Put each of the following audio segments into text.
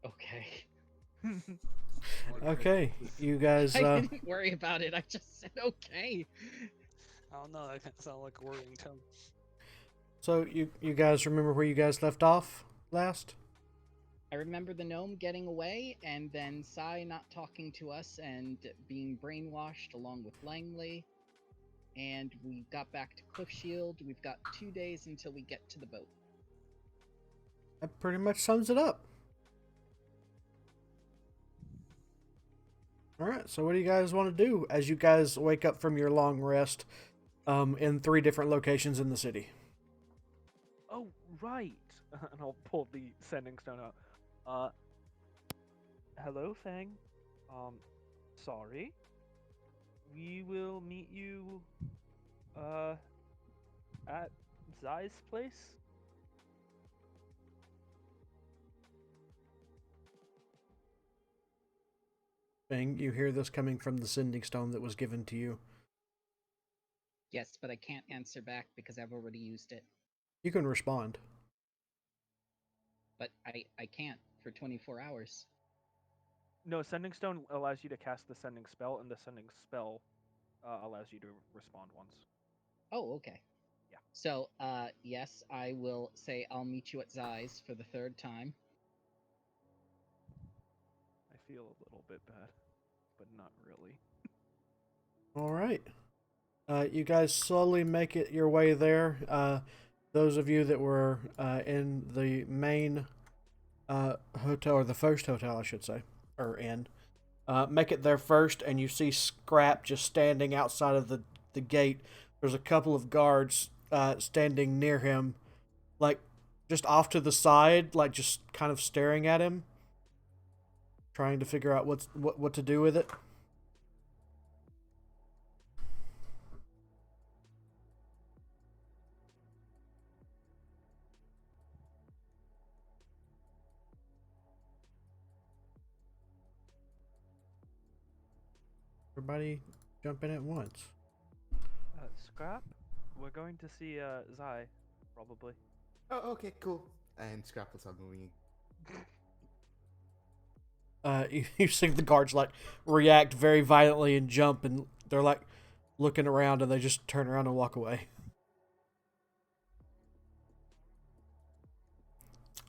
Okay. Okay, you guys. I didn't worry about it. I just said okay. I don't know. That kind of sound like a worrying tone. So you guys remember where you guys left off last? I remember the gnome getting away, and then Sai not talking to us and being brainwashed along with Langley. And we got back to Cliff Shield. We've got 2 days until we get to the boat. That pretty much sums it up. All right. So what do you guys want to do as you guys wake up from your long rest, in 3 different locations in the city? Oh, right. And I'll pull the sending stone out. Hello, Fang. Sorry. We will meet you, uh, at Zai's place. Thing you hear this coming from the sending stone that was given to you. Yes, but I can't answer back because I've already used it. You can respond. But I can't for 24 hours. No, sending stone allows you to cast the sending spell, and the sending spell allows you to respond once. Oh, okay. Yeah. So, yes, I will say I'll meet you at Zai's for the 3rd time. I feel a little bit bad, but not really. All right. You guys slowly make it your way there. Those of you that were in the main hotel, or the first hotel, I should say, or inn, make it there first, and you see Scrap just standing outside of the gate. There's a couple of guards standing near him, like just off to the side, like just kind of staring at him, trying to figure out what to do with it. Everybody jump in at once. Scrap, we're going to see Zai, probably. Oh, okay, cool. And Scrap will start moving. You see the guards like react very violently and jump, and they're like looking around, and they just turn around and walk away.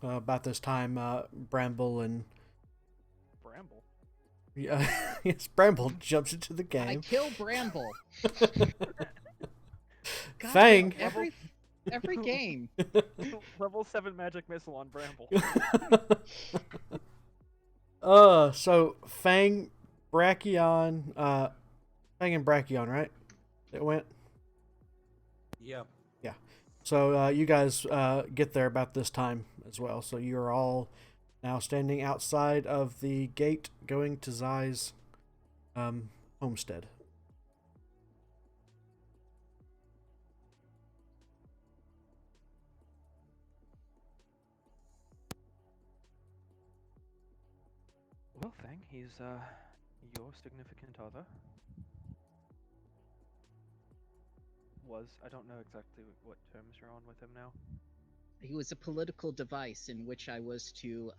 About this time, Bramble and Bramble. yes, Bramble jumps into the I game. kill Bramble. God, Fang. Every game. Level 7 magic missile on Bramble. So Fang, Brachion, Fang and Brachion, right? It went. Yep. Yeah. So you guys get there about this time as well. So you are all now standing outside of the gate going to Zai's homestead. Well, Fang, he's your significant other. I don't know exactly what terms you're on with him now. He was a political device in which I was to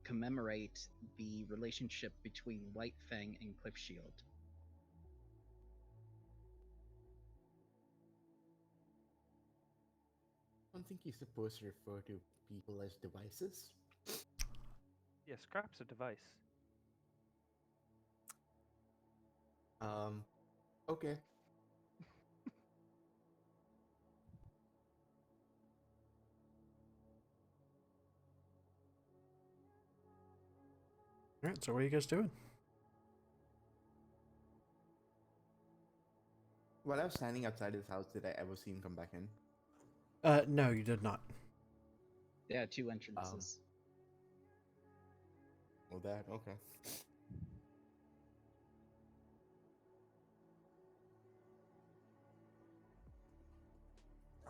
commemorate the relationship between White Fang and Cliff Shield. I don't think you're supposed to refer to people as devices. Yeah, Scrap's a device. Okay. All right. So what are you guys doing? While I was standing outside his house, did I ever see him come back in? No, you did not. There are 2 entrances. Oh, that, okay.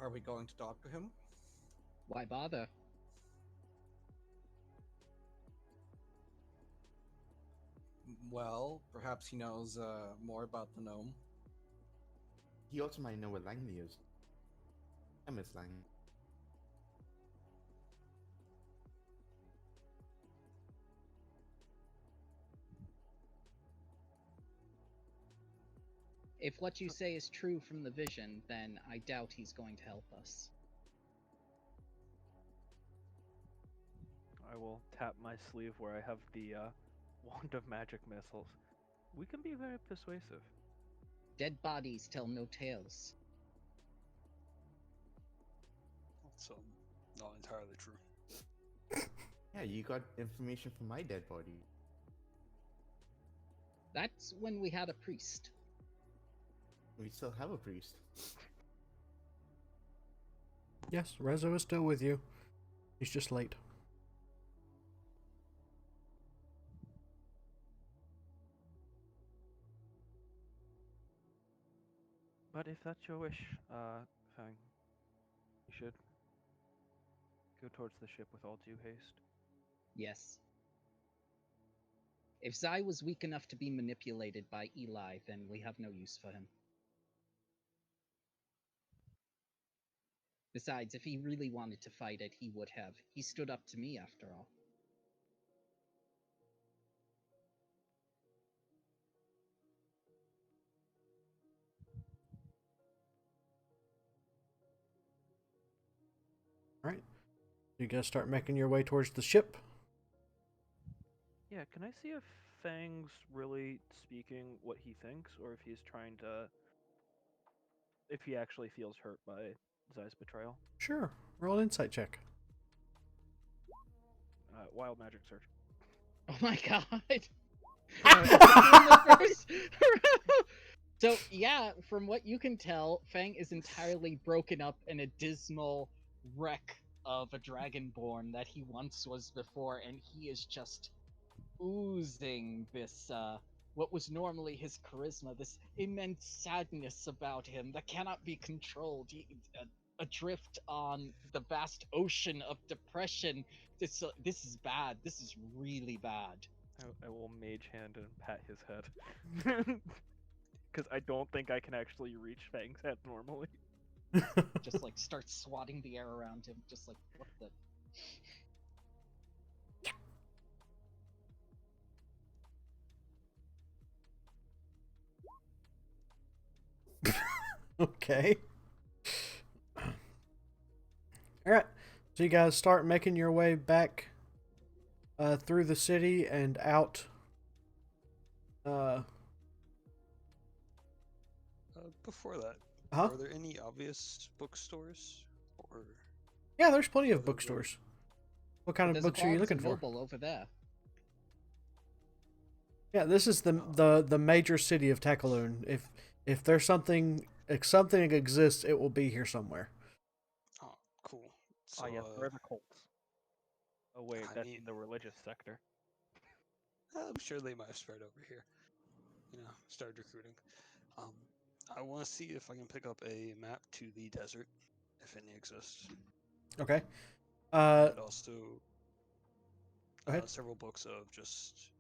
Are we going to talk to him? Why bother? Well, perhaps he knows more about the gnome. He also might know what Langley is. I miss Langley. If what you say is true from the vision, then I doubt he's going to help us. I will tap my sleeve where I have the wand of magic missiles. We can be very persuasive. Dead bodies tell no tales. So, not entirely true. Yeah, you got information from my dead body. That's when we had a priest. We still have a priest. Yes, Rezo is still with you. He's just late. But if that's your wish, Fang, you should go towards the ship with all due haste. Yes. If Zai was weak enough to be manipulated by Eli, then we have no use for him. Besides, if he really wanted to fight it, he would have. He stood up to me, after all. All right. You guys start making your way towards the ship. Yeah, can I see if Fang's really speaking what he thinks, or if he's trying to... if he actually feels hurt by Zai's betrayal? Sure. Roll an insight check. Wild magic search. Oh my god! So, yeah, from what you can tell, Fang is entirely broken up in a dismal wreck of a dragonborn that he once was before, and he is just oozing this, what was normally his charisma, this immense sadness about him that cannot be controlled. Adrift on the vast ocean of depression. This is bad. This is really bad. I will mage hand and pat his head. Because I don't think I can actually reach Fang's head normally. Just like start swatting the air around him, just like, what the... Okay. All right. So you guys start making your way back through the city and out. Before that, Huh? are there any obvious bookstores? Or Yeah, there's plenty of other bookstores. What kind of There's books a are you Barnes looking and for? Noble over there. Yeah, this is the major city of Takaloon. If there's something, if something exists, it will be here somewhere. Oh, cool. So, Ah, yes, there are the cults. Oh wait, I that's mean- the religious sector. I'm sure they might have spread over here. Started recruiting. I want to see if I can pick up a map to the desert, if any exists, Okay. and also Go ahead. several books of just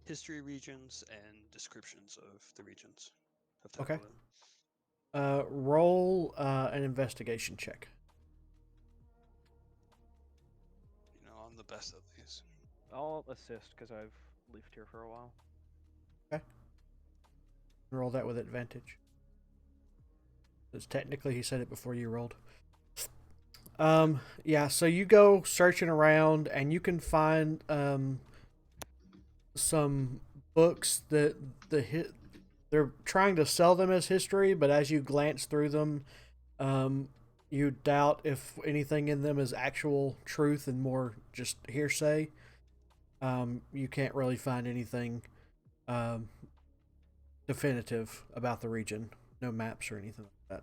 history regions and descriptions of the regions of Okay. Takalin. Roll an investigation check. I'm the best at these. I'll assist because I've lived here for a while. Okay. Roll that with advantage. Because technically he said it before you rolled. Yeah, so you go searching around and you can find some books that they're trying to sell them as history, but as you glance through them, you doubt if anything in them is actual truth and more just hearsay. You can't really find anything definitive about the region. No maps or anything like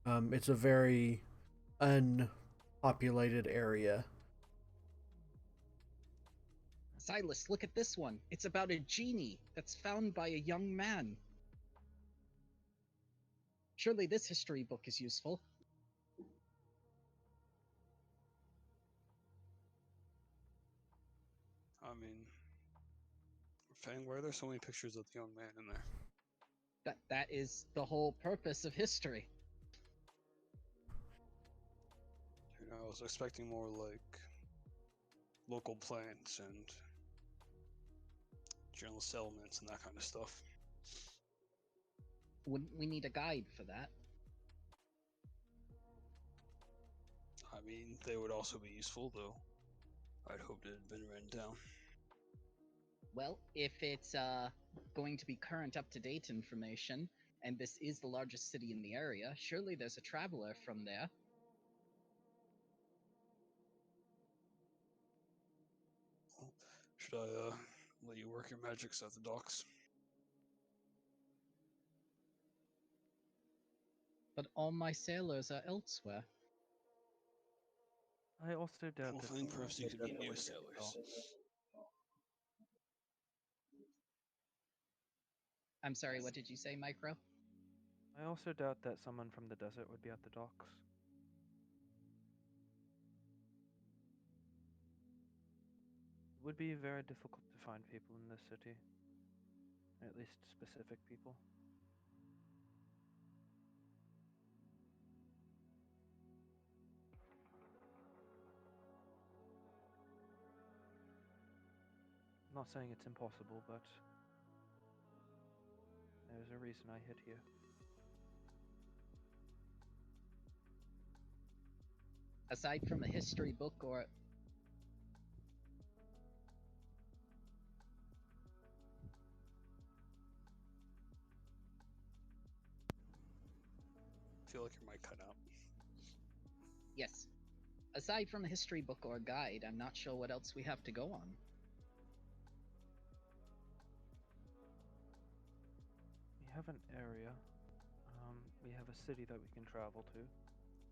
that. It's a very unpopulated area. Silas, look at this one. It's about a genie that's found by a young man. Surely this history book is useful. I mean, Fang, why are there so many pictures of the young man in there? That is the whole purpose of history. I was expecting more like local plants and general settlements and that kind of stuff. Wouldn't we need a guide for that? I mean, they would also be useful, though. I'd hoped it had been written down. Well, if it's going to be current, up-to-date information, and this is the largest city in the area, surely there's a traveler from there. Should I let you work your magics at the docks? But all my sailors are elsewhere. I also doubt Well, that then someone perhaps you from could the meet desert new would be at the sailors. docks. I'm sorry, what did you say, Micro? I also doubt that someone from the desert would be at the docks. It would be very difficult to find people in this city. At least specific people. I'm not saying it's impossible, but there's a reason I hid here. Aside from a history book or... I feel like your mic cut out. Yes. Aside from a history book or a guide, I'm not sure what else we have to go on. We have an area. We have a city that we can travel to,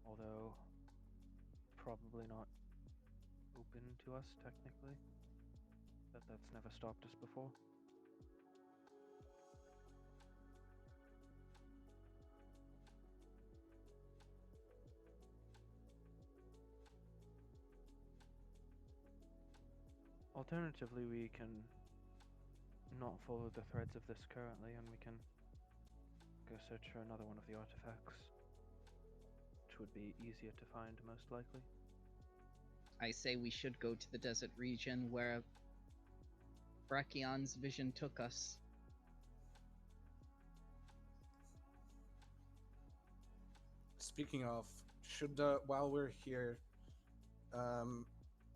although probably not open to us technically. But that's never stopped us before. Alternatively, we can not follow the threads of this currently, and we can go search for another one of the artifacts, which would be easier to find, most likely. I say we should go to the desert region where Brachion's vision took us. Speaking of, should while we're here,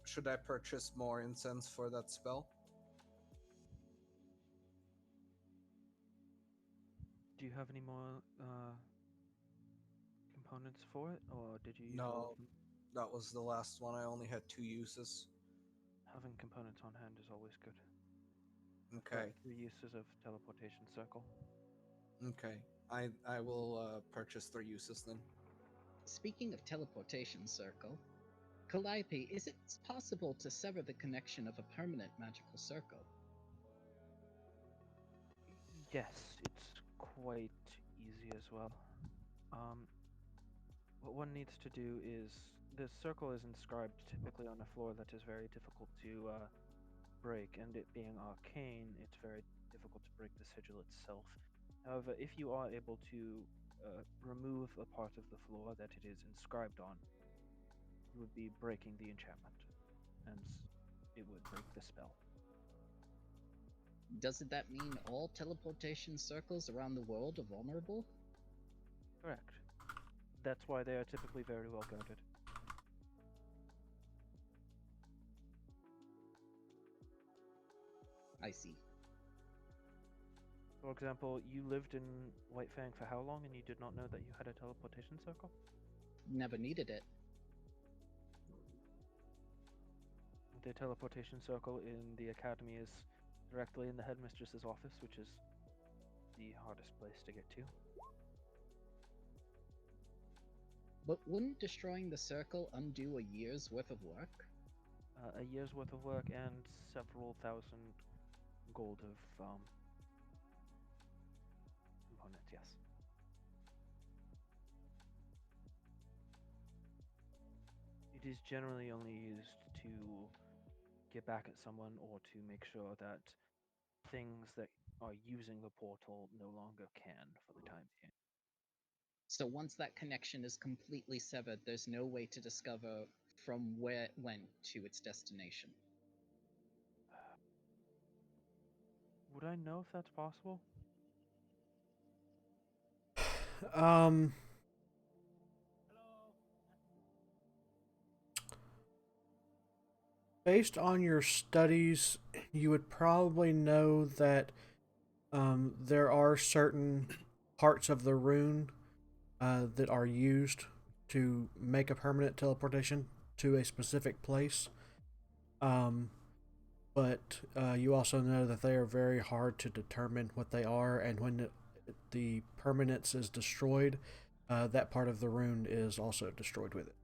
should I purchase more incense for that spell? Do you have any more components for it, or did you use all No, of them? that was the last one. I only had 2 uses. Having components on hand is always good. Okay. 3 uses of teleportation circle. Okay. I will purchase 3 uses then. Speaking of teleportation circle, Calliope, is it possible to sever the connection of a permanent magical circle? Yes, it's quite easy as well. What one needs to do is, the circle is inscribed typically on a floor that is very difficult to break, and it being arcane, it's very difficult to break the sigil itself. However, if you are able to remove a part of the floor that it is inscribed on, you would be breaking the enchantment, and it would break the spell. Doesn't that mean all teleportation circles around the world are vulnerable? Correct. That's why they are typically very well guarded. I see. For example, you lived in Whitefang for how long, and you did not know that you had a teleportation circle? Never needed it. The teleportation circle in the academy is directly in the headmistress's office, which is the hardest place to get to. But wouldn't destroying the circle undo a year's worth of work? A year's worth of work and several thousand gold of components, yes. It is generally only used to get back at someone or to make sure that things that are using the portal no longer can for the time being. So once that connection is completely severed, there's no way to discover from where it went to its destination. Would I know if that's possible? Based on your studies, you would probably know that there are certain parts of the rune that are used to make a permanent teleportation to a specific place. But you also know that they are very hard to determine what they are, and when the permanence is destroyed, that part of the rune is also destroyed with it.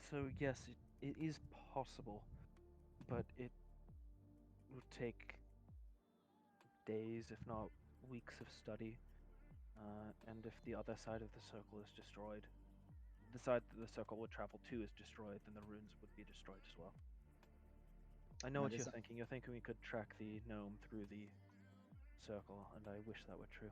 So yes, it is possible, but it would take days, if not weeks of study. And if the other side of the circle is destroyed, the side that the circle would travel to is destroyed, then the runes would be destroyed as well. I know That what you're is- thinking. You're thinking we could track the gnome through the circle, and I wish that were true.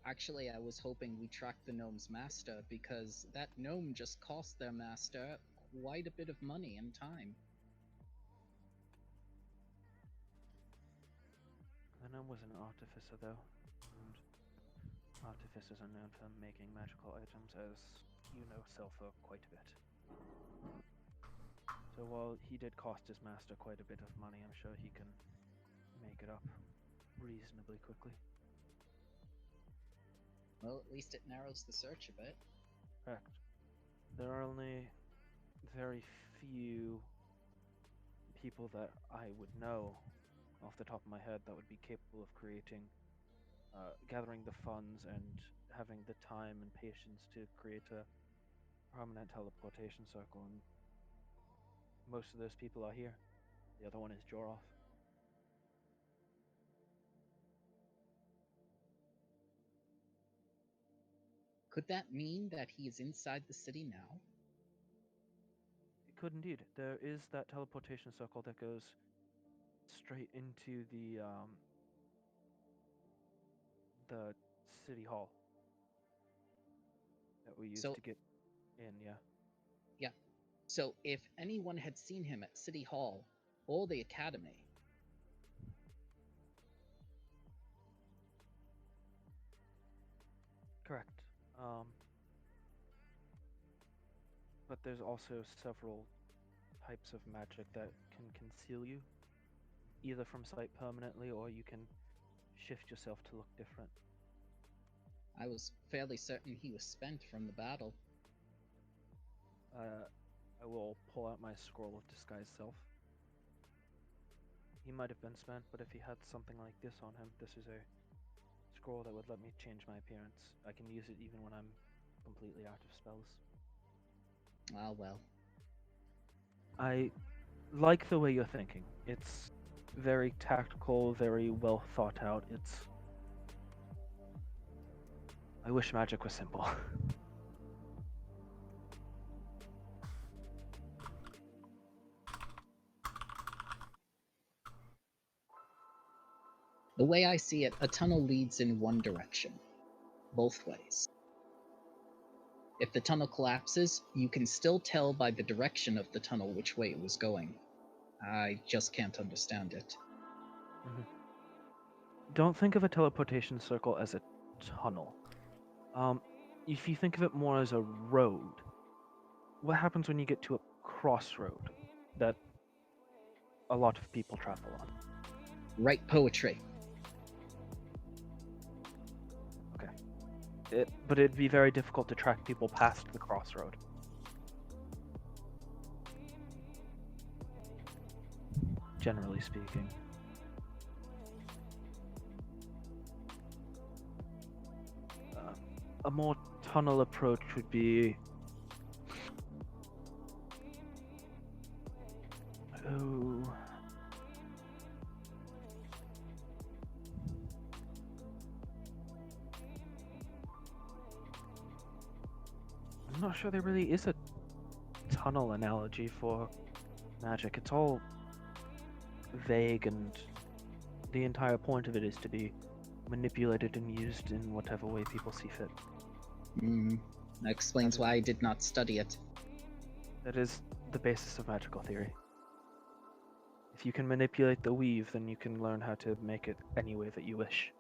Actually, I was hoping we tracked the gnome's master because that gnome just cost their master quite a bit of money and time. The gnome was an artificer, though, and artificers are known for making magical items, as you know, Selfa, quite a bit. So while he did cost his master quite a bit of money, I'm sure he can make it up reasonably quickly. Well, at least it narrows the search a bit. Correct. There are only very few people that I would know off the top of my head that would be capable of creating, gathering the funds and having the time and patience to create a permanent teleportation circle, and most of those people are here. The other one is Joroth. Could that mean that he is inside the city now? It could indeed. There is that teleportation circle that goes straight into the city hall that we used So- to get in. Yeah. Yeah. So if anyone had seen him at City Hall or the Academy, Correct. But there's also several types of magic that can conceal you, either from sight permanently or you can shift yourself to look different. I was fairly certain he was spent from the battle. I will pull out my scroll of disguise self. He might have been spent, but if he had something like this on him, this is a scroll that would let me change my appearance. I can use it even when I'm completely out of spells. Ah, well. I like the way you're thinking. It's very tactical, very well thought out. I wish magic was simple. The way I see it, a tunnel leads in one direction, both ways. If the tunnel collapses, you can still tell by the direction of the tunnel which way it was going. I just can't understand it. Don't think of a teleportation circle as a tunnel. If you think of it more as a road, what happens when you get to a crossroad that a lot of people travel on? Write poetry. But it'd be very difficult to track people past the crossroad. Generally speaking. A more tunnel approach would be... Oh... I'm not sure there really is a tunnel analogy for magic. It's all vague, and the entire point of it is to be manipulated and used in whatever way people see fit. That explains why I did not study it. That is the basis of magical theory. If you can manipulate the weave, then you can learn how to make it any way that you wish.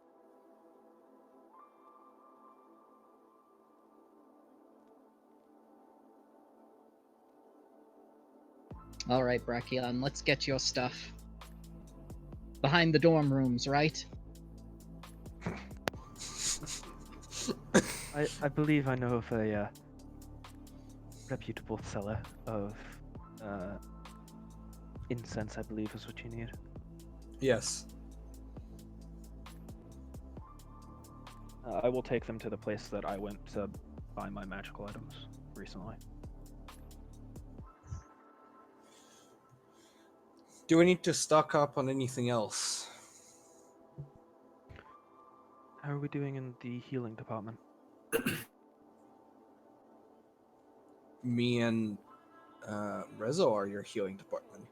All right, Brachion, let's get your stuff. Behind the dorm rooms, right? I believe I know of a reputable seller of incense, I believe is what you need. Yes. I will take them to the place that I went to buy my magical items recently. Do we need to stock up on anything else? How are we doing in the healing department? Me and Rezo are your healing department.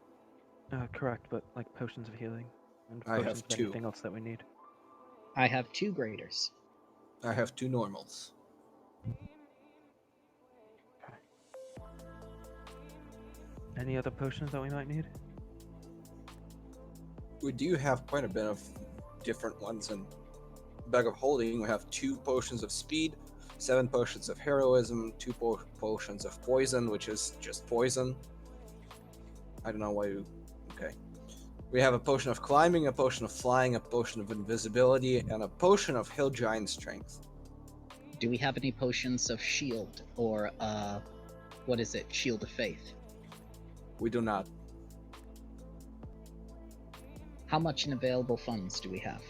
Correct, but like potions of healing and I have potions of 2. anything else that we need. I have 2 graders. I have 2 normals. Any other potions that we might need? We do have quite a bit of different ones in Bag of Holding. We have 2 potions of speed, 7 potions of heroism, 2 potions of poison, which is just poison. I don't know why you... Okay. We have a potion of climbing, a potion of flying, a potion of invisibility, and a potion of hill giant strength. Do we have any potions of shield or what is it? Shield of faith. We do not. How much in available funds do we have?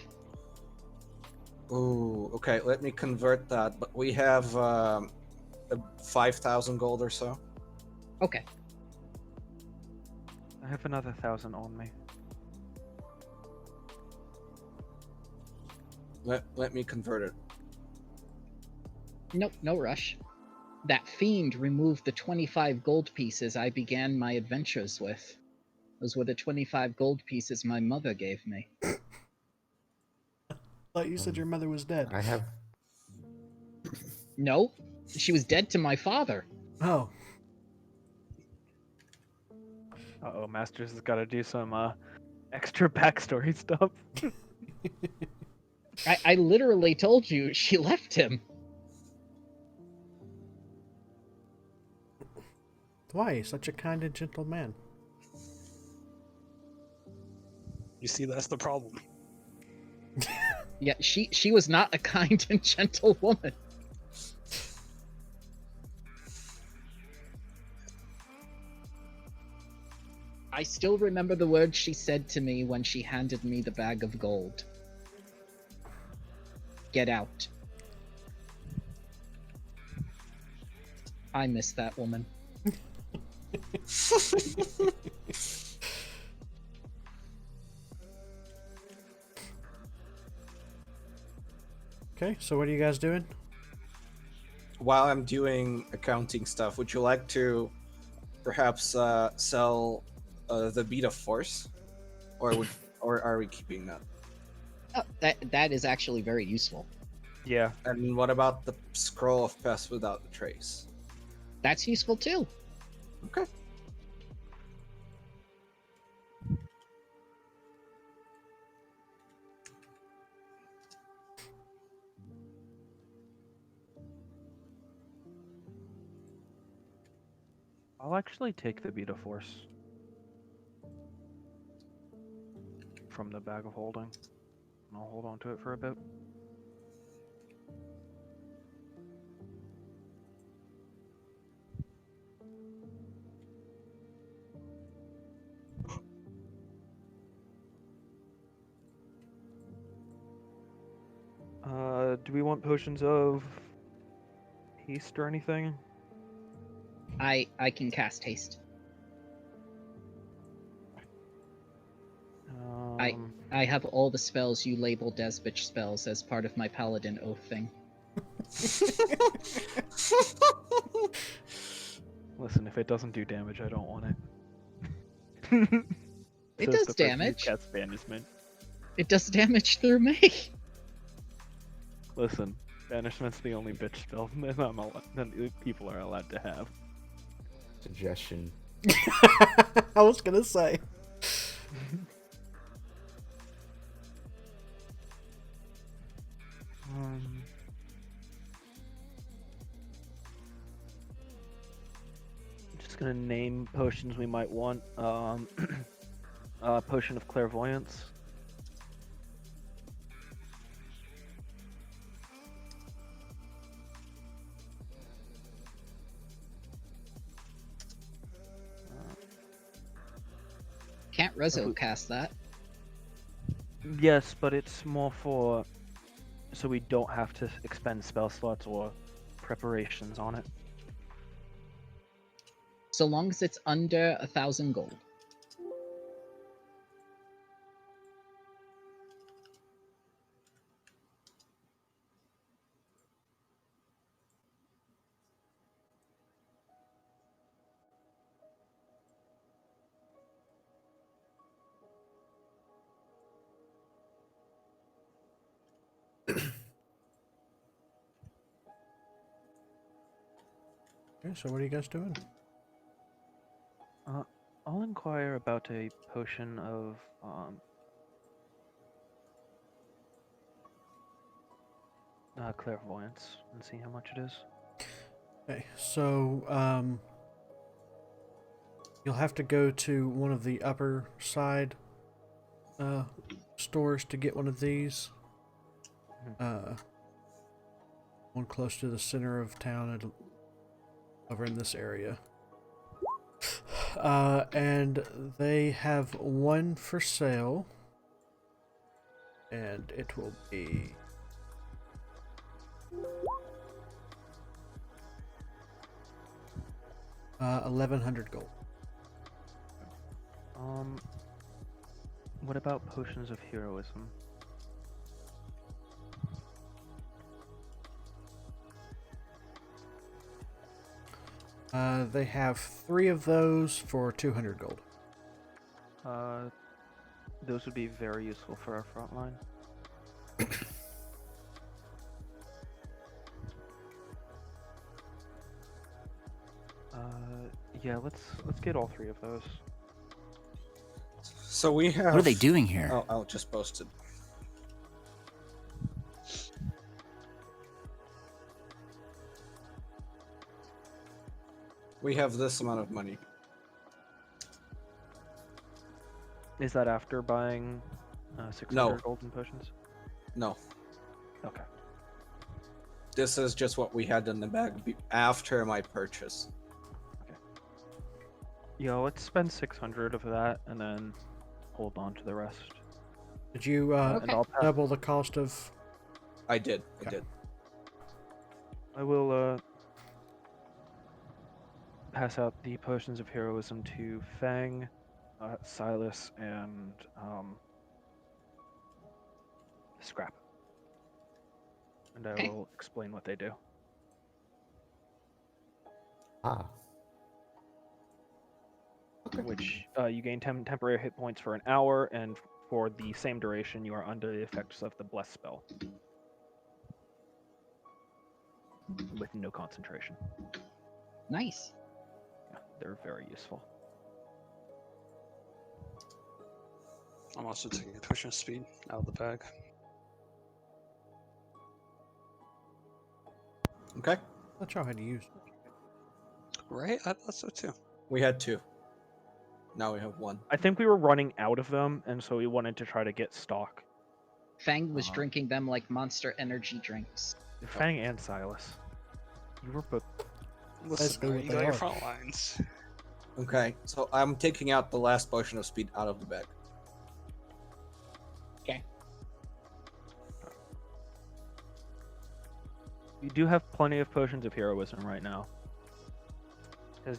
Ooh, okay, let me convert that. But we have 5,000 gold or so. Okay. I have another 1,000 on me. Let me convert it. Nope, no rush. That fiend removed the 25 gold pieces I began my adventures with. Those were the 25 gold pieces my mother gave me. Thought you said your mother was dead. I have. No, she was dead to my father. Oh. Uh-oh, Masters has got to do some extra backstory stuff. I literally told you she left him. Why? Such a kind and gentle man. You see, that's the problem. Yeah, she was not a kind and gentle woman. I still remember the words she said to me when she handed me the bag of gold. Get out. I miss that woman. Okay, so what are you guys doing? While I'm doing accounting stuff, would you like to perhaps sell the beat of force, or are we keeping that? That is actually very useful. Yeah. And what about the scroll of pass without the trace? That's useful too. Okay. I'll actually take the Beta Force from the bag of holding, and I'll hold on to it for a bit. Do we want potions of haste or anything? I can cast haste. I have all the spells you labeled as bitch spells as part of my paladin oath thing. Listen, if it doesn't do damage, I don't want it. It Says does the person who damage. casts banishment. It does damage through me. Listen, banishment's the only bitch spell that people are allowed to have. Suggestion. I was gonna say. I'm just gonna name potions we might want. Potion of clairvoyance. Can't reso cast that. Yes, but it's more for so we don't have to expend spell slots or preparations on it. So long as it's under 1,000 gold. Okay, so what are you guys doing? I'll inquire about a potion of clairvoyance and see how much it is. Okay, so you'll have to go to one of the upper side stores to get one of these. One close to the center of town and over in this area. And they have one for sale. And it will be 1,100 gold. What about potions of heroism? They have 3 of those for 200 gold. Those would be very useful for our front line. Yeah, let's get all 3 of those. So we have. What are they doing here? Oh, I'll just post it. We have this amount of money. Is that after buying 600 No. golden potions? No, Okay. this is just what we had in the bag after my purchase. Yeah, let's spend 600 of that and then hold on to the rest. Did you And I'll pass, double the cost of... I did. I Okay. did. I will pass out the potions of heroism to Fang, Silas, and Scrap. And I Okay. will explain what they do. Ah. Which you gain temporary hit points for an hour, and for the same duration, you are under the effects of the Bless spell. With no concentration. Nice. Yeah, they're very useful. I'm also taking a potion of speed out of the bag. Okay. That's how I had to use. Right? I thought so too. We had 2. Now we have 1. I think we were running out of them, and so we wanted to try to get stock. Fang was drinking them like Monster Energy drinks. Fang and Silas. You were both. Listen, go man, with you they got your are. front lines. Okay, so I'm taking out the last potion of speed out of the bag. Okay. You do have plenty of potions of heroism right now.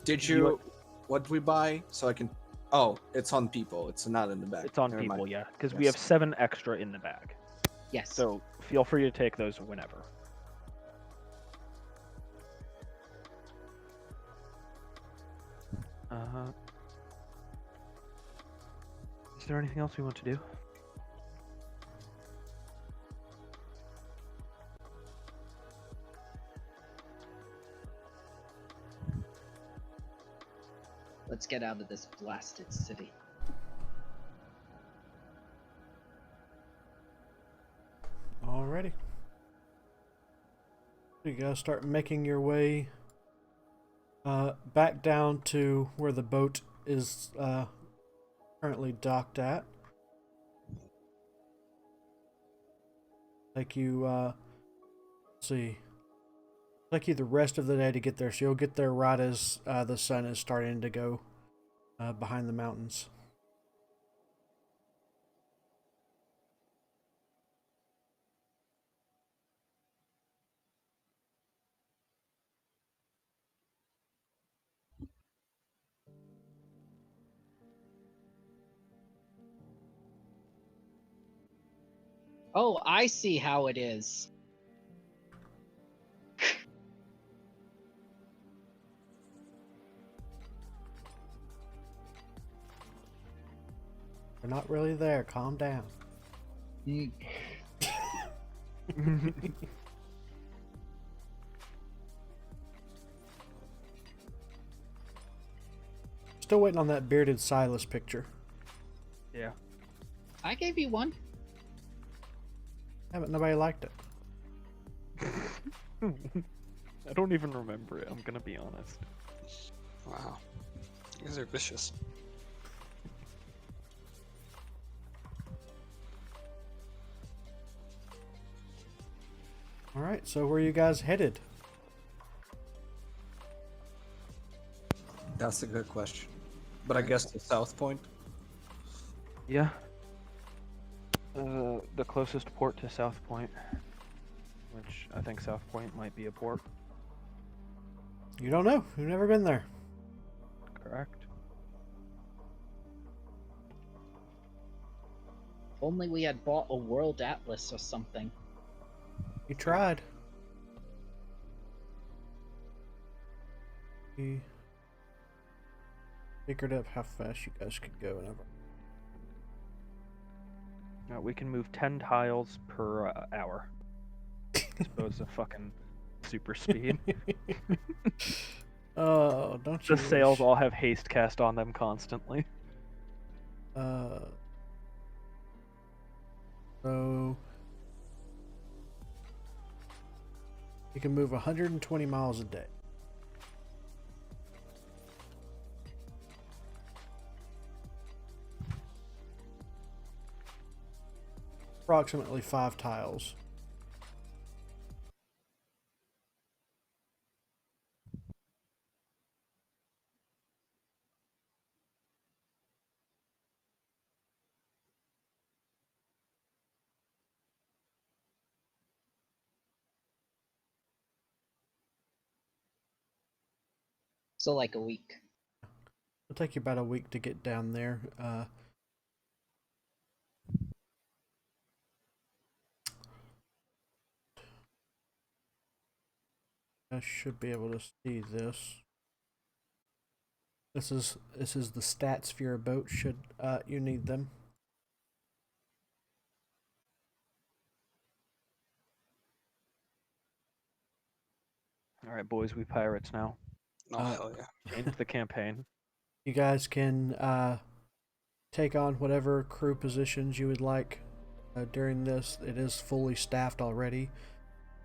Did you? What did we buy? So I can. Oh, it's on people. It's not in the bag. It's on Never people, mind. yeah, because we Yes. have 7 extra in the bag. Yes. So feel free to take those whenever. Is there anything else we want to do? Let's get out of this blasted city. Alrighty. You guys start making your way Back down to where the boat is currently docked at. Take you, let's see. Take you the rest of the day to get there, so you'll get there right as the sun is starting to go behind the mountains. Oh, I see how it is. They're not really there. Calm down. Mm. Still waiting on that bearded Silas picture. Yeah. I gave you one. Yeah, but nobody liked it. I don't even remember it, I'm gonna be honest. Wow. You guys are vicious. Alright, so where are you guys headed? That's a good question. But I guess the South Point. Yeah. The closest port to South Point, which I think South Point might be a port. You don't know. You've never been there. Correct. If only we had bought a world atlas or something. You tried. You figured out how fast you guys could go and everything. We can move 10 tiles per hour. I suppose a fucking super speed. Oh, don't you The sails wish? all have haste cast on them constantly. So you can move 120 miles a day. Approximately 5 tiles. So like a week. It'll take you about a week to get down there. I should be able to see this. This is the stats for your boat. Should you need them? All right, boys, we pirates now. Oh, hell yeah. Change the campaign. You guys can take on whatever crew positions you would like during this. It is fully staffed already.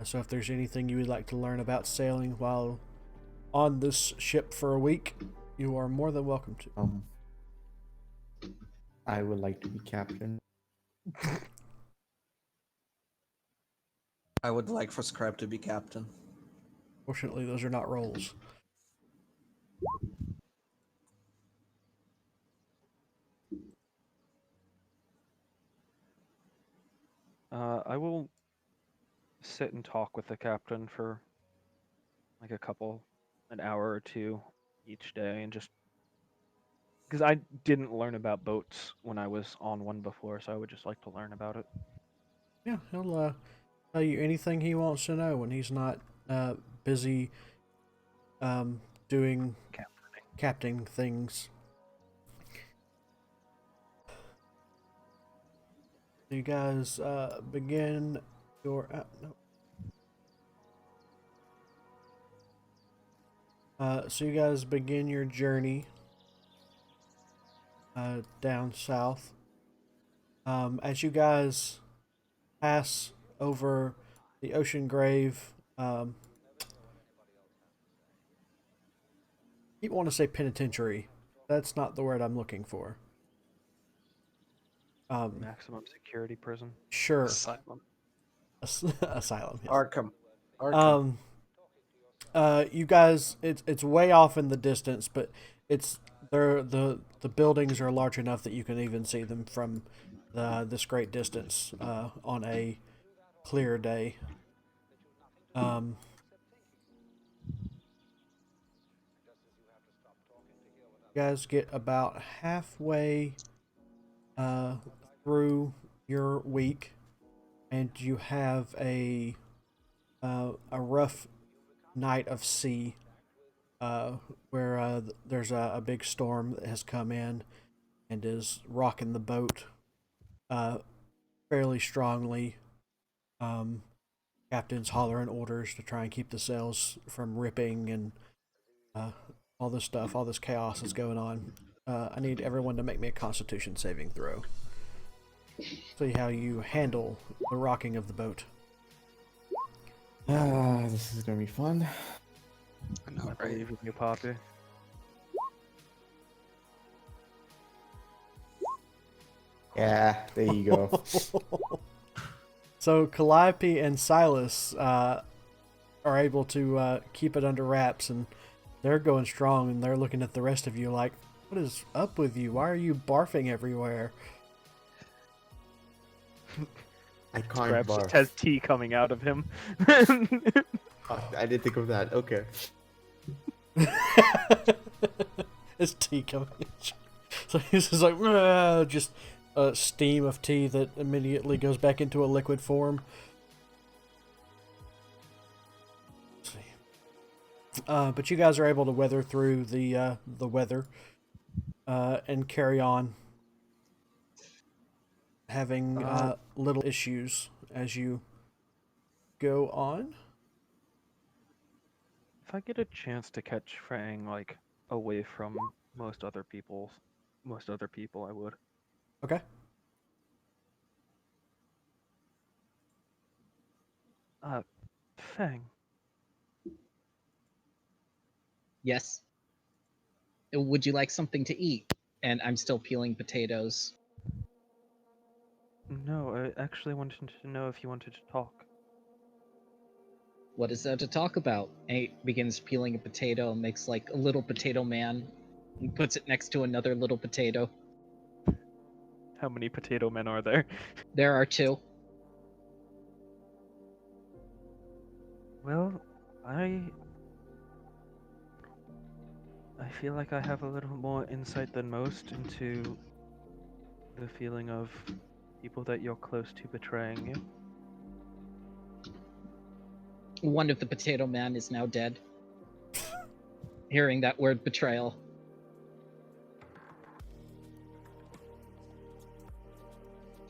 So if there's anything you would like to learn about sailing while on this ship for a week, you are more than welcome to. I would like to be captain. I would like for Scribe to be captain. Fortunately, those are not roles. I will sit and talk with the captain for like an hour or two each day, and just because I didn't learn about boats when I was on one before, so I would just like to learn about it. Yeah, he'll tell you anything he wants to know when he's not busy doing captaining things. You guys begin your so you guys begin your journey down south. As you guys pass over the Ocean Grave keep wanting to say penitentiary. That's not the word I'm looking for. Maximum security prison. Sure. Asylum. Asylum. Yes. Arkham. Arkham. You guys, it's way off in the distance, but it's the buildings are large enough that you can even see them from this great distance on a clear day. You guys get about halfway through your week, and you have a rough night of sea where there's a big storm that has come in and is rocking the boat fairly strongly. Captain's hollering orders to try and keep the sails from ripping and all this stuff, all this chaos is going on. I need everyone to make me a Constitution saving throw. See how you handle the rocking of the boat. This is gonna be fun. I know, I right? believe in you, Poppy. Yeah, there you go. So Calliope and Silas are able to keep it under wraps, and they're going strong, and they're looking at the rest of you like, what is up with you? Why are you barfing everywhere? I can't Scraps just barf. has tea coming out of him. I didn't think of that. Okay. It's tea coming. So he's just like, just a steam of tea that immediately goes back into a liquid form. Let's see. But you guys are able to weather through the weather and carry on, having little issues as you go on. If I get a chance to catch Fang like away from most other people, I would. Okay. Fang, Yes. Would you like something to eat? And I'm still peeling potatoes. no, I actually wanted to know if you wanted to talk. What is there to talk about? And he begins peeling a potato and makes like a little potato man and puts it next to another little potato. How many potato men are there? There are two. Well, I feel like I have a little more insight than most into the feeling of people that you're close to betraying you. One of the potato men is now dead. Hearing that word betrayal.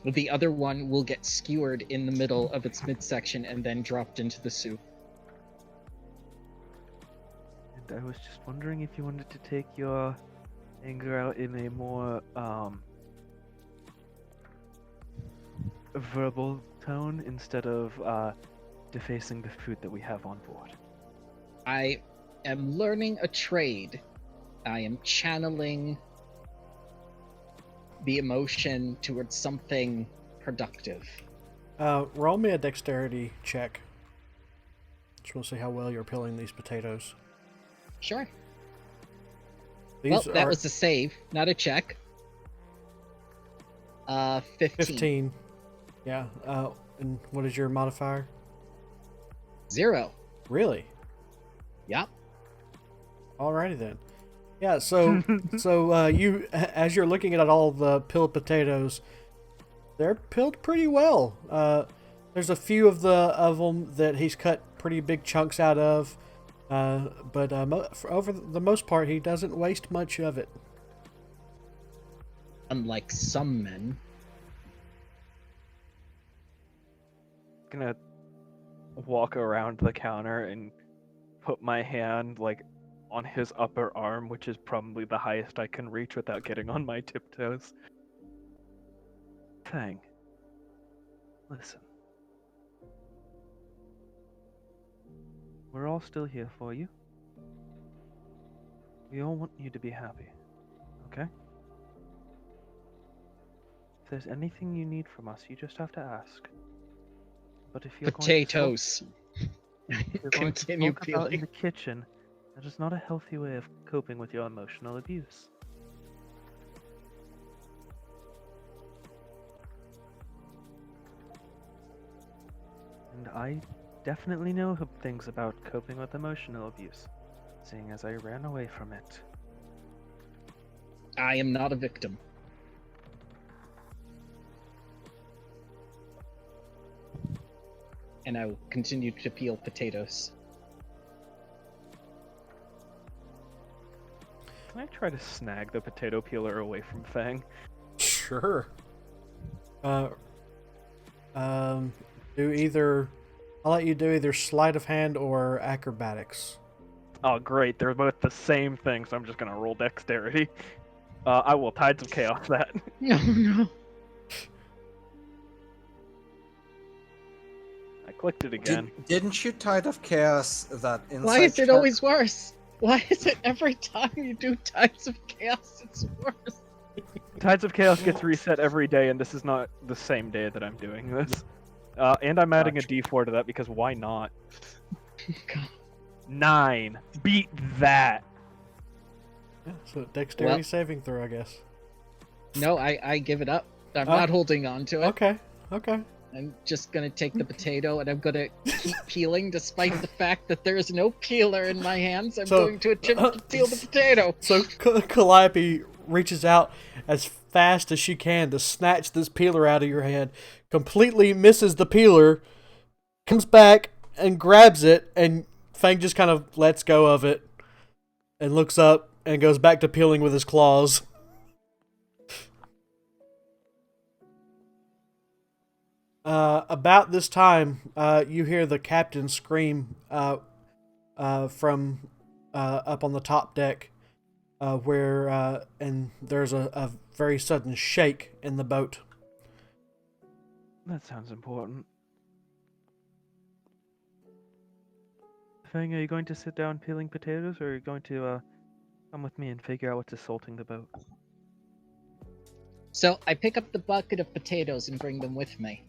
The other one will get skewered in the middle of its midsection and then dropped into the soup. And I was just wondering if you wanted to take your anger out in a more verbal tone instead of defacing the food that we have on board. I am learning a trade. I am channeling the emotion towards something productive. Roll me a dexterity check. Just want to see how well you're peeling these potatoes. Sure. These Well, that are was a save, not a check. 15. 15. Yeah. And what is your modifier? 0. Really? Yep. Alrighty then. Yeah. So you, as you're looking at all the peeled potatoes, they're peeled pretty well. There's a few of them that he's cut pretty big chunks out of, but over the most part, he doesn't waste much of it. Unlike some men. Gonna walk around the counter and put my hand like on his upper arm, which is probably the highest I can reach without getting on my tiptoes. Fang, listen. We're all still here for you. We all want you to be happy, okay? If there's anything you need from us, you just have to ask. But if you're Potatoes. going to Continue sulk about in peeling. the kitchen, that is not a healthy way of coping with your emotional abuse. And I definitely know things about coping with emotional abuse, seeing as I ran away from it. I am not a victim. And I will continue to peel potatoes. Can I try to snag the potato peeler away from Fang? Sure. Do either. I'll let you do either sleight of hand or acrobatics. Oh, great, they're both the same thing, so I'm just gonna roll dexterity. I will Tides of Chaos that. No, no. I clicked it again. Didn't you Tide of Chaos that inside Why is it check? always worse? Why is it every time you do Tides of Chaos, it's worse? Tides of Chaos gets reset every day, and this is not the same day that I'm doing this. And I'm adding a d4 to that because why not? God. 9. Beat that. Yeah, so dexterity Well- saving throw, I guess. No, I give it up. I'm Oh. not holding on to it. Okay. Okay. I'm just gonna take the potato and I'm gonna keep peeling despite the fact that there is no peeler in my hands. I'm So, going to attempt to peel the potato. So Calliope reaches out as fast as she can to snatch this peeler out of your hand, completely misses the peeler, comes back and grabs it, and Fang just kind of lets go of it and looks up and goes back to peeling with his claws. About this time, you hear the captain scream from up on the top deck, where and there's a very sudden shake in the boat. That sounds important. Fang, are you going to sit down peeling potatoes, or are you going to come with me and figure out what's assaulting the boat? So I pick up the bucket of potatoes and bring them with me.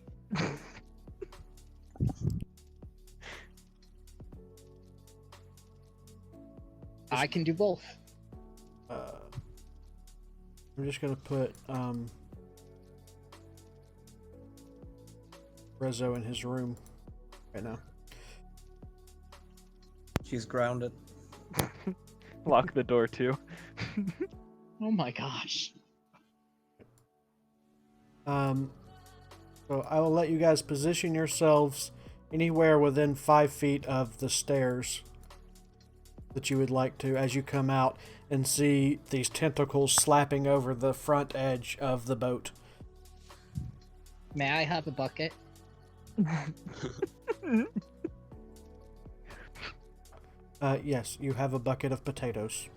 I can do both. I'm just gonna put Rezo in his room right now. She's grounded. Lock the door too. Oh my gosh. So I will let you guys position yourselves anywhere within 5 feet of the stairs that you would like to, as you come out and see these tentacles slapping over the front edge of the boat. May I have a bucket? Yes, you have a bucket of potatoes.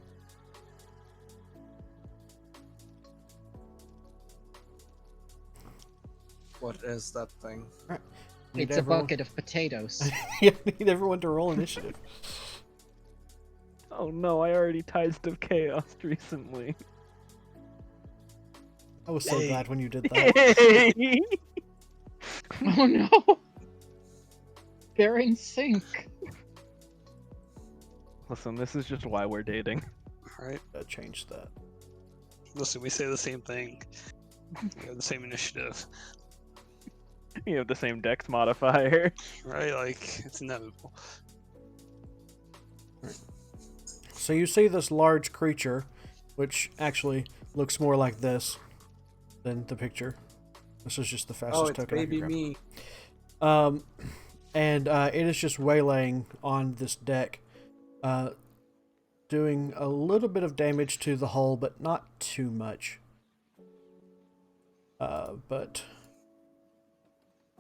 What is that thing? Need It's everyone- a bucket of potatoes. Yeah, need everyone to roll initiative. Oh no, I already Tides of Chaos recently. I was so Hey. glad when you did that. Hey! Oh no! They're in sync. Listen, this is just why we're dating. Right? Change that. Listen, we say the same thing. We have the same initiative, You have the same dex modifier. right? Like, it's inevitable. So you see this large creature, which actually looks more like this than the picture. This is just the fastest Oh, it's token I can baby grab. me. And it is just waylaying on this deck, doing a little bit of damage to the hull, but not too much.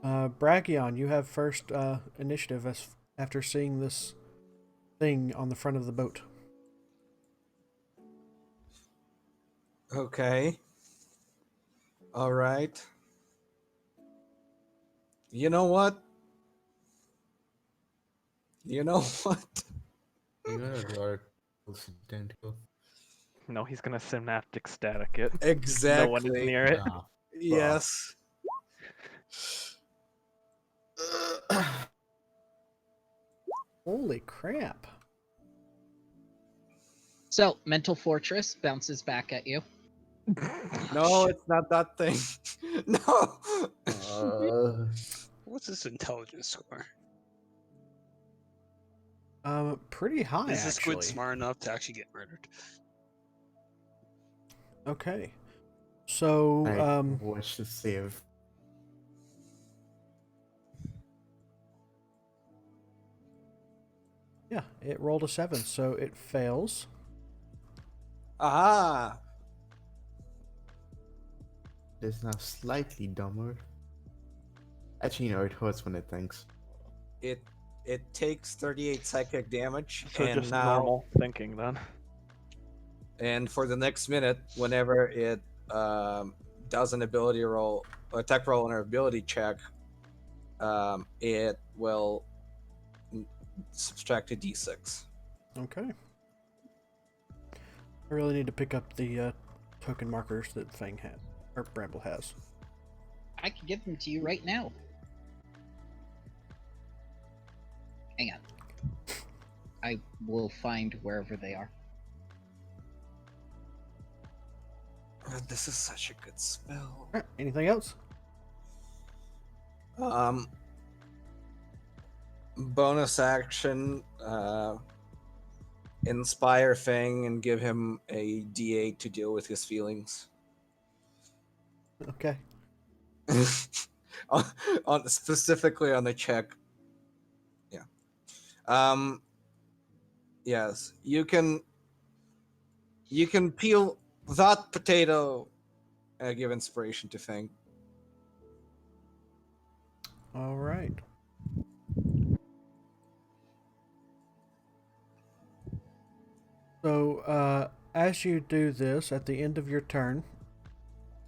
Brachion, you have first initiative after seeing this thing on the front of the boat. Okay. All right. You know what? You know what? You gotta do our tentacle. No, he's gonna synaptic static it. Exactly. No one is near it. Ah, Yes. Holy crap. So, Mental Fortress bounces back at you. No, it's not that thing. No. What's this intelligence score? Pretty high, Is this squid actually. smart enough to actually get murdered? Okay. So, what's the save? yeah, it rolled a 7, so it fails. Ah. It's now slightly dumber. Actually, no, it hurts when it thinks. It takes 38 psychic damage, So and just now normal thinking then. and for the next minute, whenever it does an ability roll, or attack roll, on an ability check, it will subtract a d6. Okay. I really need to pick up the token markers that Fang had, or Bramble has. I can give them to you right now. Hang on. I will find wherever they are. This is such a good spell. Alright, anything else? Bonus action, inspire Fang and give him a d8 to deal with his feelings. Okay. on specifically on the check. Yeah. Yes, you can peel that potato and give inspiration to Fang. All right. So, as you do this at the end of your turn,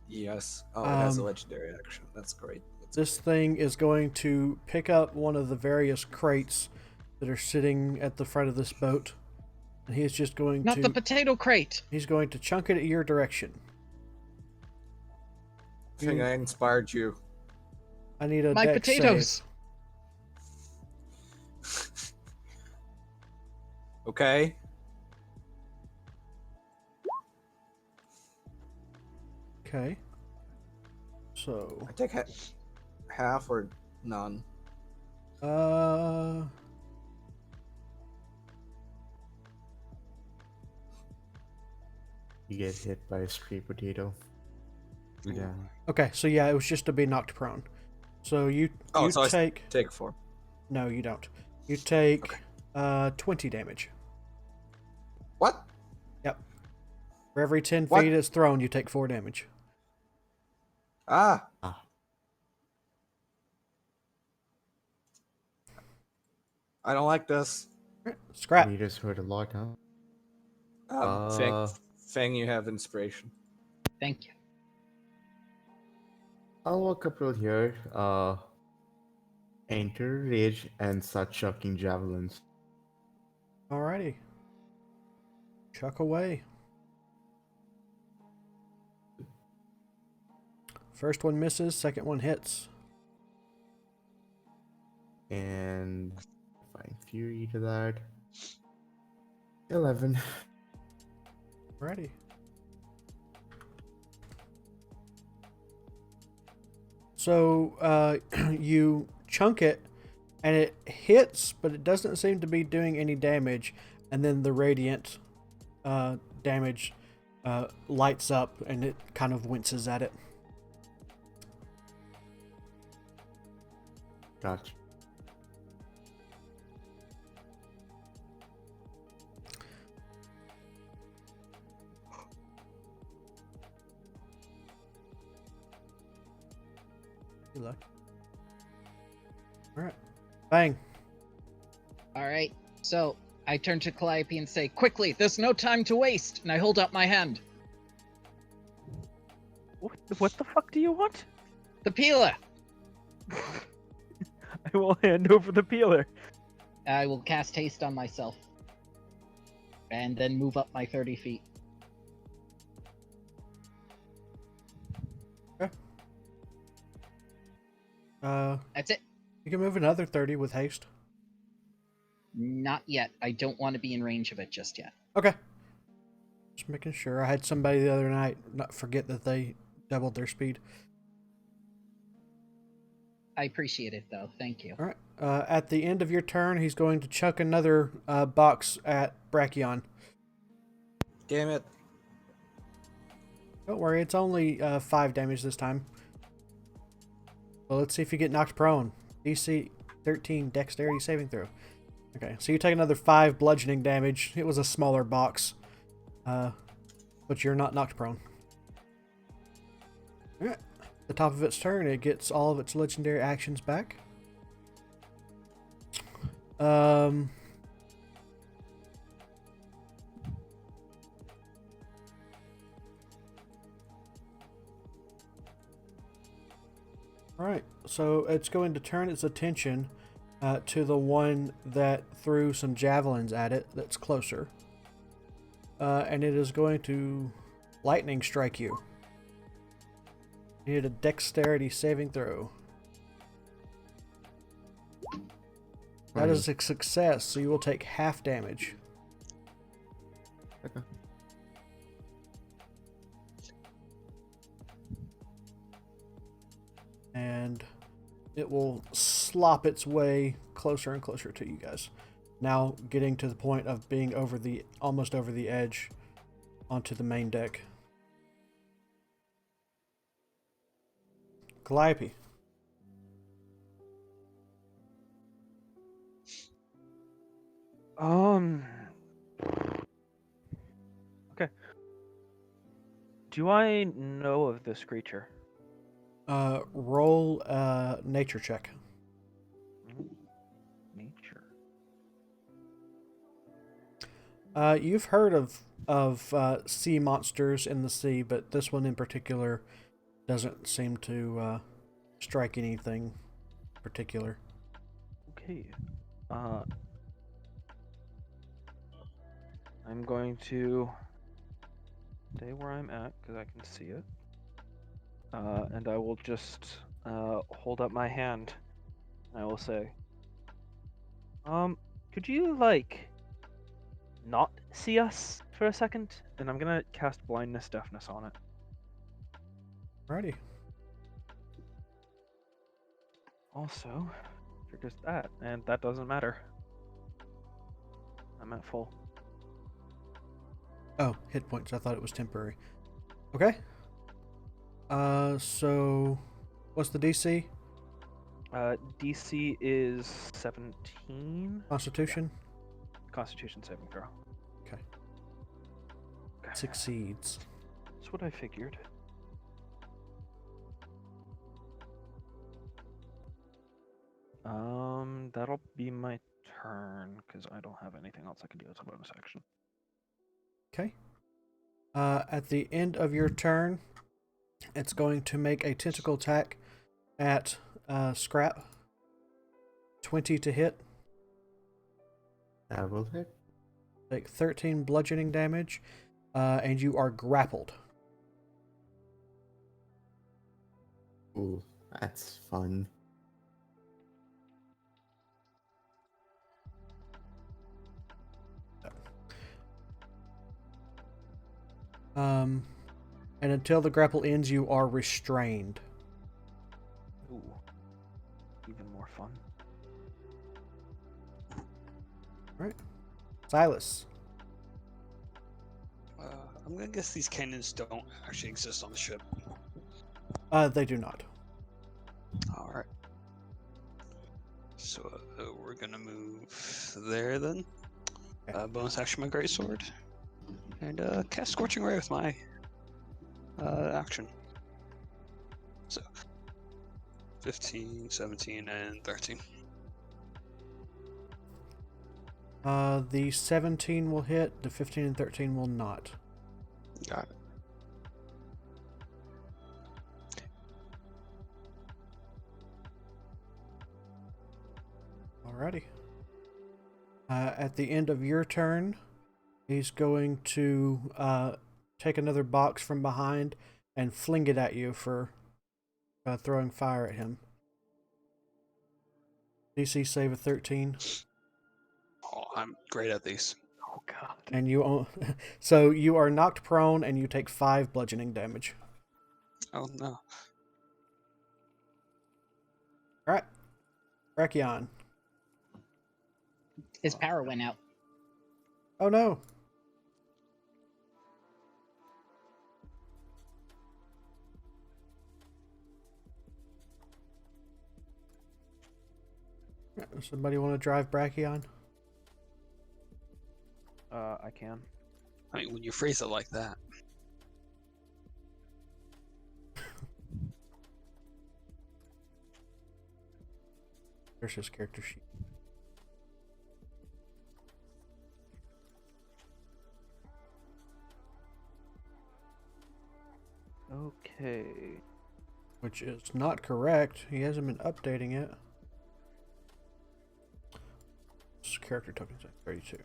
Yes. Oh, it has a Um, legendary action. That's great. That's this great. thing is going to pick up one of the various crates that are sitting at the front of this boat, and he's just going Not to the potato crate! he's going to chunk it at your direction. Fang, I inspired you. I need a My dex potatoes! save. Okay. Okay. So, I take half or none. You get hit by a stray potato. You're down. Okay, so yeah, it was just to be knocked prone. So you So I take take 4. no, you don't. You take 20 damage. What? Yep. For every 10 What? feet it's thrown, you take 4 damage. Ah. I don't like this. Scrap. You just hurt a lot, huh? Fang, you have inspiration. Thank you. I'll walk up real here. Enter rage and start chucking javelins. Alrighty. Chuck away. First one misses, second one hits. And find fury to that. 11. Alrighty. So you chunk it and it hits, but it doesn't seem to be doing any damage, and then the radiant damage lights up and it kind of winces at it. Gotcha. Good luck. Alright. Bang. Alright, so I turn to Calliope and say, quickly, there's no time to waste! And I hold out my hand. What the fuck do you want? The peeler! I will hand over the peeler. I will cast haste on myself. And then move up my 30 feet. That's it. You can move another 30 with haste. Not yet. I don't want to be in range of it just yet. Okay. Just making sure. I had somebody the other night not forget that they doubled their speed. I appreciate it, though. Thank you. All right. At the end of your turn, he's going to chuck another box at Brachion. Damn it. Don't worry, it's only 5 damage this time. Well, let's see if you get knocked prone. DC 13 dexterity saving throw. Okay, so you take another 5 bludgeoning damage. It was a smaller box. But you're not knocked prone. Alright. The top of its turn, it gets all of its legendary actions back. Alright, so it's going to turn its attention to the one that threw some javelins at it that's closer. And it is going to lightning strike you. You need a dexterity saving throw. That is a success, so you will take half damage. Okay. And it will slop its way closer and closer to you guys. Now getting to the point of being almost over the edge onto the main deck. Calliope. Okay. Do I know of this creature? Roll a nature check. Nature. You've heard of sea monsters in the sea, but this one in particular doesn't seem to strike anything particular. Okay. I'm going to stay where I'm at because I can see it. And I will just hold up my hand. And I will say, could you not see us for a second? And I'm gonna cast blindness deafness on it. Alrighty. Also, triggers that, and that doesn't matter. I'm at full. Oh, hit points. I thought it was temporary. Okay. So what's the DC? DC is 17. Constitution? Constitution saving throw. Okay. Succeeds. That's what I figured. That'll be my turn because I don't have anything else I can do as a bonus action. Okay. At the end of your turn, it's going to make a tentacle attack at Scrap. 20 to hit. That will hit. Take 13 bludgeoning damage, and you are grappled. Ooh, that's fun. And until the grapple ends, you are restrained. Ooh. Even more fun. Right. Silas. I'm gonna guess these cannons don't actually exist on the ship. They do not. All right. So we're gonna move there then. Okay. Bonus action my greatsword, and cast Scorching Ray with my action. So 15, 17, and 13. The 17 will hit, the 15 and 13 will not. Got it. Alrighty. At the end of your turn, he's going to take another box from behind and fling it at you for throwing fire at him. DC save of 13. Oh, I'm great at these. Oh god. And so you are knocked prone and you take 5 bludgeoning damage. Oh no. Alright. Brachion. His power went out. Oh no. Somebody want to drive Brachion? I can. I mean, when you phrase it like that. There's his character sheet. Okay. Which is not correct. He hasn't been updating it. This character token's at 32.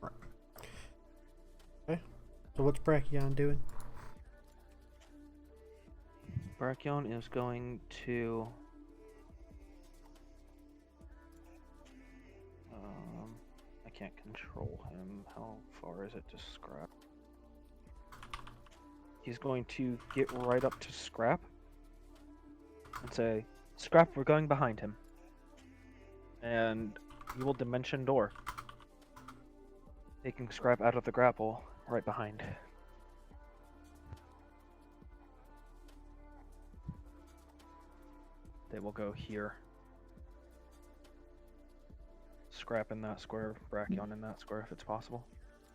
Right. Okay. So what's Brachion doing? Brachion is going to I can't control him. How far is it to Scrap? He's going to get right up to Scrap and say, Scrap, we're going behind him. And he will Dimension Door, taking Scrap out of the grapple right behind. They will go here. Scrap in that square, Brachion in that square if it's possible.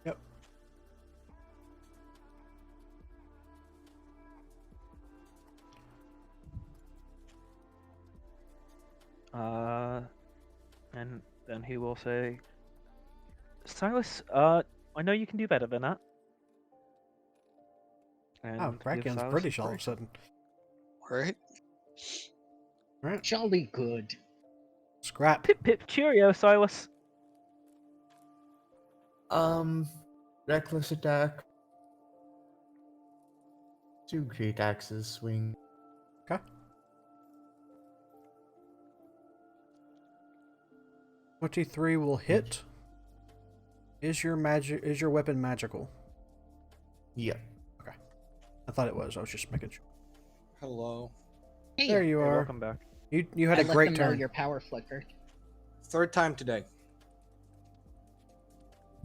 Yep. And then he will say, Silas, I know you can do better than that. And Oh, give Brachion's Silas British all of a inspiration. sudden. Right? Right. Jolly good. Scrap. Pip pip cheerio, Silas. Reckless attack. 2 great axes swing. Okay. 23 will hit. Is your weapon magical? Yeah. I thought it was. I was just making sure. Hello. Hey, There you Hey, are. welcome back. You had I a let great them know turn. your power flickered. Third time today.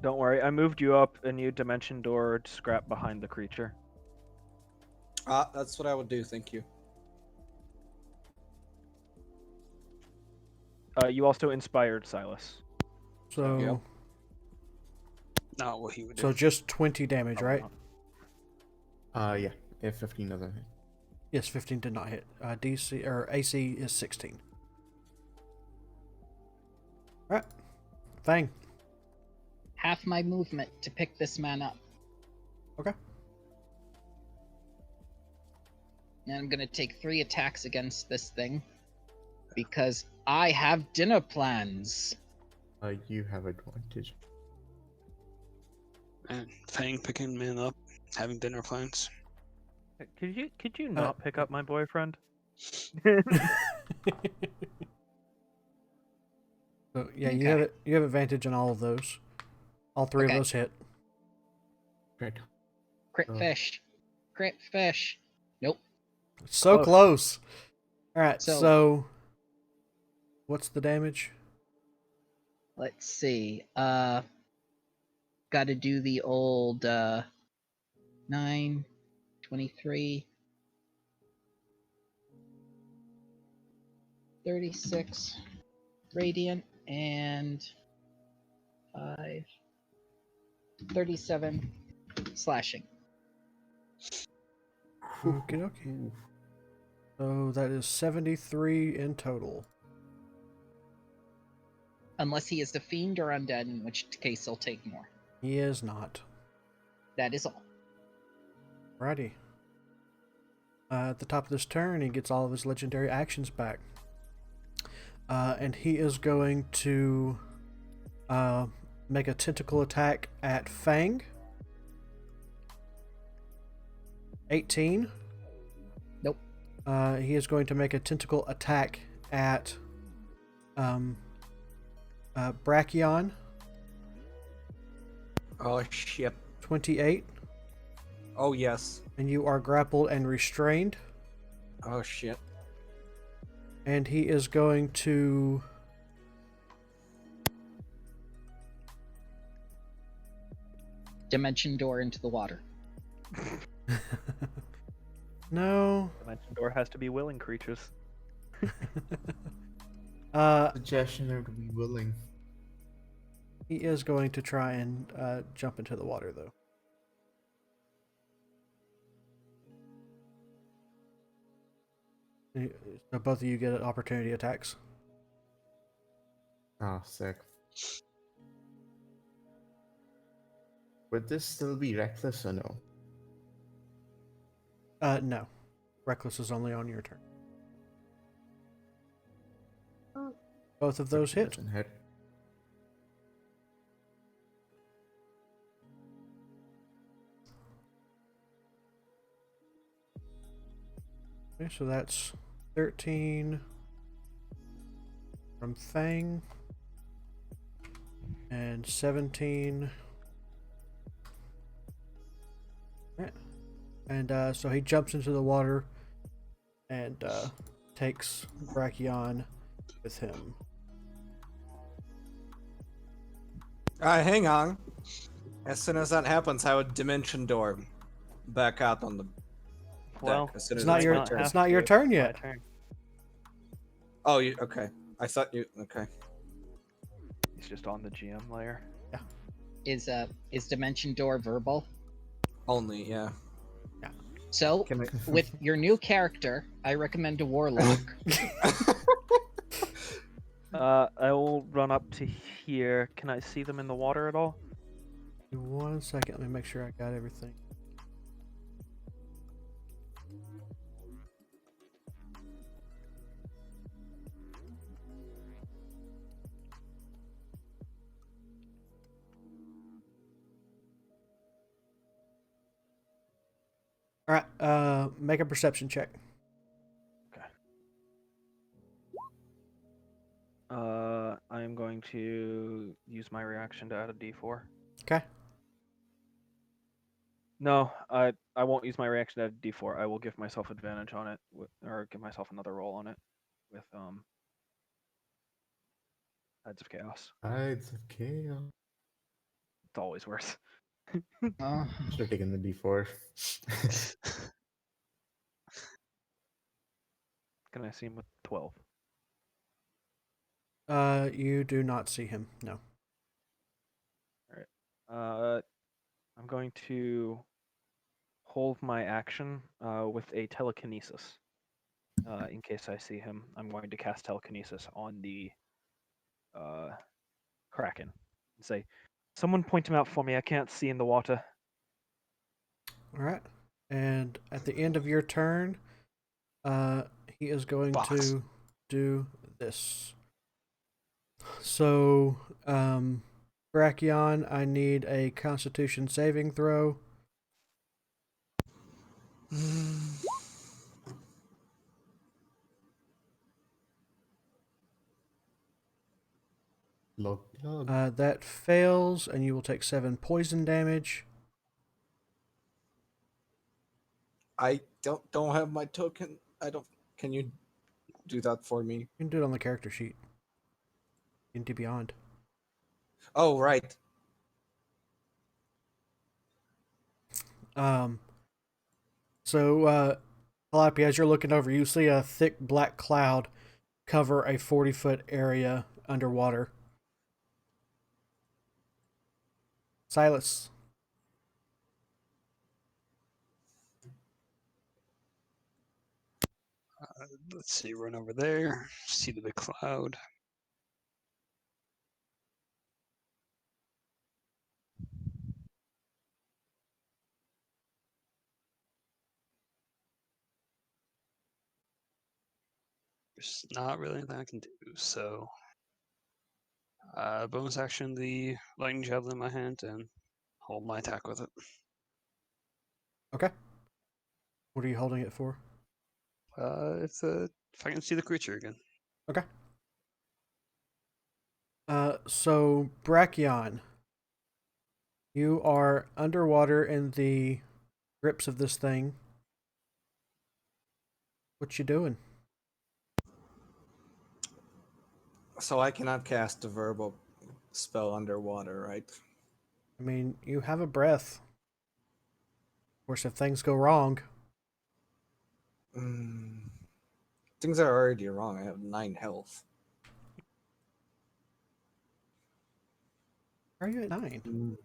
Don't worry, I moved you up and you Dimension Door Scrap behind the creature. That's what I would do, thank you. You also inspired Silas. So Yep. Not what he would do. so just 20 damage, Probably right? not. Yeah. If 15 doesn't hit. Yes, 15 did not hit. DC or AC is 16. All right. Fang. Half my movement to pick this man up. Okay. And I'm gonna take 3 attacks against this thing. Because I have dinner plans. You have advantage. And Fang picking men up, having dinner plans. Could you not pick up my boyfriend? So yeah, you Okay. have advantage on all of those. All 3 Okay. of those hit. Great. Crit Oh. fish. Crit fish. Nope. So close. All right. So- So what's the damage? Let's see. Gotta do the old 9, 23, 36 radiant, and 5, 37 slashing. Okay, okay. So that is 73 in total. Unless he is the fiend or undead, in which case he'll take more. He is not. That is all. Righty. At the top of this turn, he gets all of his legendary actions back. And he is going to make a tentacle attack at Fang. 18. Nope. He is going to make a tentacle attack at Brachion. Oh shit. 28. Oh yes. And you are grappled and restrained. Oh shit. And he is going to... Dimension door into the water. No. Dimension door has to be willing creatures. Suggestion are to be willing. He is going to try and jump into the water, though. So both of you get opportunity attacks. Oh, sick. Would this still be reckless or no? No. Reckless is only on your turn. Both of those hit. Doesn't hit. Okay, so that's 13 from Fang and 17. Right. And so he jumps into the water and takes Brachion with him. Hang on. As soon as that happens, I would dimension door back out on the Well, deck. As soon It's as not it's your my turn. it's not your turn My yet. turn. Oh, you okay? I thought you okay. He's just on the GM layer. Is dimension door verbal? Only yeah. So Can I? with your new character, I recommend a warlock. I will run up to here. Can I see them in the water at all? 1 second, let me make sure I got everything. All right, make a perception check. I am going to use my reaction to add a D4. Okay. No, I won't use my reaction to add a D4. I will give myself advantage on it, or give myself another roll on it with Heads of Chaos. Tides of Chaos. It's always worse. Should have taken the D4. Can I see him with 12? You do not see him. No. I'm going to hold my action with a telekinesis. In case I see him, I'm going to cast telekinesis on the Kraken and say, "Someone point him out for me. I can't see in the water." All right. And at the end of your turn, he is going to do this. So, Brachion, I need a Constitution saving throw. Log. That fails, and you will take 7 poison damage. I don't have my token. I don't. Can you do that for me? You can do it on the character sheet. Into Beyond. Oh right. So, Calliope, as you're looking over, you see a thick black cloud cover a 40-foot area underwater. Silas. Let's see, run over there, see the big cloud. There's not really anything I can do, so bonus action the lightning javelin in my hand and hold my attack with it. Okay. What are you holding it for? It's a if I can see the creature again. Okay. So Brachion, you are underwater in the grips of this thing. What you doing? So I cannot cast a verbal spell underwater, right? I mean, you have a breath. Of course, if things go wrong, Mm. Things are already wrong. I have 9 health. are you at 9? Mm.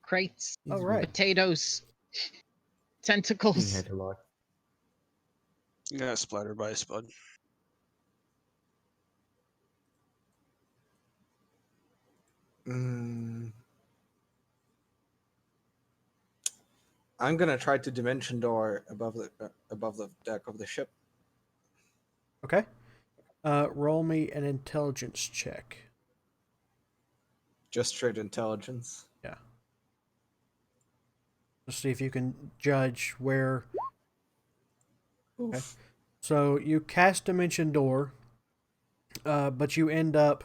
Crates, Oh, He's right. potatoes, being tentacles. hit a lot. You got splattered by a spud. Mm. I'm gonna try to dimension door above the deck of the ship. Okay. Roll me an intelligence check. Just straight intelligence. Yeah. Let's see if you can judge where. Oof. Okay. So you cast Dimension Door, but you end up.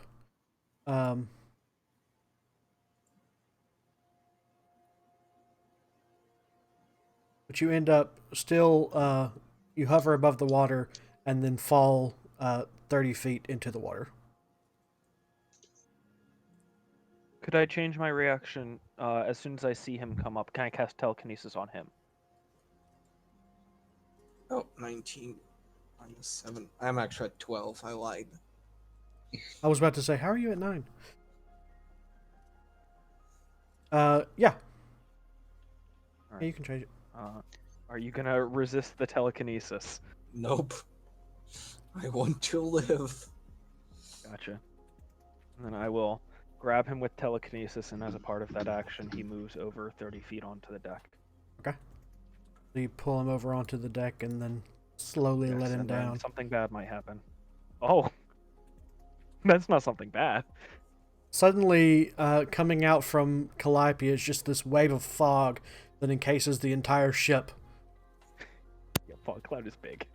But you end up still. You hover above the water and then fall 30 feet into the water. Could I change my reaction as soon as I see him come up? Can I cast telekinesis on him? Oh, 19 minus 7. I'm actually at 12. I lied. I was about to say, how are you at 9? Yeah. All Yeah, you right. can change it. Are you gonna resist the telekinesis? Nope. I want to live. Gotcha. And then I will grab him with telekinesis, and as a part of that action, he moves over 30 feet onto the deck. Okay. So you pull him over onto the deck and then slowly Yes, let him and then down. something bad might happen. Oh, that's not something bad. Suddenly, coming out from Calliope is just this wave of fog that encases the entire ship. Yeah, fog cloud is big.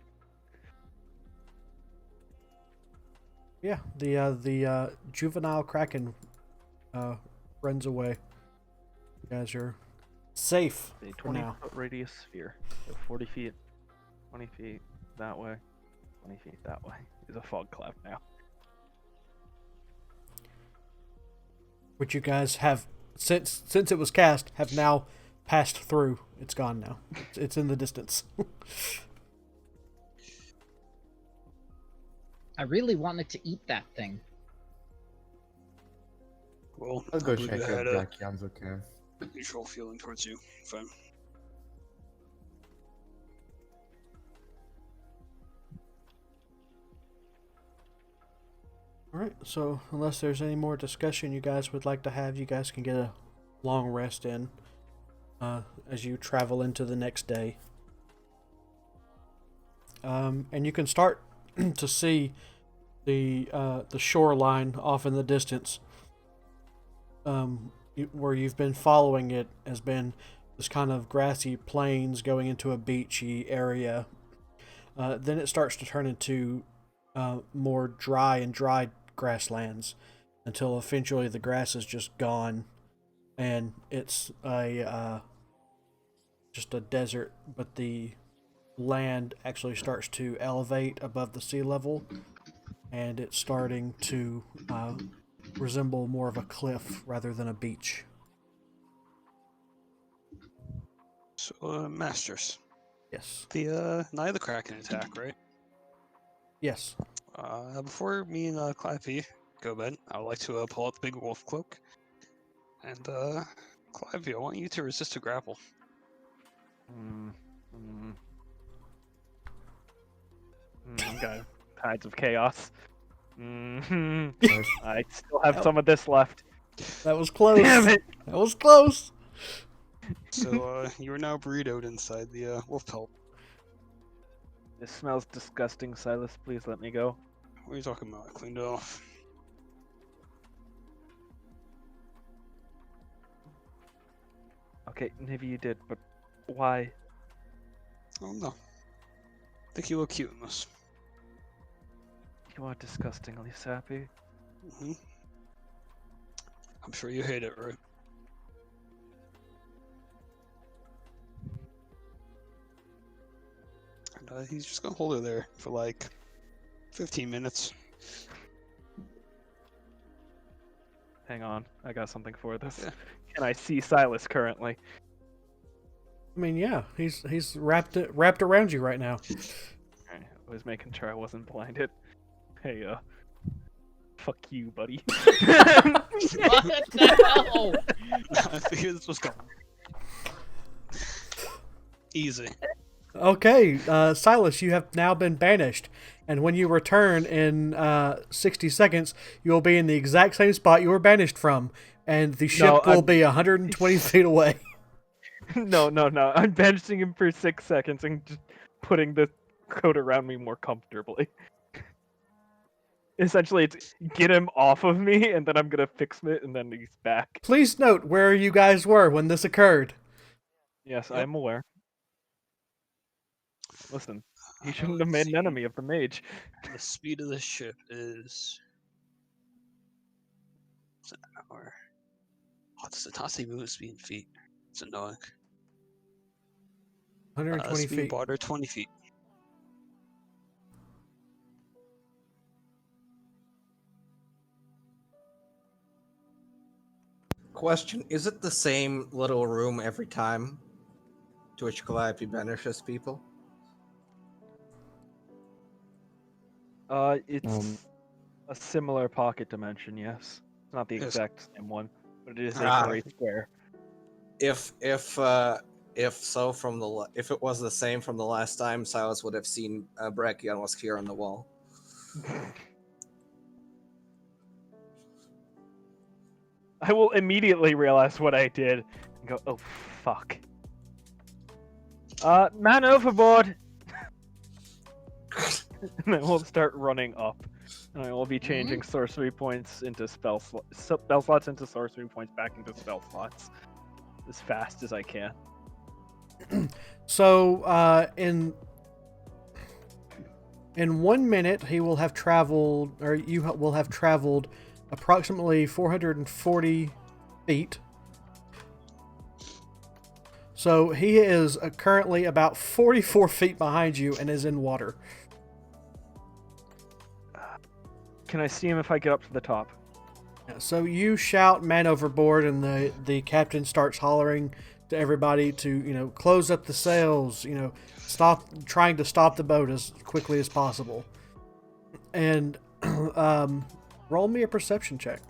Yeah, the juvenile kraken runs away. You guys are safe A for now. 20-foot radius sphere. So 40 feet, 20 feet that way, 20 feet that way. Is a fog cloud now. Which you guys have, since it was cast, have now passed through. It's gone now. It's in the distance. I really wanted to eat that thing. Well, I'll I go believe check I if had a Brachion's okay. neutral feeling towards you. Fine. Alright, so unless there's any more discussion you guys would like to have, you guys can get a long rest in as you travel into the next day. And you can start to see the shoreline off in the distance. Where you've been following it has been this kind of grassy plains going into a beachy area. Then it starts to turn into more dry grasslands until eventually the grass is just gone and it's a just a desert, but the land actually starts to elevate above the sea level and it's starting to resemble more of a cliff rather than a beach. So, Masters. Yes. The Night of the Kraken attack, right? Yes. Before me and Clivey go to bed, I would like to pull out the big wolf cloak. And, Clivey, I want you to resist a grapple. I'm got Tides of Chaos. I still have Oh. some of this left. That was close. Damn it! That was close. So, you are now burritoed inside the wolf pelt. This smells disgusting, Silas. Please let me go. What are you talking about? I cleaned it off. Okay, maybe you did, but why? Oh no. I think you look cute in this. You are disgustingly sappy. Hmm. I'm sure you hate it, right? And he's just gonna hold her there for like 15 minutes. Hang on, I got something for this. Yeah. Can I see Silas currently? I mean, yeah, he's wrapped around you right now. Alright, I was making sure I wasn't blinded. Hey, fuck you, buddy. What the hell? I figured this was coming. Easy. Okay, Silas, you have now been banished, and when you return in 60 seconds, you will be in the exact same spot you were banished from, and the ship will be 120 feet away. No. I'm benching him for 6 seconds and just putting the coat around me more comfortably. Essentially, it's get him off of me, and then I'm gonna fix it, and then he's back. Please note where you guys were when this occurred. Yes, Yep. I'm aware. Listen, he shouldn't have made an enemy of the mage. The speed of the ship is. It's an hour. Oh, does it not say movement speed in feet? It's annoying. 120 Speed feet. water 20 feet. Question: is it the same little room every time to which Calliope banishes people? It's a similar pocket dimension, yes. It's not the Yes. exact same one, but it is Ah. a great square. If so, if it was the same from the last time, Silas would have seen Brachion was here on the wall. I will immediately realize what I did and go, oh fuck. Man overboard! And I will start running up. And I will be changing sorcery points into spell slots into sorcery points back into spell slots as fast as I can. So, in 1 minute, he will have traveled, or you will have traveled approximately 440 feet. So he is currently about 44 feet behind you and is in water. Can I see him if I get up to the top? Yeah, so you shout "man overboard," and the captain starts hollering to everybody to close up the sails, trying to stop the boat as quickly as possible. And roll me a perception check,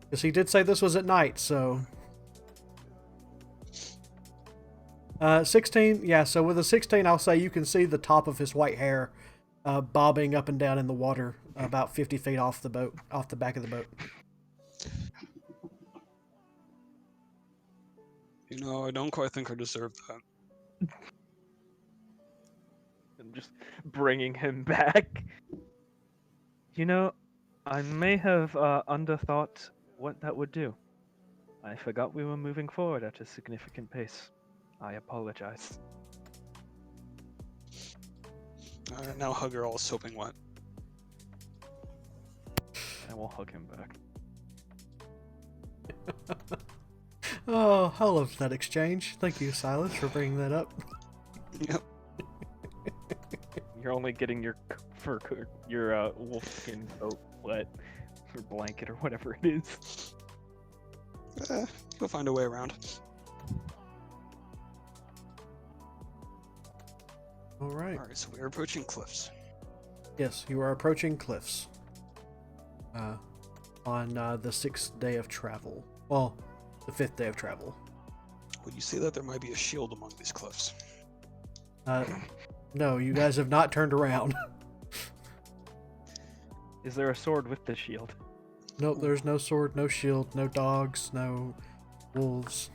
because he did say this was at night. So 16, yeah. So with a 16, I'll say you can see the top of his white hair bobbing up and down in the water about 50 feet off the back of the boat. I don't quite think I deserve that. I'm just bringing him back. I may have underthought what that would do. I forgot we were moving forward at a significant pace. I apologize. Now hug her all soaping wet. I will hug him back. Oh, I love that exchange. Thank you, Silas, for bringing that up. Yep. You're only getting your your wolfskin coat wet, or blanket, or whatever it is. You'll find a way around. All right. Alright, so we're approaching cliffs. Yes, you are approaching cliffs. On the 6th day of travel. Well, the 5th day of travel. Would you say that there might be a shield among these cliffs? No, you guys have not turned around. Is there a sword with the shield? Nope, there's no sword, no shield, no dogs, no wolves.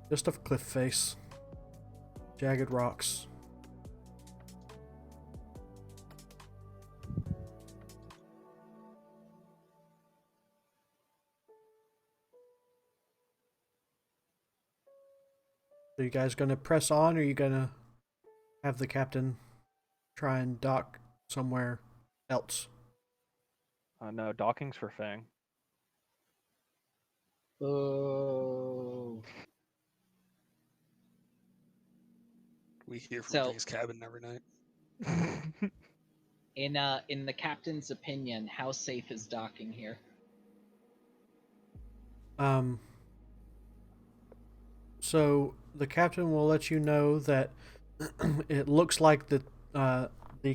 Just a cliff face. Jagged rocks. So you guys gonna press on, or are you gonna have the captain try and dock somewhere else? No, docking's for Fang. Oh. We hear from So- Fang's cabin every night. In the captain's opinion, how safe is docking here? So the captain will let you know that it looks like the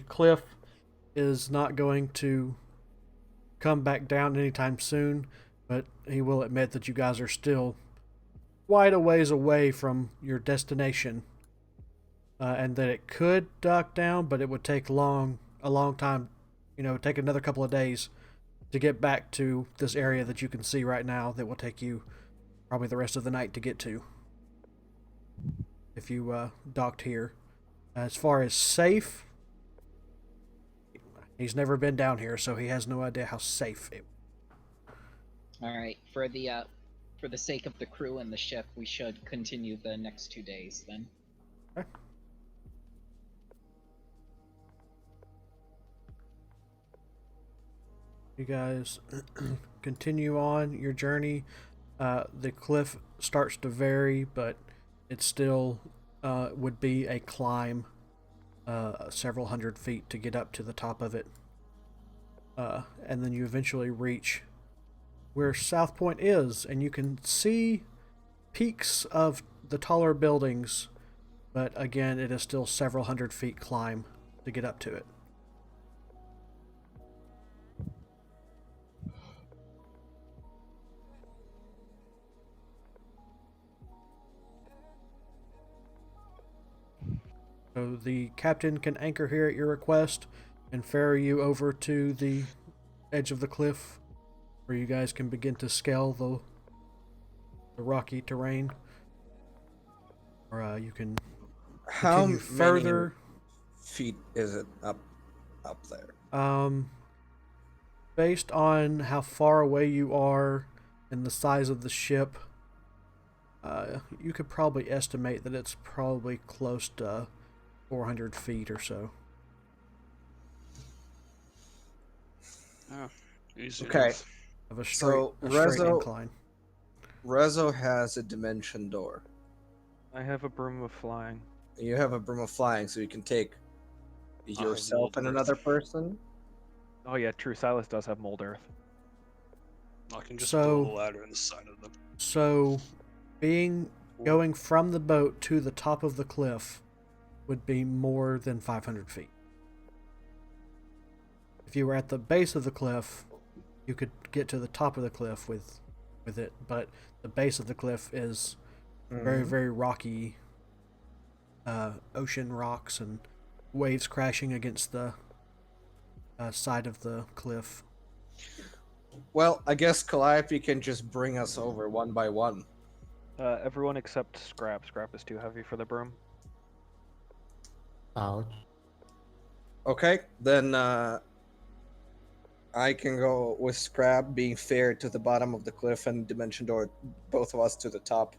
cliff is not going to come back down anytime soon, but he will admit that you guys are still quite a ways away from your destination, and that it could dock down, but it would take a long time. You know, take another couple of days to get back to this area that you can see right now. That will take you probably the rest of the night to get to if you docked here. As far as safe, he's never been down here, so he has no idea how safe it. All right, for the sake of the crew and the ship, we should continue the next 2 days then. Okay. You guys continue on your journey. The cliff starts to vary, but it still would be a climb, several hundred feet to get up to the top of it. And then you eventually reach where South Point is, and you can see peaks of the taller buildings, but again, it is still several hundred feet climb to get up to it. So the captain can anchor here at your request and ferry you over to the edge of the cliff, where you guys can begin to scale the rocky terrain. Or you can How continue further. many feet is it up there? Based on how far away you are and the size of the ship, you could probably estimate that it's probably close to 400 feet or so. Oh, easy Okay. enough. Of a So, straight incline. Rezo has a dimension door. I have a broom of flying. You have a broom of flying, so you can take yourself and mold earth. another person. Oh yeah, true. Silas does have mold earth. I can just So- build a ladder in the side of them. So, going from the boat to the top of the cliff would be more than 500 feet. If you were at the base of the cliff, you could get to the top of the cliff with it, but the base of the cliff is very, very rocky, ocean rocks and waves crashing against the side of the cliff. Well, I guess Calliope can just bring us over one by one. Everyone except Scrap. Scrap is too heavy for the broom. Ouch. Okay, then I can go with Scrab being fair to the bottom of the cliff and Dimension Door, both of us to the top.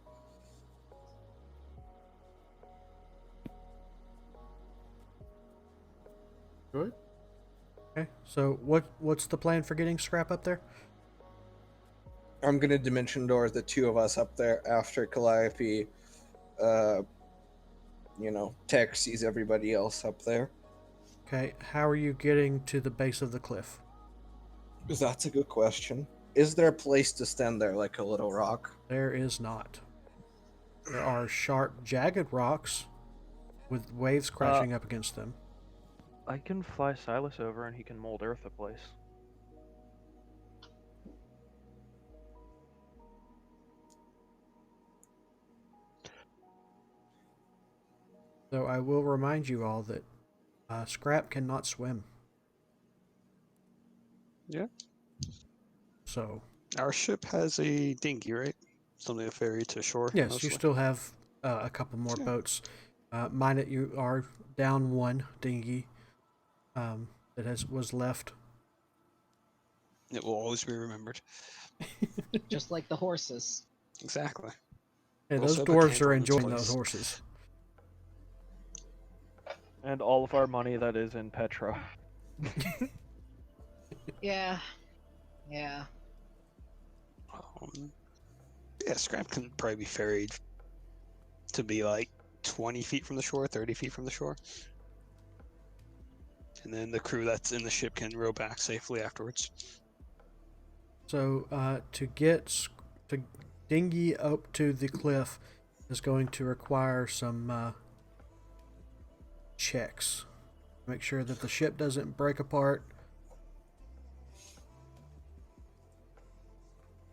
Good. Okay, so what's the plan for getting Scrap up there? I'm gonna Dimension Door the two of us up there after Calliope, taxis everybody else up there. Okay, how are you getting to the base of the cliff? That's a good question. Is there a place to stand there like a little rock? There is not. There are sharp, jagged rocks with waves crashing up against them. I can fly Silas over and he can mold earth a place. So I will remind you all that Scrap cannot swim. Yeah. So Our ship has a dinghy, right? Something to ferry to shore. yes, mostly. you still have a couple more Yeah. boats. Mind that you are down one dinghy that was left. It will always be remembered. Just like the horses. Exactly. Hey, We'll those set the dwarves camper are on its enjoying those place. horses. And all of our money that is in Petra. Yeah. Yeah. Yeah, scrap can probably be ferried to be like 20 feet from the shore, 30 feet from the shore. And then the crew that's in the ship can row back safely afterwards. So to dinghy up to the cliff is going to require some checks. Make sure that the ship doesn't break apart.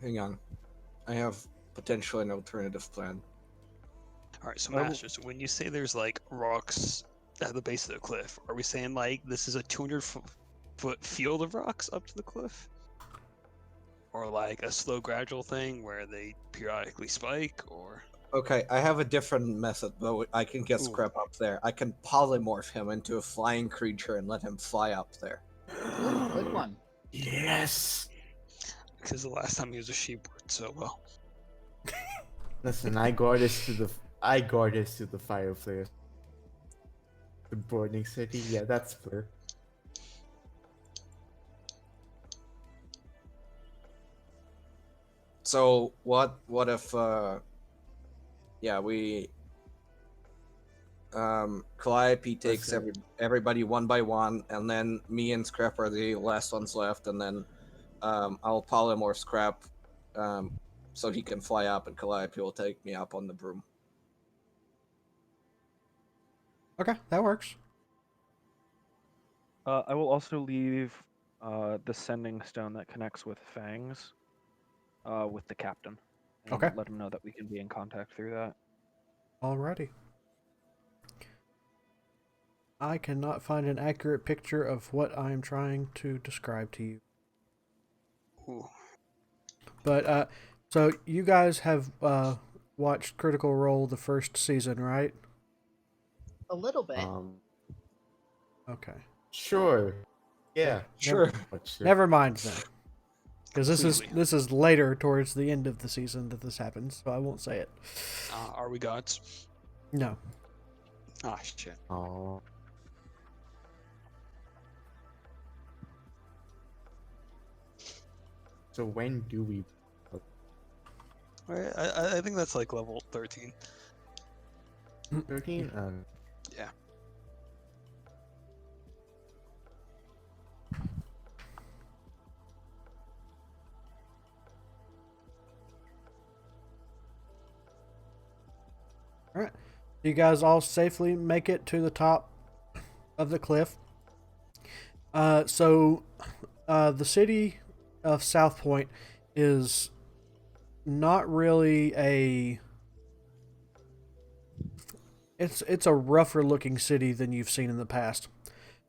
Hang on. I have potentially an alternative plan. Alright, so Oh. Masters, when you say there's like rocks at the base of the cliff, are we saying like this is a 200-foot field of rocks up to the cliff? Or like a slow gradual thing where they periodically spike, or... Okay, I have a different method, though. I can get Ooh. Scrap up there. I can polymorph him into a flying creature and let him fly up there. Ooh, good one. Yes. Because the last time he was a sheep worked so well. Listen, I guard us to the fireplace. The boarding city, yeah, that's fair. So what if we Calliope takes everybody one by one, and then me and Scrap are the last ones left, and then I'll polymorph Scrap so he can fly up, and Calliope will take me up on the broom. Okay, that works. I will also leave the sending stone that connects with Fangs with the captain. And Okay. let him know that we can be in contact through that. Alrighty. I cannot find an accurate picture of what I am trying to describe to you. Ooh. But so you guys have watched Critical Role the first season, right? A little bit. Okay. Sure. Yeah. Sure. Never mind then. Because Completely. this is later towards the end of the season that this happens, so I won't say it. Are we gods? No. Ah, shit. Oh. So when do we? Alright, I think that's like level 13. 13. Yeah. Alright. You guys all safely make it to the top of the cliff. So the city of South Point is not really it's a rougher looking city than you've seen in the past.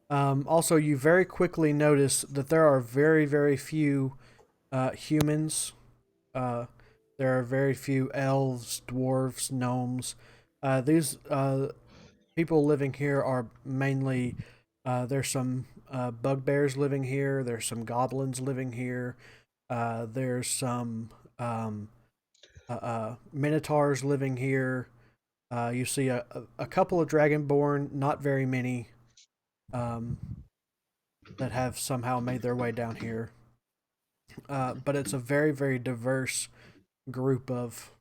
Also, you very quickly notice that there are very, very few humans. There are very few elves, dwarves, gnomes. These people living here are mainly there's some bugbears living here. There's some goblins living here. There's some minotaurs living here. You see a couple of dragonborn, not very many, that have somehow made their way down here. But it's a very, very diverse group of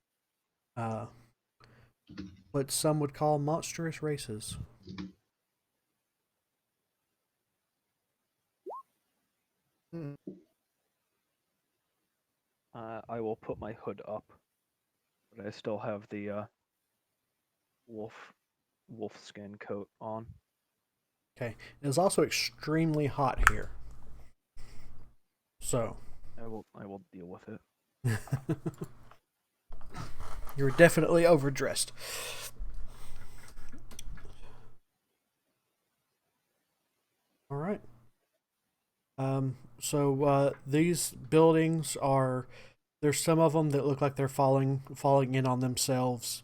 what some would call monstrous races. I will put my hood up, but I still have the wolf skin coat on. Okay. It is also extremely hot here. So I will deal with it. you're definitely overdressed. All right. So these buildings are there's some of them that look like they're falling in on themselves.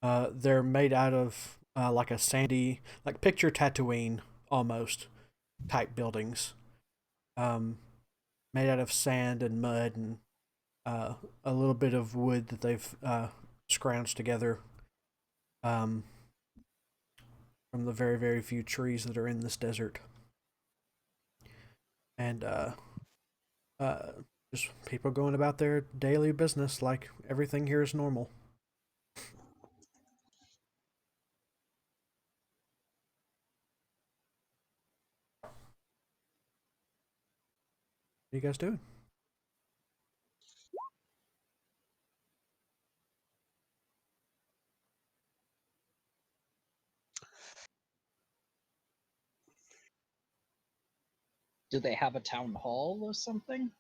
They're made out of like a sandy, like picture Tatooine almost type buildings. Made out of sand and mud and a little bit of wood that they've scrounged together from the very, very few trees that are in this desert. And just people going about their daily business like everything here is normal. What are you guys doing? Do they have a town hall or something?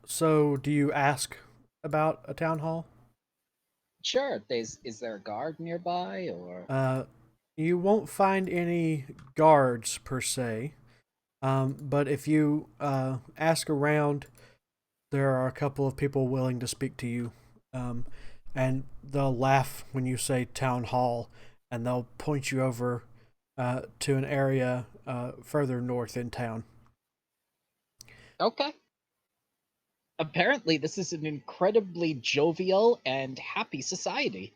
So do you ask about a town hall? Sure. Is there a guard nearby, or? You won't find any guards per se. But if you ask around, there are a couple of people willing to speak to you. And they'll laugh when you say town hall, and they'll point you over to an area further north in town. Okay. Apparently, this is an incredibly jovial and happy society.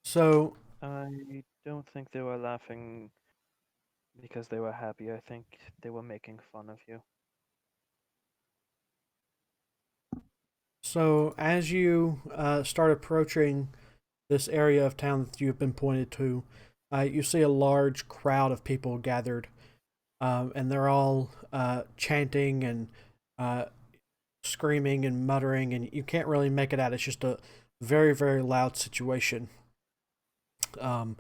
So, I don't think they were laughing because they were happy. I think they were making fun of you. so as you start approaching this area of town that you've been pointed to, you see a large crowd of people gathered, and they're all chanting and screaming and muttering, and you can't really make it out. It's just a very, very loud situation. And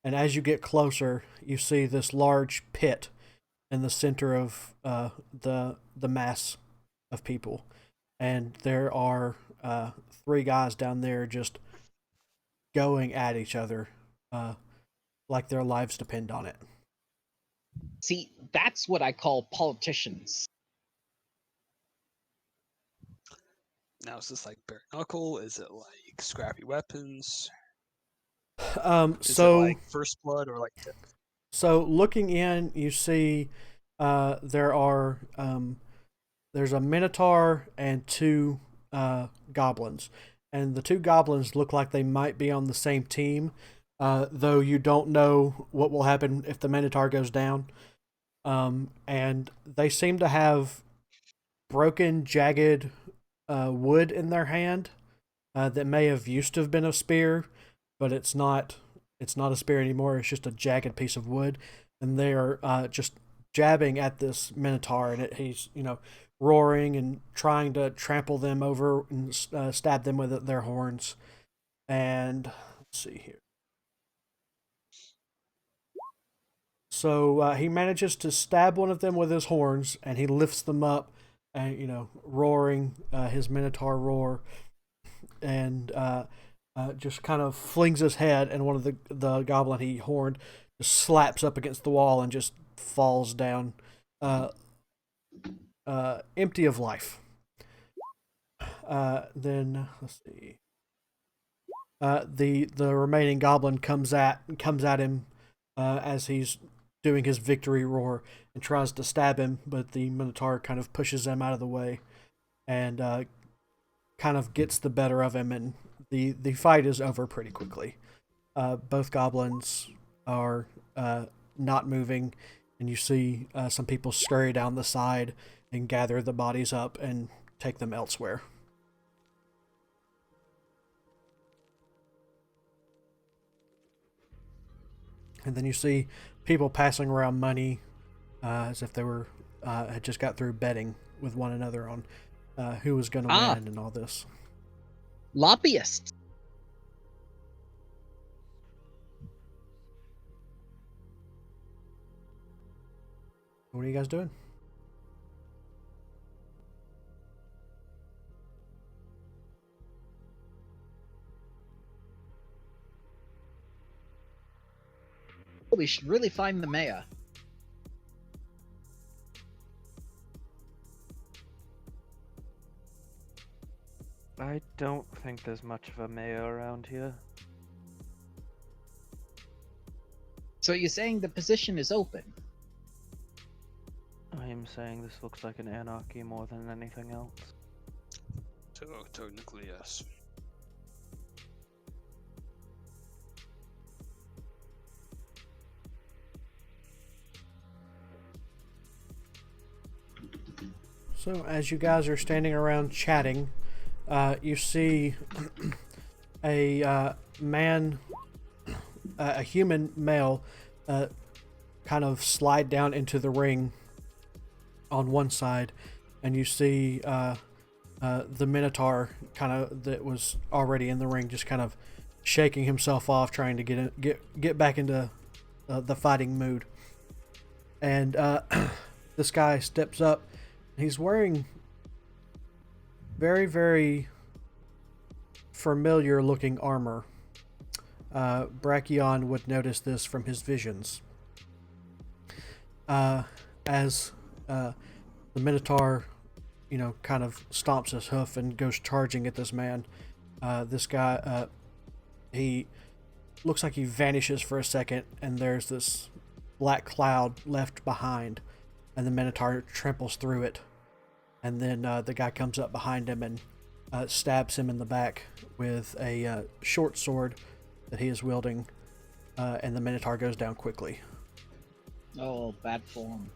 as you get closer, you see this large pit in the center of the mass of people, and there are three guys down there just going at each other, like their lives depend on it. See, that's what I call politicians. Now, is this like bare knuckle? Is it like scrappy weapons? Is it So like first blood or like? so looking in, you see there are there's a minotaur and two goblins, and the two goblins look like they might be on the same team, though you don't know what will happen if the minotaur goes down. And they seem to have broken, jagged wood in their hand that may have used to have been a spear, but it's not. It's not a spear anymore. It's just a jagged piece of wood, and they are just jabbing at this minotaur, and he's roaring and trying to trample them over and stab them with their horns. And let's see here. So he manages to stab one of them with his horns, and he lifts them up, and roaring his minotaur roar, and just kind of flings his head, and one of the goblin he horned just slaps up against the wall and just falls down, empty of life. Then let's see. The remaining goblin comes at him as he's doing his victory roar and tries to stab him, but the minotaur kind of pushes him out of the way and kind of gets the better of him, and the fight is over pretty quickly. Both goblins are not moving, and you see some people scurry down the side and gather the bodies up and take them elsewhere. And then you see people passing around money as if they were had just got through betting with one another on who was going to win and all this. Lobbyists. What are you guys doing? We should really find the mayor. I don't think there's much of a mayor around here. So you're saying the position is open? I'm I'm saying this looks like an anarchy more than anything else? Technically, yes. So, as you guys are standing around chatting, you see a man, a human male, kind of slide down into the ring on one side, and you see the Minotaur kind of that was already in the ring, just kind of shaking himself off, trying to get back into the fighting mood. And this guy steps up. He's wearing very, very familiar looking armor. Brachion would notice this from his visions. As the Minotaur, kind of stomps his hoof and goes charging at this man. This guy, he looks like he vanishes for a second, and there's this black cloud left behind, and the Minotaur tramples through it. And then the guy comes up behind him and stabs him in the back with a short sword that he is wielding, and the Minotaur goes down quickly. Oh, bad form.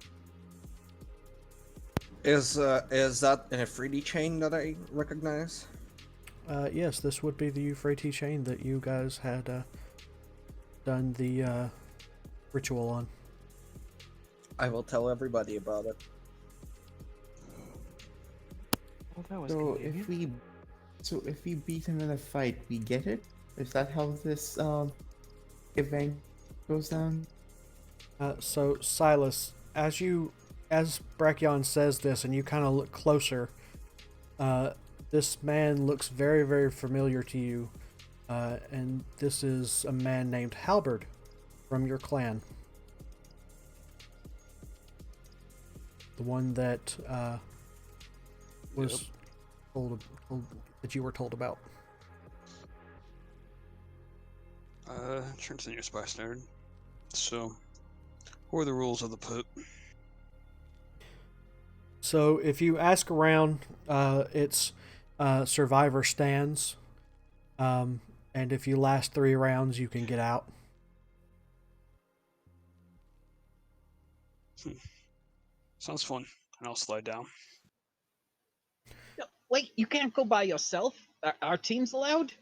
Is that an Afridi chain that I recognize? Yes, this would be the Euphrates chain that you guys had done the ritual on. I will tell everybody about it. Oh, that was So convenient. if we beat him in a fight, we get it? Is that how this event goes down? So Silas, as Brachion says this, and you kind of look closer, this man looks very, very familiar to you, and this is a man named Halberd from your clan. The one that was told that you were told about. Turns in your spice nerd. So, what are the rules of the pit? So if you ask around, it's survivor stands, and if you last 3 rounds, you can get out. Sounds fun, and I'll slide down. No, wait, you can't go by yourself? Our team's allowed?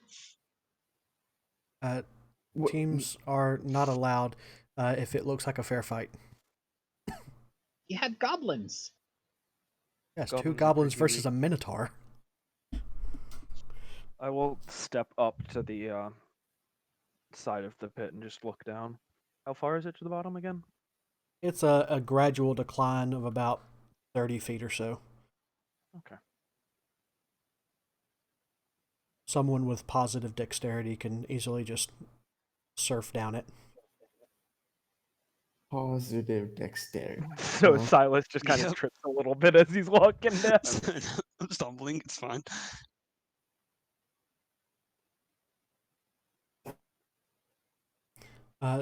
Teams are not allowed if it looks like a fair fight. You had goblins. Yes, Goblins 2 are goblins pretty versus a weak. minotaur. I will step up to the side of the pit and just look down. How far is it to the bottom again? It's a gradual decline of about 30 feet or so. Okay. Someone with positive dexterity can easily just surf down it. Positive dexterity. So Huh? Silas just kind of Yep. trips a little bit as he's walking down. I'm stumbling, it's fine.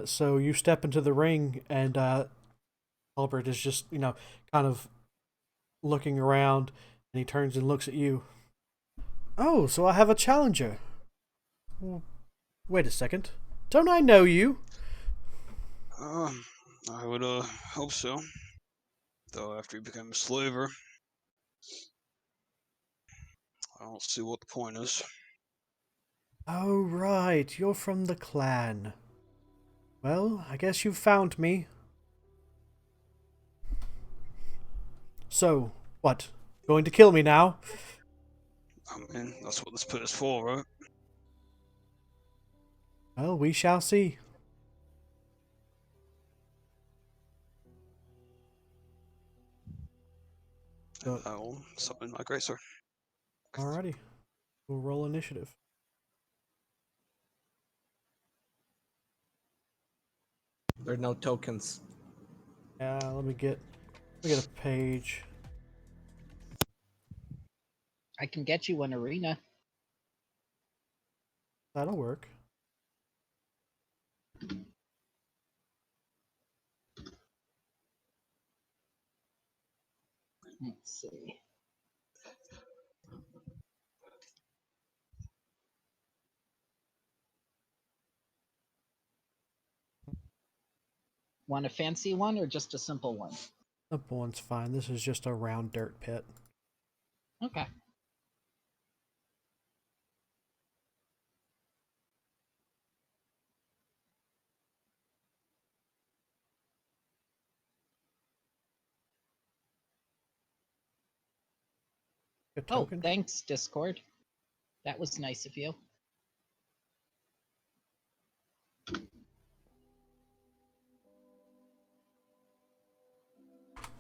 So you step into the ring, and Albert is just, kind of looking around, and he turns and looks at you. Oh, so I have a challenger. Well, wait a second. Don't I know you? I would hope so. Though after you become a slaver, I don't see what the point is. Oh, right. You're from the clan. Well, I guess you've found me. So, what? Going to kill me now? I mean, that's what this pit is for, right? Well, we shall see. So, I will summon my greatsword. alrighty. We'll roll initiative. There are no tokens. Yeah, let me get a page. I can get you an arena. That'll work. Let's see. Want a fancy one or just a simple one? Simple one's fine. This is just a round dirt pit. Okay. A Oh, token? thanks, Discord. That was nice of you.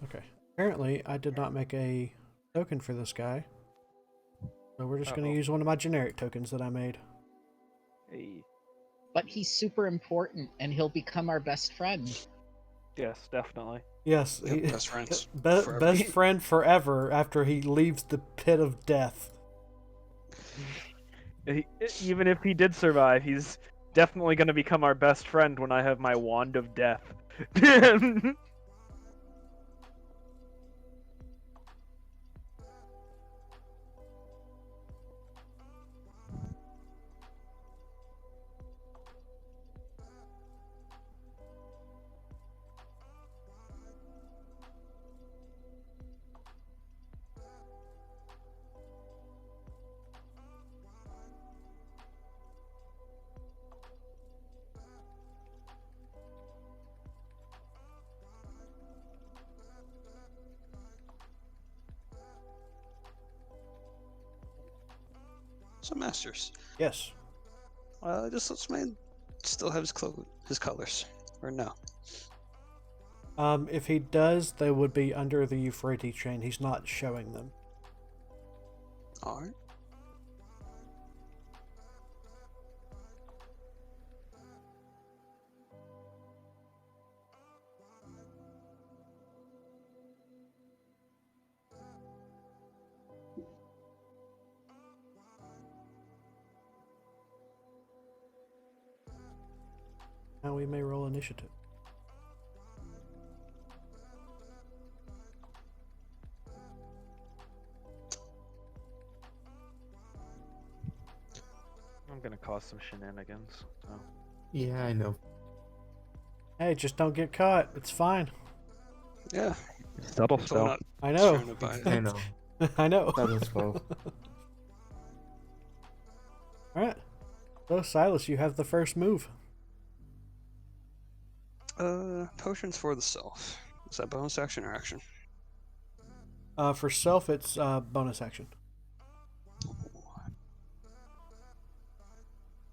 Okay. Apparently, I did not make a token for this guy. So we're just going Uh-oh. to use one of my generic tokens that I made. Hey. But he's super important, and he'll become our best friend. Yes, definitely. Yes, Yep, best friends. Forever. best friend forever after he leaves the pit of death. Even if he did survive, he's definitely going to become our best friend when I have my wand of death. So Masters, Yes. just lets man still have his colors, or no? If he does, they would be under the Euphrates chain. He's not showing them. All right. Now we may roll initiative. I'm going to cause some shenanigans. So. Yeah, I know. Hey, just don't get caught. It's fine. Yeah. Subtle So spell. not I know. trying to buy it. I know. I know. That was well. Alright. So, Silas, you have the first move. Potions for the self. Is that bonus action or action? For self, it's bonus action.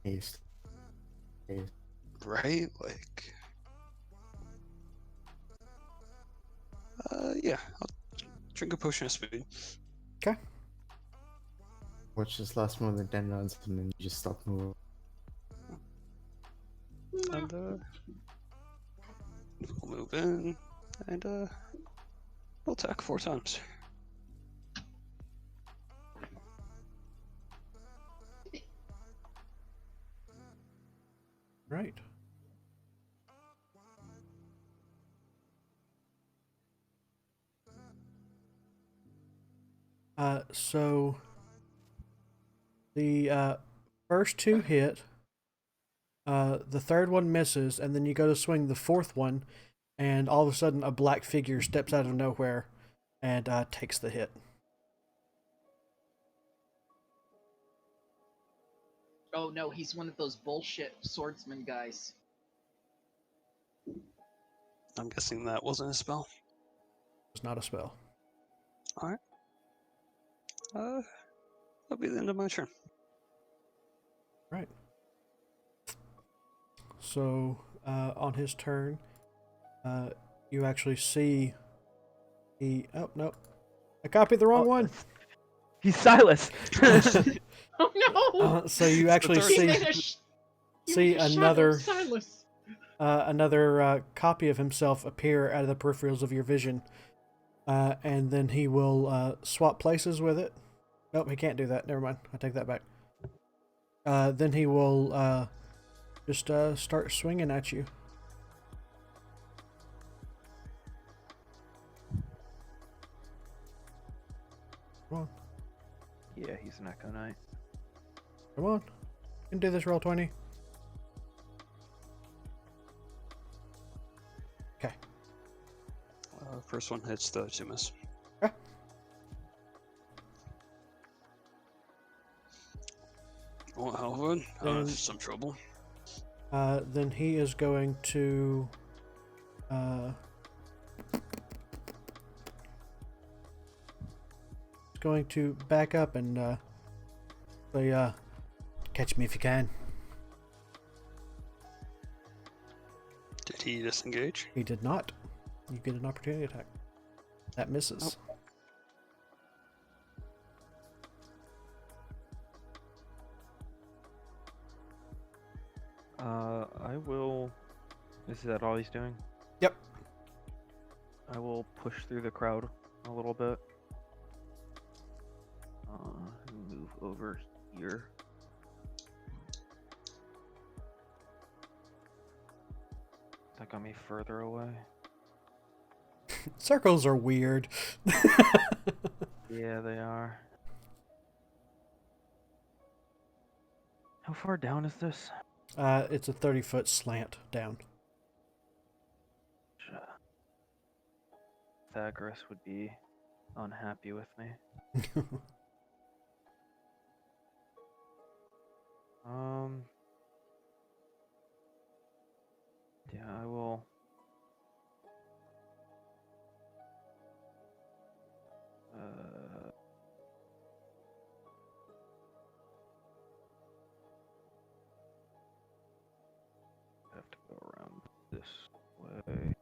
Haste. Haste. Right? Like. Yeah. I'll drink a potion of speed. Okay. Watch this last more than 10 rounds and then you just stop moving. And, we'll move in. And, we'll attack 4 times. Right. So the first 2 hit, the third one misses, and then you go to swing the fourth one, and all of a sudden a black figure steps out of nowhere and takes the hit. Oh no, he's one of those bullshit swordsman guys. I'm guessing that wasn't a spell. It's not a spell. Alright. That'll be the end of my turn. Right. So, on his turn, you actually see oh, no. I copied the wrong one. He's Silas! Oh no! So you actually see another copy of himself appear out of the peripherals of your vision, and then he will swap places with it. Nope, he can't do that. Never mind. I take that back. Then he will just start swinging at you. Come on. Yeah, he's an Echo Knight. Come on. You can do this, roll 20. Okay. First one hits, the 2 miss. Okay. Well, Halvard, Then- some trouble. Then he is going to back up and say, catch me if you can. Did he disengage? He did not. You get an opportunity attack. That misses. I will. Is that all he's doing? Yep. I will push through the crowd a little bit. Move over here. That got me further away. Circles are weird. Yeah, they are. How far down is this? It's a 30-foot slant down. Pythagoras would be unhappy with me. Yeah, I will. Have to go around this way.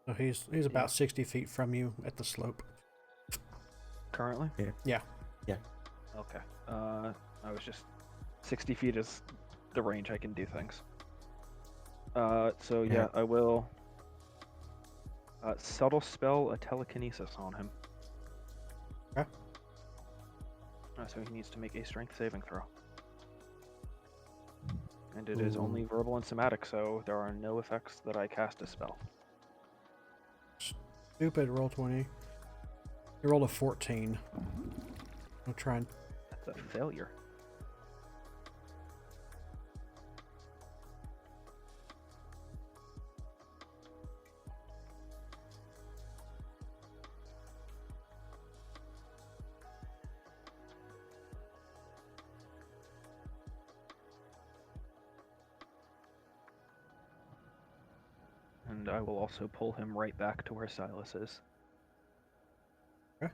So he's about 60 feet from you at the slope. Currently? Yeah. Okay. I was just 60 feet is the range I can do things. So yeah, I will subtle spell a telekinesis on him. Okay. So he needs to make a strength saving throw. And it is only verbal and somatic, so there are no effects that I cast a spell. Stupid roll 20. You rolled a 14. I'll try and... That's a failure. And I will also pull him right back to where Silas is. Okay.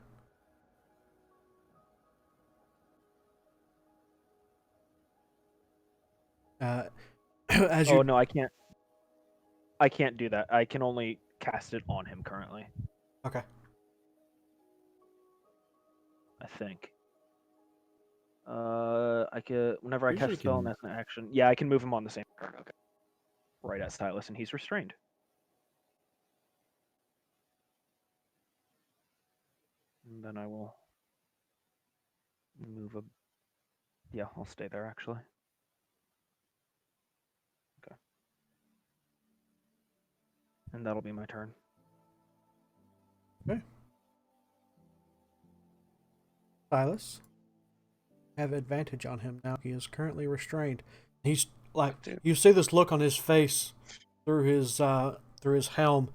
As you... Oh no, I can't. I can't do that. I can only cast it on him currently. Okay. I think. I could whenever I Usually cast a spell and can- that's an action. Yeah, I can move him on the same turn. Okay. Right at Silas, and he's restrained. And then I will move a. Yeah, I'll stay there actually. Okay. And that'll be my turn. Okay. Silas, have advantage on him now. He is currently restrained. He's like, you see this look on his face through his helm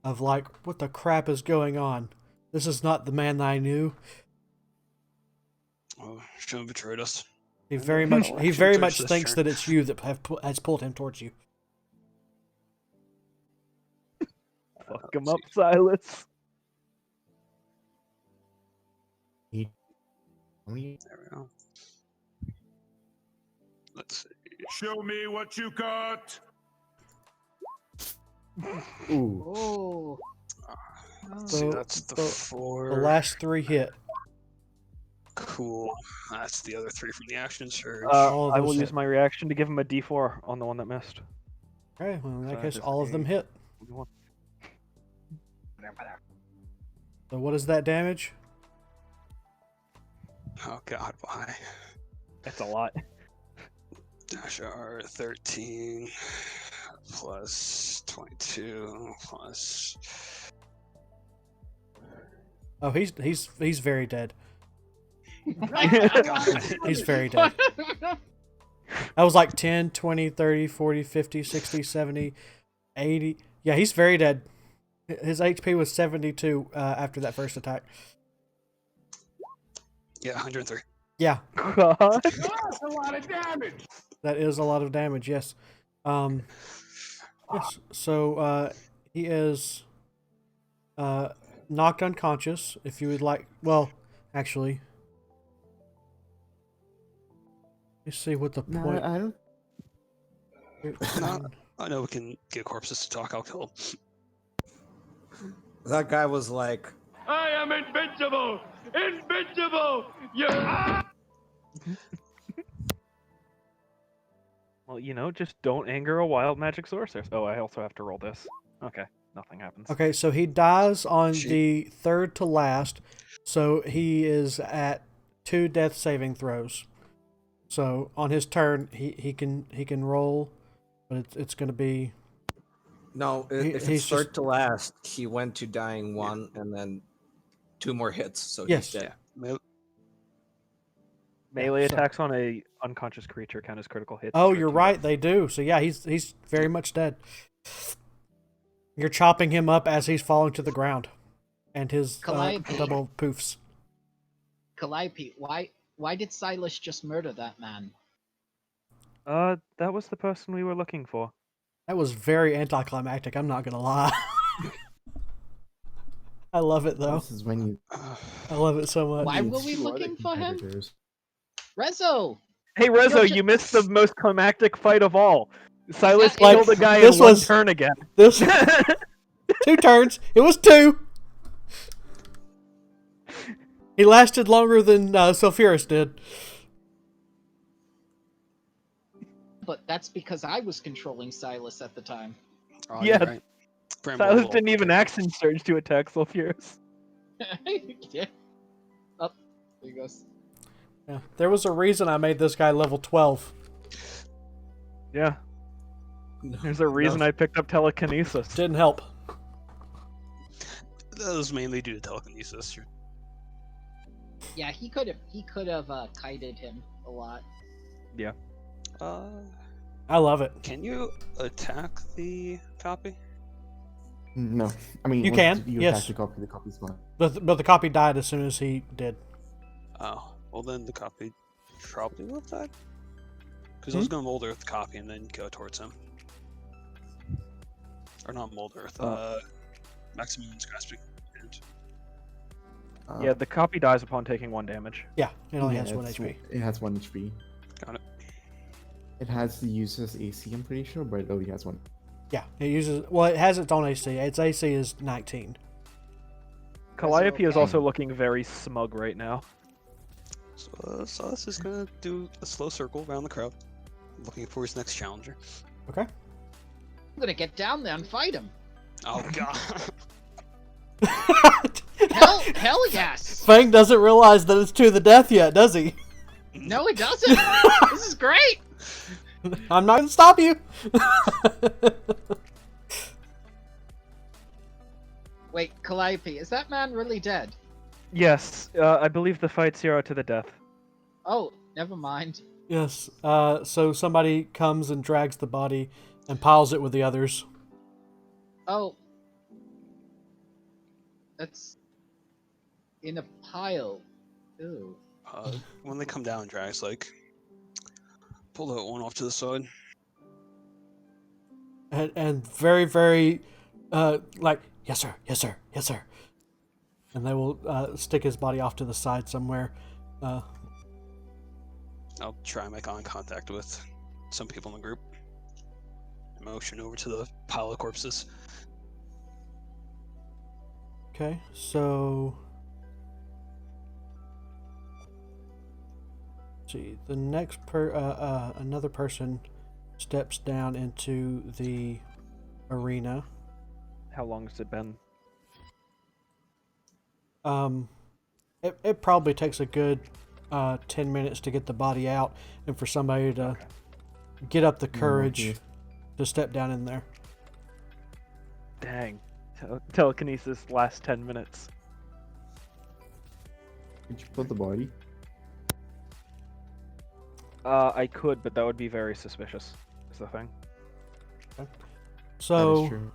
of like, what the crap is going on? This is not the man that I knew. Oh, shouldn't have betrayed us. He very much thinks that it's you that has pulled him towards you. Fuck him up, Silas. He... There we go. Let's see. Show me what you got. Ooh. Oh. Let's see, that's the 4. The last 3 hit. Cool. That's the other 3 from the action surge. All of I those will hit. use my reaction to give him a D4 on the one that missed. Okay, well in that So case, just all of them a- hit. So what is that damage? Oh god, why? That's a lot. Dash R 13 plus 22 plus. Oh, he's very dead. God. He's very dead. That was like 10, 20, 30, 40, 50, 60, 70, 80. Yeah, he's very dead. His HP was 72 after that first attack. Yeah, 103. Yeah, God. That's a lot of damage. that is a lot of damage, yes. Yes, so he is knocked unconscious. If you would like, well, actually, let's see what the No, point. I don't. No, I know we can get corpses to talk. I'll kill them. That guy was like, I am invincible! Invincible! You Well, just don't anger a wild magic sorcerer. Oh, I also have to roll this. Okay, nothing happens. Okay, so he dies on Shit. the third to last, so he is at 2 death saving throws. So on his turn, he can roll, but it's going to be no, if he's it's third just- to last, he went to dying 1 and then 2 more hits, so Yes. he's dead. Yeah. Melee so- attacks on a unconscious creature count as critical hits. Oh, for you're 2 right. deaths. They do. So yeah, he's very much dead. You're chopping him up as he's falling to the ground, and his Calliope. double poofs. Calliope, why did Silas just murder that man? That was the person we were looking for. That was very anticlimactic. I'm not gonna lie. I love it though. This is when you. I love it so much. Why you were we two other looking for him? competitors. Rezo! Hey, Rezo, You're you missed the most climactic fight of all. Silas Yeah, killed a guy this in one was- turn again. This 2 turns. It was 2. He lasted longer than Sulfuris did. But that's because I was controlling Silas at the time. Oh, Yeah. you're right. Bramble Silas will didn't even protect action surge to attack Sulfuris. Yeah. Oh, there he goes. Yeah, there was a reason I made this guy level 12. Yeah, there's a reason I picked up telekinesis. Didn't help. That was mainly due to telekinesis. Yeah, he could have kited him a lot. I love it. Can you attack the copy? No, I mean You once can, You yes. attack the copy. The copy's gone. But the copy died as soon as he did. Oh, well then the copy probably will have died. Because I was going to mold earth the copy and then go towards him. Or not mold earth, Maximilian's grasping hand. Yeah, the copy dies upon taking 1 damage. Yeah, it only yeah, has 1 it's- HP. It has 1 HP. Got it. It has the user's AC, I'm pretty sure, but it only has 1. Yeah, it uses. Well, it has its own AC. Its AC is 19. Calliope is okay? also looking very smug right now. So Silas is going to do a slow circle around the crowd, looking for his next challenger. Okay. I'm gonna get down there and fight him. Oh god. Hell yes! Fang doesn't realize that it's to the death yet, does he? No, it doesn't. This is great. I'm not gonna stop you. Wait, Calliope, is that man really dead? Yes, I believe the fights here are to the death. Oh, never mind. Yes. So somebody comes and drags the body and piles it with the others. Oh. That's in a pile. Ew. When they come down, Drag's like, pull that one off to the side. And very, very, like, yes sir, yes sir, yes sir. And they will stick his body off to the side somewhere. I'll try and make eye contact with some people in the group. Motion over to the pile of corpses. Okay, so let's see, the next another person steps down into the arena. How long has it been? It probably takes a good 10 minutes to get the body out, and for somebody to get up the No, courage here. to step down in there. Dang. Telekinesis last 10 minutes. Did you put the body? I could, but that would be very suspicious. Is the thing. That So is true.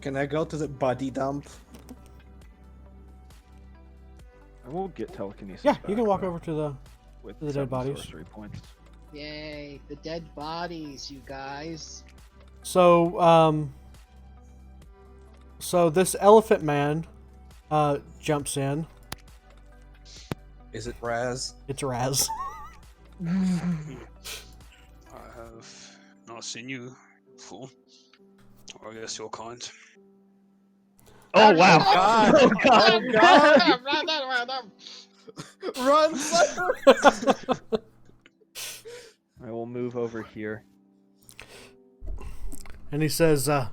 Can I go to the body dump? I will get telekinesis. yeah, you back, can walk though, over to the with to the dead 7 bodies. sorcery points. Yay, the dead bodies, you guys. So so this elephant man jumps in. Is it Raz? It's Raz. I have not seen you, fool. Or I guess you're kind. Oh wow! God! Oh god! Oh God! Run, sucker! I will move over here. And he says, I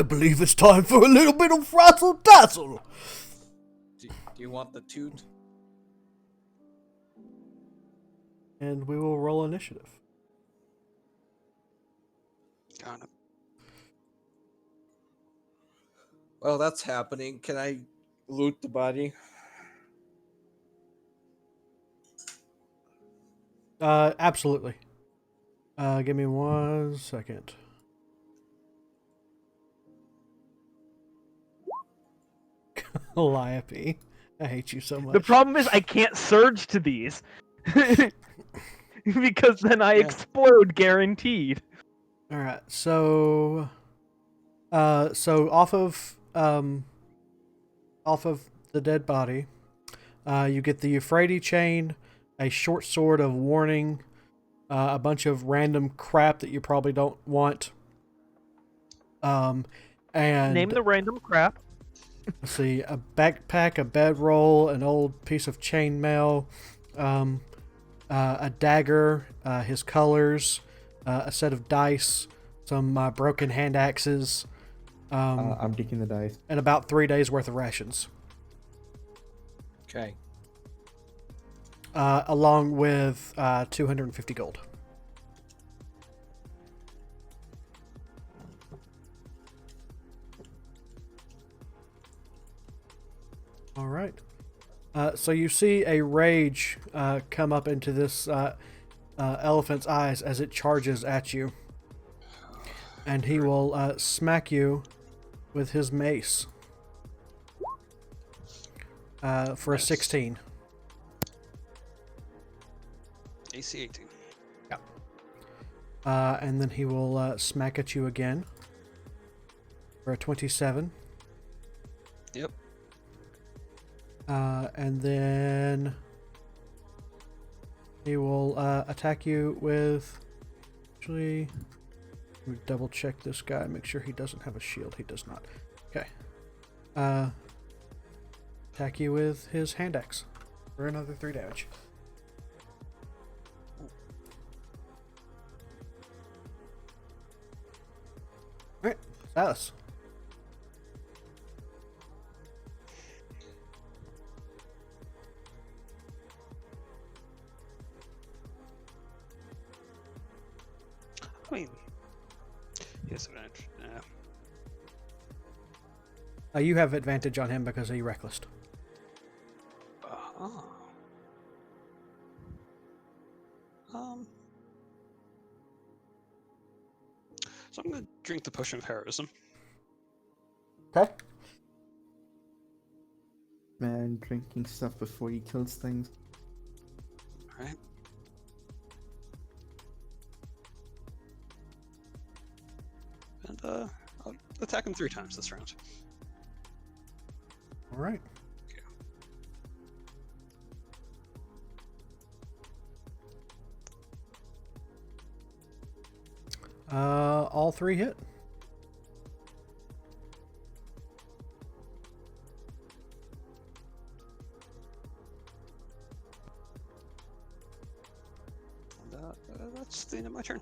believe it's time for a little bit of razzle dazzle. Do you want the toot? And we will roll initiative. Got it. Well, that's happening. Can I loot the body? Absolutely. Give me 1 second. Calliope. I hate you so much. The problem is I can't surge to these. Because then I explode guaranteed. Alright, so off of the dead body, you get the Euphrates chain, a short sword of warning, a bunch of random crap that you probably don't want. And Name the random crap. let's see, a backpack, a bedroll, an old piece of chainmail, a dagger, his colors, a set of dice, some broken hand axes, I'm taking the dice. and about 3 days worth of rations, Okay. along with 250 gold. All right. So you see a rage come up into this elephant's eyes as it charges at you. And he will smack you with his mace for a 16. AC 18. And then he will smack at you again for a 27. Yep. And then he will attack you with. Actually, let me double check this guy. Make sure he doesn't have a shield. He does not. Okay. Attack you with his hand axe for another 3 damage. Alright, Alice. I mean, yes, advantage. Yeah. You have advantage on him because he reckless. Oh. So I'm gonna drink the potion of heroism. Okay. Man, drinking stuff before he kills things. Alright. And I'll attack him 3 times this round. Alright. All 3 hit. And that's the end of my turn.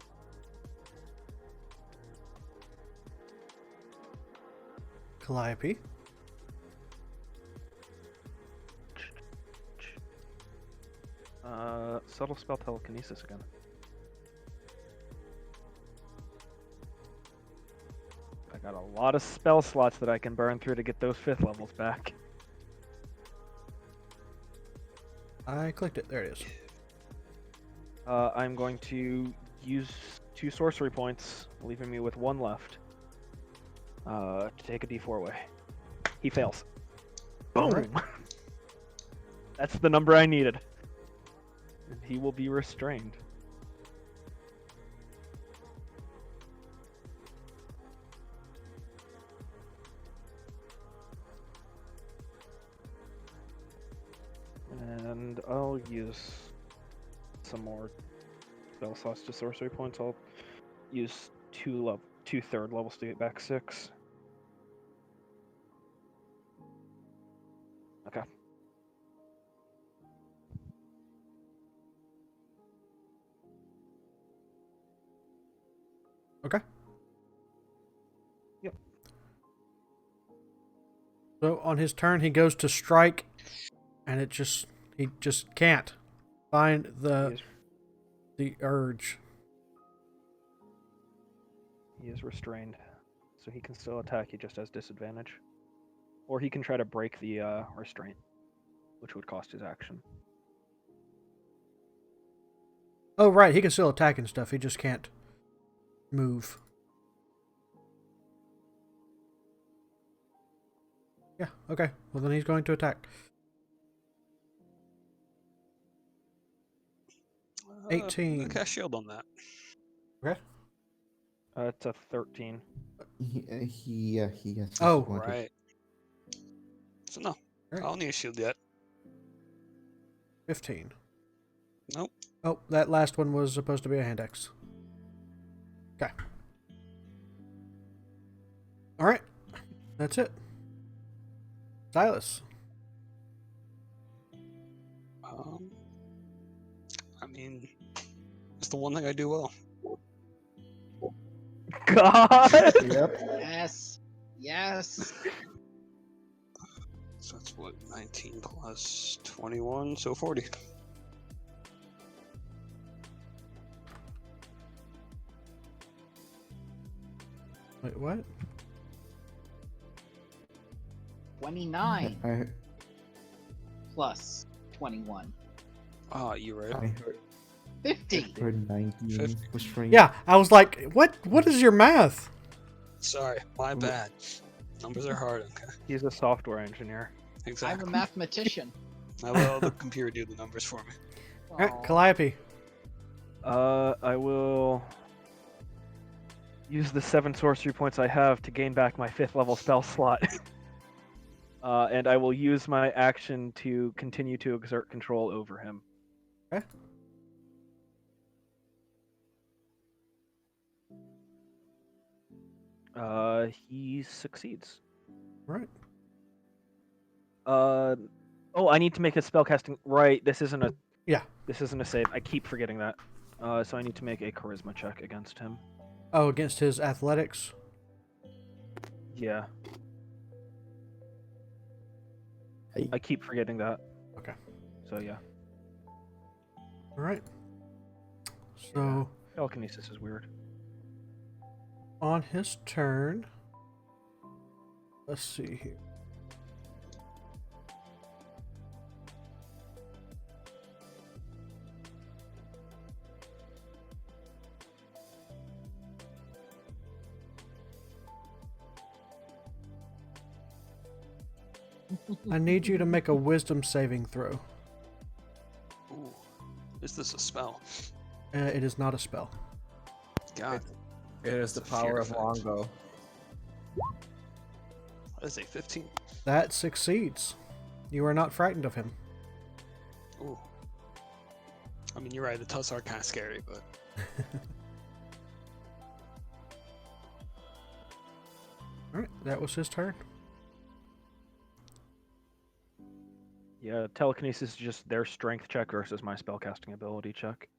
Calliope. Subtle spell telekinesis again. I got a lot of spell slots that I can burn through to get those 5th levels back. I clicked it. There it is. I'm going to use 2 sorcery points, leaving me with 1 left. To take a d4 away. He fails. Boom! Alright. That's the number I needed. And he will be restrained. And I'll use some more spell slots to sorcery points. I'll use 2 third levels to get back 6. Okay. Okay. Yep. So on his turn, he goes to strike, and he just can't find the urge. He is restrained, so he can still attack. He just has disadvantage, or he can try to break the restraint, which would cost his action. Oh, right. He can still attack and stuff. He just can't move. Yeah, okay. Well, then he's going to attack. 18. Cast shield on that. Okay. It's a 13. He has Oh, disadvantage. Right. So no, Right. I don't need a shield yet. 15. Nope. Oh, that last one was supposed to be a hand axe. Okay. Alright. That's it. Silas. I mean, it's the one thing I do well. God! Yep. Yes. Yes. So that's what, 19 plus 21, so 40. Wait, what? 29 I plus 21. Ah, you're right. heard, 50. heard 19 50. restraint. Yeah, I was like, what is your math? Sorry, my bad. Numbers are hard, okay. He's a software engineer. I'm Exactly. a mathematician. I let the computer do the numbers for me. Alright, Aw. Calliope. I will use the 7 sorcery points I have to gain back my 5th level spell slot. And I will use my action to continue to exert control over him. Okay. He succeeds. Right. Oh, I need to make a spellcasting. Right, this isn't a. Yeah. This isn't a save. I keep forgetting that. So I need to make a charisma check against him. Oh, against his athletics? Yeah. I keep forgetting that. Okay. So yeah. Alright. So, Telekinesis is weird. on his turn, let's see here. I need you to make a wisdom saving throw. Ooh. Is this a spell? It is not a spell. God. It is the It's a fear power of effect. longbow. That is a 15. That succeeds. You are not frightened of him. Ooh. I mean, you're right, the tusks are kind of scary, but... Alright, that was his turn. Yeah, telekinesis is just their strength check versus my spellcasting ability check.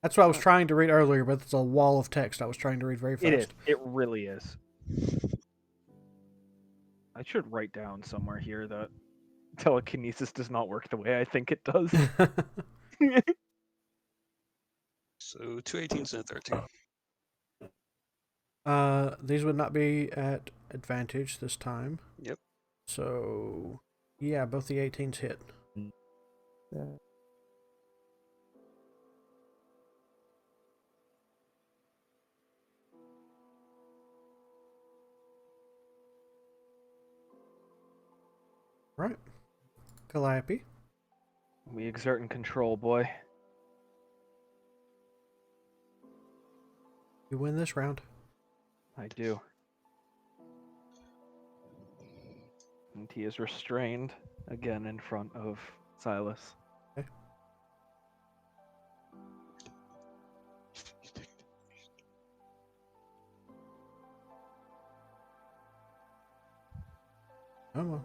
That's what I was trying to read earlier, but it's a wall of text I was trying to read very fast. It is. It really is. I should write down somewhere here that telekinesis does not work the way I think it does. So 2 18s and a 13. These would not be at advantage this time. Yep. So, yeah, both the 18s hit. Yeah. Right. Calliope. We exert and control, boy. You win this round. I do. And he is restrained again in front of Silas. Okay. Come on.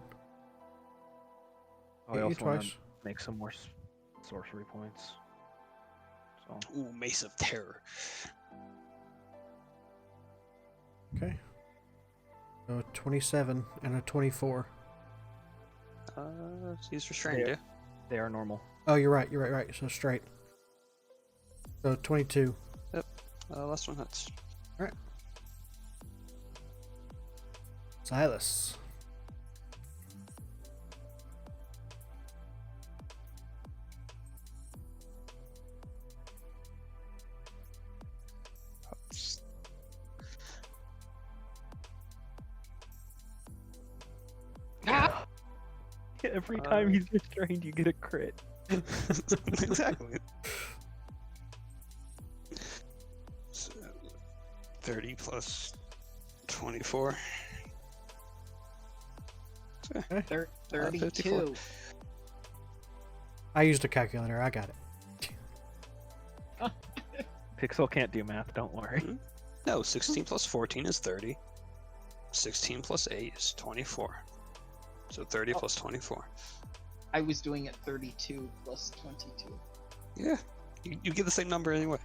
I Hit you also want twice. to make some more sorcery points. So Ooh, Mace of Terror. Okay. So a 27 and a 24. He's restrained, yeah. they are normal. Oh, you're right. You're right. So straight. So 22. Last one hits. Silas. Every time he's restrained, you get a crit. Exactly. So, 30 plus 24. 32. 54. I used a calculator. I got it. Pixel can't do math, don't worry. No, 16 plus 14 is 30. 16 plus 8 is 24. So 30 plus 24. I was doing it 32 plus 22. Yeah, you get the same number anyway.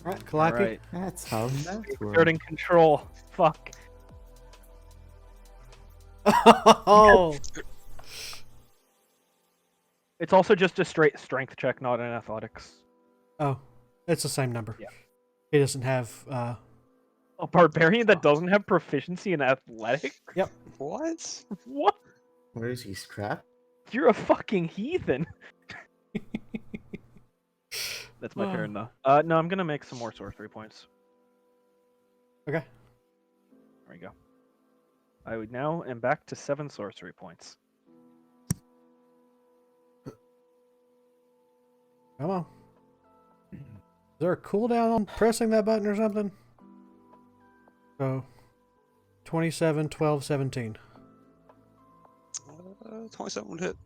Right, Calliope. Alright. That's how that works. Exerting control. Fuck. Oh, It's also just a straight strength check, not an athletics. oh, it's the same number. Yeah. He doesn't have. A barbarian that doesn't have proficiency in athletics? What? What? Where is he strapped? You're a fucking heathen. That's my turn, though. No, I'm gonna make some more sorcery points. Okay. There we go. I would now am back to 7 sorcery points. Come on. Is there a cooldown on pressing that button or something? So, 27, 12, 17. 27 would hit.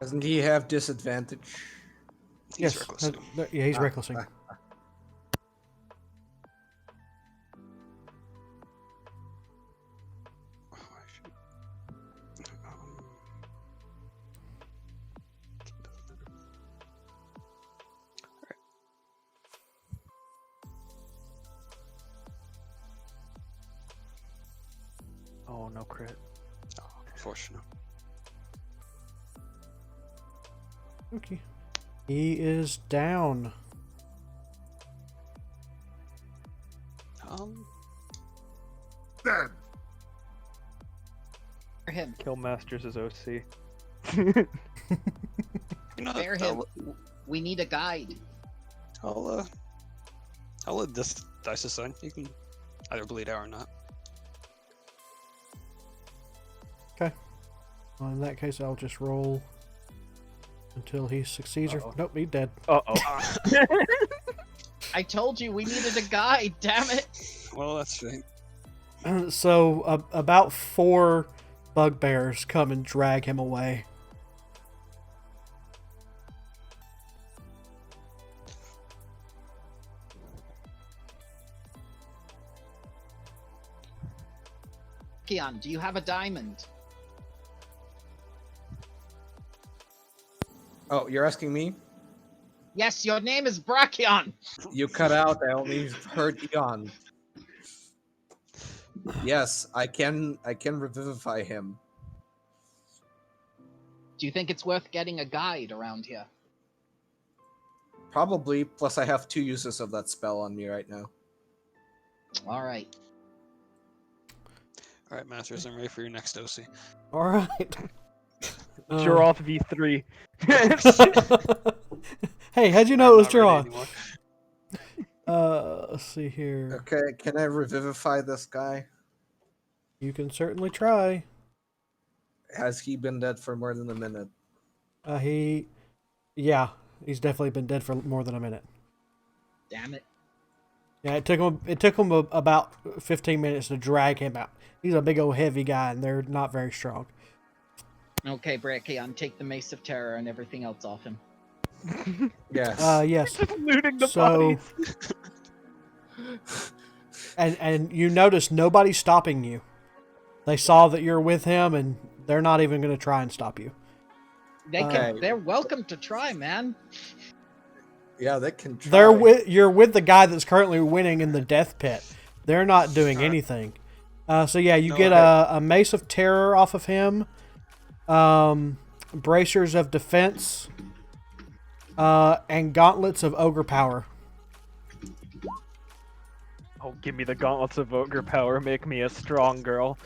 Doesn't he have disadvantage? He's Yes. reckless. Yeah, he's recklessing. Oh, no crit. Oh, unfortunate. Okay. He is down. Dead. For him. Kill Masters is OC. You know, Spare him. We need a guide. I'll let this dice decide. You can either bleed out or not. Okay. Well, in that case, I'll just roll until he succeeds. Or nope, he's dead. Uh-oh. I told you we needed a guide, damn it! Well, that's right. So about 4 bugbears come and drag him away. Kion, do you have a diamond? Oh, you're asking me? Yes, your name is Brachion! You cut out. I only heard Eon. Yes, I can revivify him. Do you think it's worth getting a guide around here? Probably. Plus, I have 2 uses of that spell on me right now. All right. All right, Masters, I'm ready for your next OC. All right. You're off V3. Hey, how'd you I'm know it was not ready draw? anymore. Let's see here. Okay, can I revivify this guy? You can certainly try. Has he been dead for more than a minute? Yeah, he's definitely been dead for more than a minute. Damn it. Yeah, it took him about 15 minutes to drag him out. He's a big old heavy guy, and they're not very strong. Okay, Brachion, take the Mace of Terror and everything else off him. Yes. Yes. Just looting the So, bodies. and you notice nobody's stopping you. They saw that you're with him, and they're not even going to try and stop you. They're welcome to try, man. Yeah, they can try. You're with the guy that's currently winning in the death pit. They're not doing anything. So yeah, you get a Mace of Terror off of him, Bracers of Defense, and Gauntlets of Ogre Power. Oh, give me the gauntlets of ogre power. Make me a strong girl.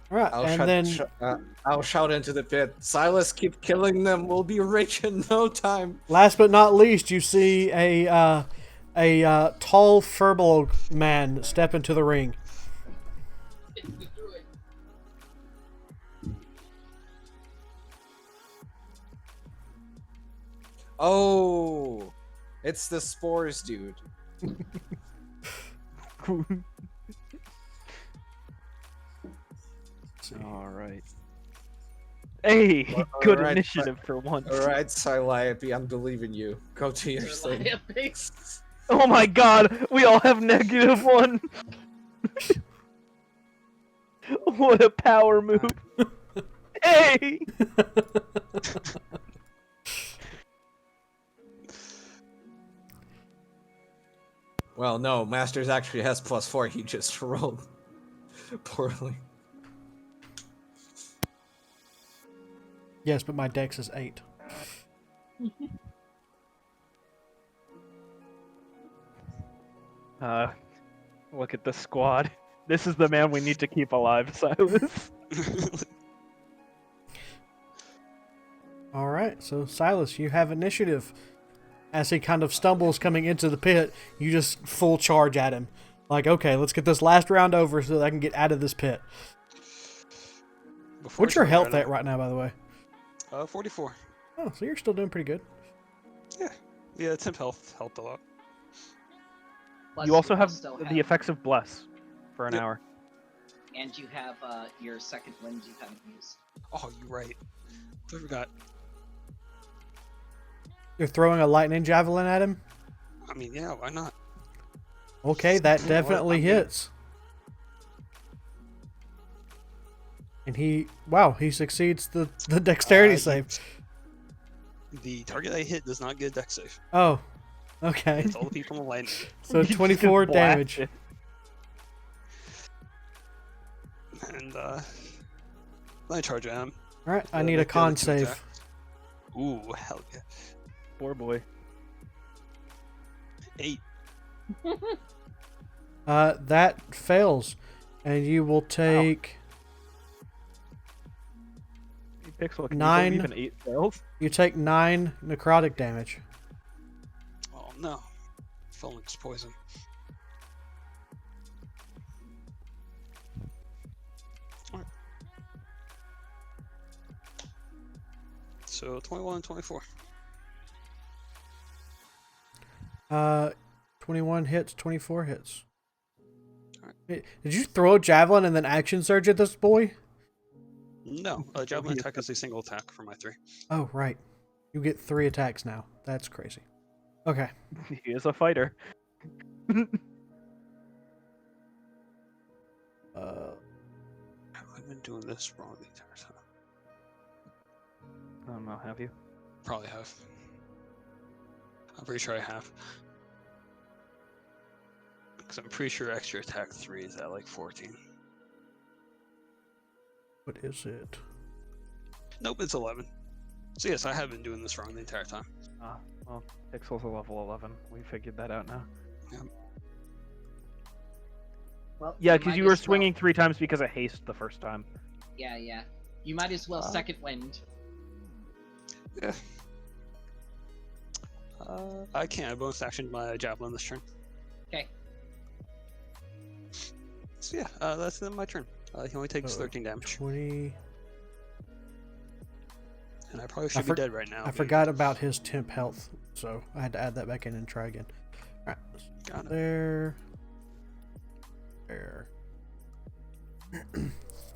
All right, I'll shout into the pit. Silas, keep killing them. We'll be rich in no time. last but not least, you see a tall furbolg man step into the ring. Oh, it's the spores dude. All right. Hey, good Alright, initiative for once. All right, Calliope, I'm believing you. Go to your thing. Oh my god, we all have -1. What a power move. Hey! Well, no, Masters actually has +4. He just rolled poorly. Yes, but my dex is 8. Look at the squad. This is the man we need to keep alive, Silas. All right, so Silas, you have initiative. As he kind of stumbles coming into the pit, you just full charge at him. Like, okay, let's get this last round over so that I can get out of this pit. What's your health at right now, by the way? 44. Oh, so you're still doing pretty good. Yeah, temp health helped a lot. Plus, You also have still the effects of Bless for an Yep. hour. And you have your second wind you haven't used. Oh, you're right. I forgot. You're throwing a lightning javelin at him? I mean, yeah, why not? Okay, that You know what? definitely I'm gonna- hits. And he succeeds the dexterity save. The target I hit does not get a dex save. Oh, okay. It's all the people in the lightning. So You just 24 blast damage. it. And let me charge at him. All right, I Yeah, need a make the other con two save. attack. Ooh, hell yeah. Poor boy. 8. That fails, and you will take Pixel, can 9. you believe an 8 fails? 9 necrotic damage. Oh no. Phoenix poison. Alright. So 21 and 24. 21 hits, 24 hits. Alright. Did you throw a javelin and then action surge at this boy? No, javelin attack is a single attack for my 3. Oh, right. You get 3 attacks now. That's crazy. Okay. He is a fighter. I've been doing this wrong the entire time. I don't know, have you? Probably have. I'm pretty sure I have. Because I'm pretty sure extra attack 3 is at like 14. What is it? Nope, it's 11. So yes, I have been doing this wrong the entire time. Well, Pixel's a level 11. We figured that out now. Well, Yeah, because might you were as well- swinging 3 times because of haste the first time. Yeah. You might as well second wind. Yeah. I can't. I bonus action my javelin this turn. Okay. So yeah, that's my turn. He only takes 13 damage, 20. and I probably should be dead right now. I forgot about his temp health, so I had to add that back in and try again. All right. Got it. There.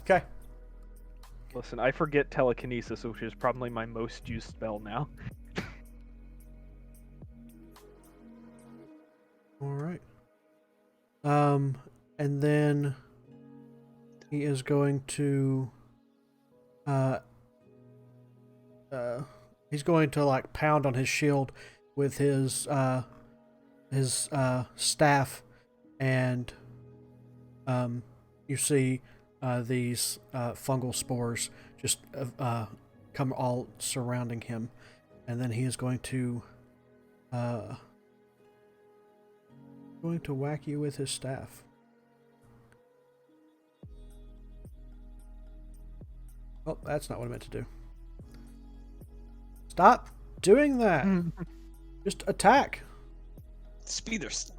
Okay. Listen, I forget telekinesis, which is probably my most used spell now. All right. And then he is going to he's going to like pound on his shield with his staff, and you see these fungal spores just come all surrounding him, and then he is going to whack you with his staff. Oh, that's not what I meant to do. Stop doing that. Just attack. Speed their stuff.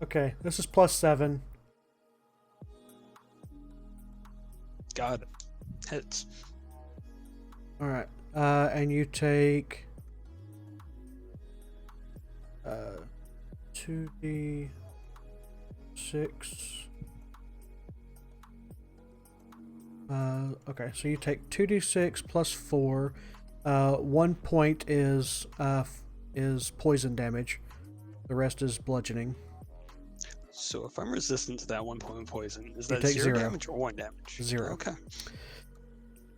Okay, this is +7. Got it. Hits. All right, and you take 2d6. Okay, so you take 2d6 plus 4. 1 point is poison damage. The rest is bludgeoning. So if I'm resistant to that 1 point poison, is You that take 0 0. damage or 1 damage? 0. Okay.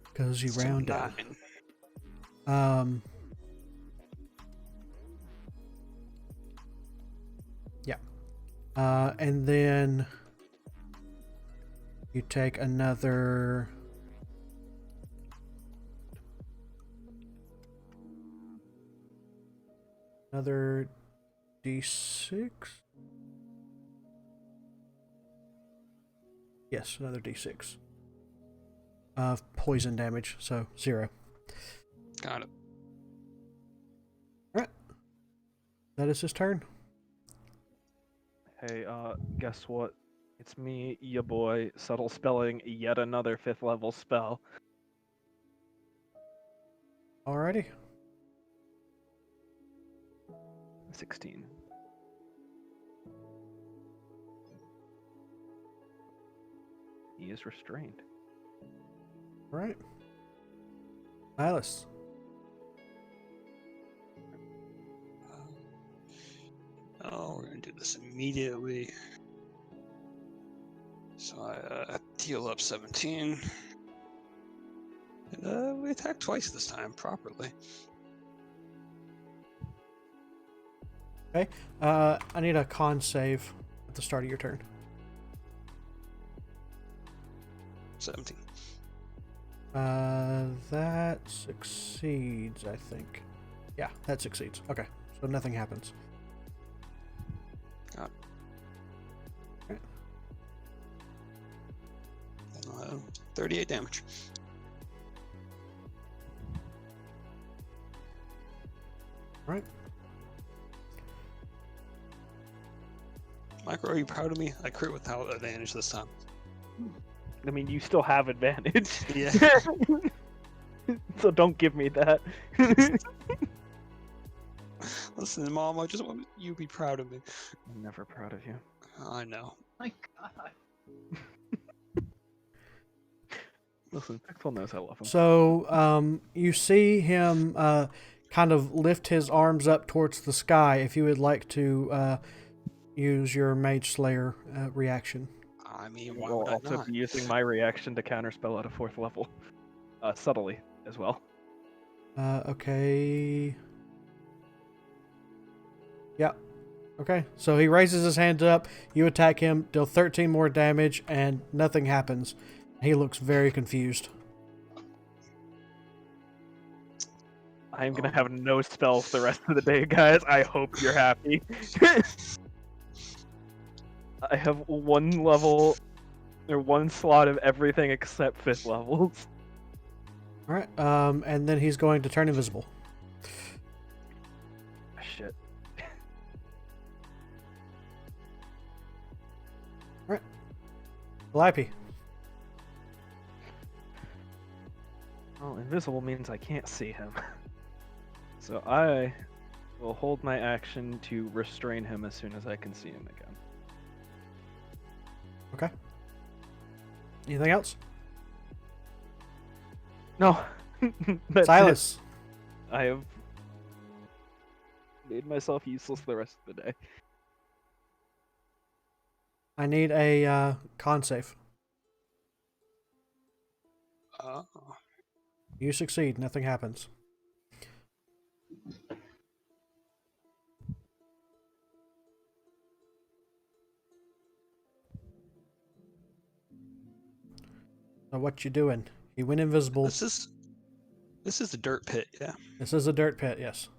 Because you So round down. 9. Yeah. And then you take another d6. Yes, another d6 of poison damage, so 0. Got it. Alright. That is his turn. Hey, guess what? It's me, ya boy, subtle spelling yet another 5th level spell. Alrighty. 16. He is restrained. Alright. Alice. Oh, we're gonna do this immediately. So I heal up 17. And we attack twice this time, properly. Okay. I need a con save at the start of your turn. 17. That succeeds, I think. Yeah, that succeeds. Okay, so nothing happens. Got it. Okay. 38 damage. Right. Michael, are you proud of me? I crit without advantage this time. I mean, you still have advantage. Yeah. So don't give me that. Listen, Mom, I just want you to be proud of me. I'm never proud of you. I know. My God. Listen, Pixel knows I love him. So, you see him kind of lift his arms up towards the sky. If you would like to use your Mage Slayer reaction. I mean, why We'll would I also not? be using my reaction to counterspell at a 4th level. Subtly, as well. Okay. Yeah. Okay. So he raises his hands up. You attack him, deal 13 more damage, and nothing happens. He looks very confused. I'm gonna have no spells the rest of the day, guys. I hope you're happy. I have one level, or one slot of everything except 5th levels. Alright, and then he's going to turn invisible. Shit. Calliope. Well, invisible means I can't see him. So I will hold my action to restrain him as soon as I can see him again. Okay. Anything else? No. That's Silas. it. I have made myself useless the rest of the day. I need a con save. Oh. You succeed, nothing happens. So what you doing? He went invisible. This is the dirt pit, yeah. This is a dirt pit, yes.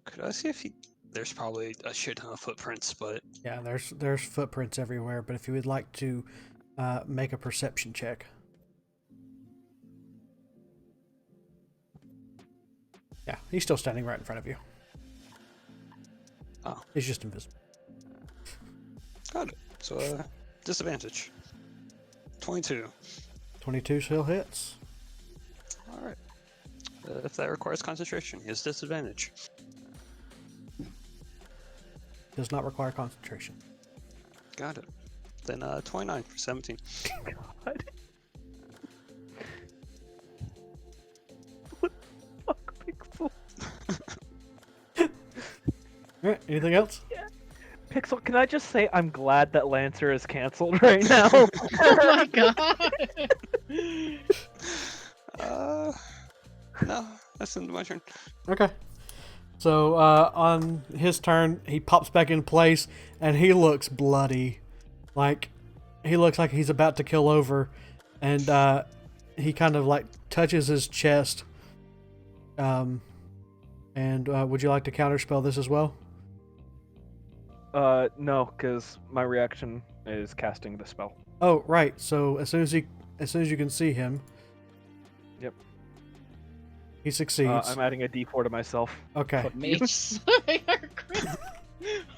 Could I see if he? There's probably a shit ton of footprints, but Yeah, there's footprints everywhere, but if you would like to make a perception check. Yeah, he's still standing right in front of you. Oh. He's just invisible. got it. So disadvantage. 22. 22 still hits. All right. If that requires concentration, he has disadvantage. Does not require concentration. Got it. Then 29 for 17. God. What the fuck, Pixel? Alright, anything else? Pixel, can I just say I'm glad that Lancer is canceled right now? Oh my god! No, that's into my turn. Okay. So, on his turn, he pops back in place, and he looks bloody. Like, he looks like he's about to kill over, and, he kind of, like, touches his chest. And, would you like to counterspell this as well? No, because my reaction is casting the spell. Oh, right. So, as soon as you can see him... Yep. He succeeds. I'm adding a D4 to myself. Okay. Fuck you. Mage Slayer crit.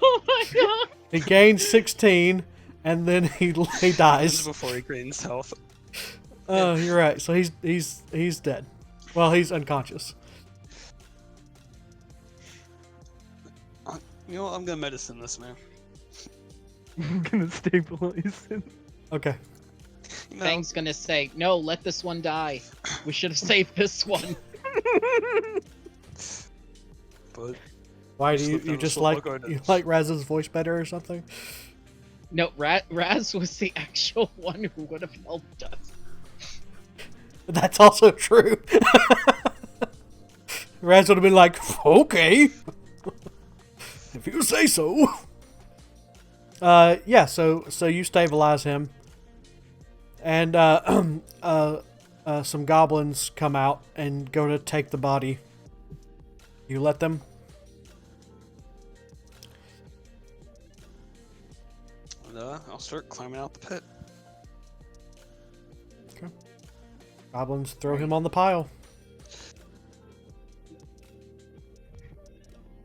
Oh my god! He gains 16, and then he This is dies. before he gains health. Oh, you're right. So he's dead. Well, he's unconscious. You know what? I'm gonna medicine this man. I'm gonna stabilize him. Okay. You know, Fang's gonna say, no, let this one die. We should have saved this one. but Why do Slip you down the just slope, like I'll go into you this. like Raz's voice better or something? No, Raz was the actual one who would have helped us. That's also true. Raz would have been like, okay, if you say so. Yeah. So you stabilize him, and some goblins come out and go to take the body. You let them. I'll start climbing out the pit. Goblins throw him on the pile.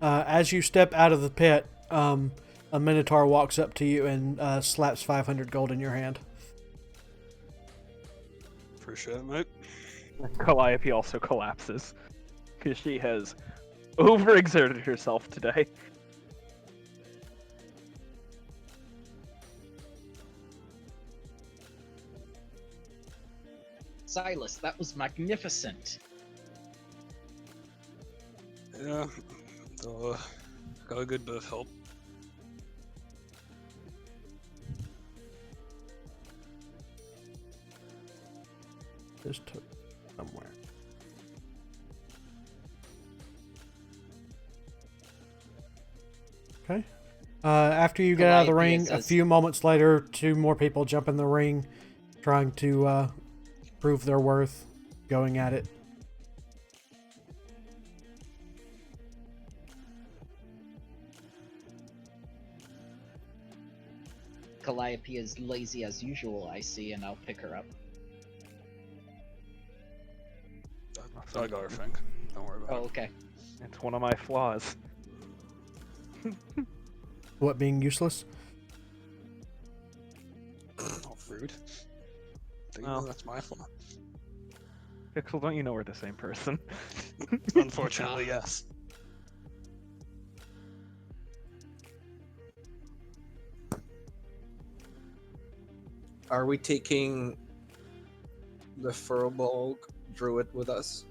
As you step out of the pit, a Minotaur walks up to you and slaps 500 gold in your hand. Appreciate it, mate. Calliope also collapses because she has overexerted herself today. Silas, that was magnificent. Yeah, got a good bit of help. This took somewhere. Okay. After you get out of the Calliope ring, a says- few moments later, 2 more people jump in the ring, trying to prove their worth, going at it. Calliope is lazy as usual, I see, and I'll pick her up. I got her, Fink. Don't worry about Oh, okay. It's one of my flaws. What, being useless? it. Oh, rude. Think Well. that's my fault. Pixel, don't you know we're the same person? Unfortunately, yes. Are we taking the Furbolg druid with us?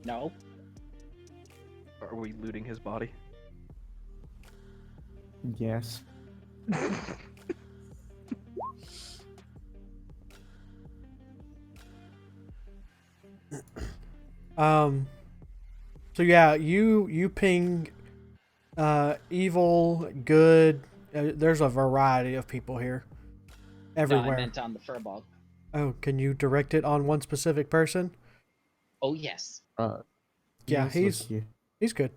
No. Are we looting his body? Yes. So yeah, you ping evil, good. There's a variety of people here. No, Everywhere. I meant on the Furball. Oh, can you direct it on one specific person? Oh, yes. Yeah, Yes, he's look here. he's good.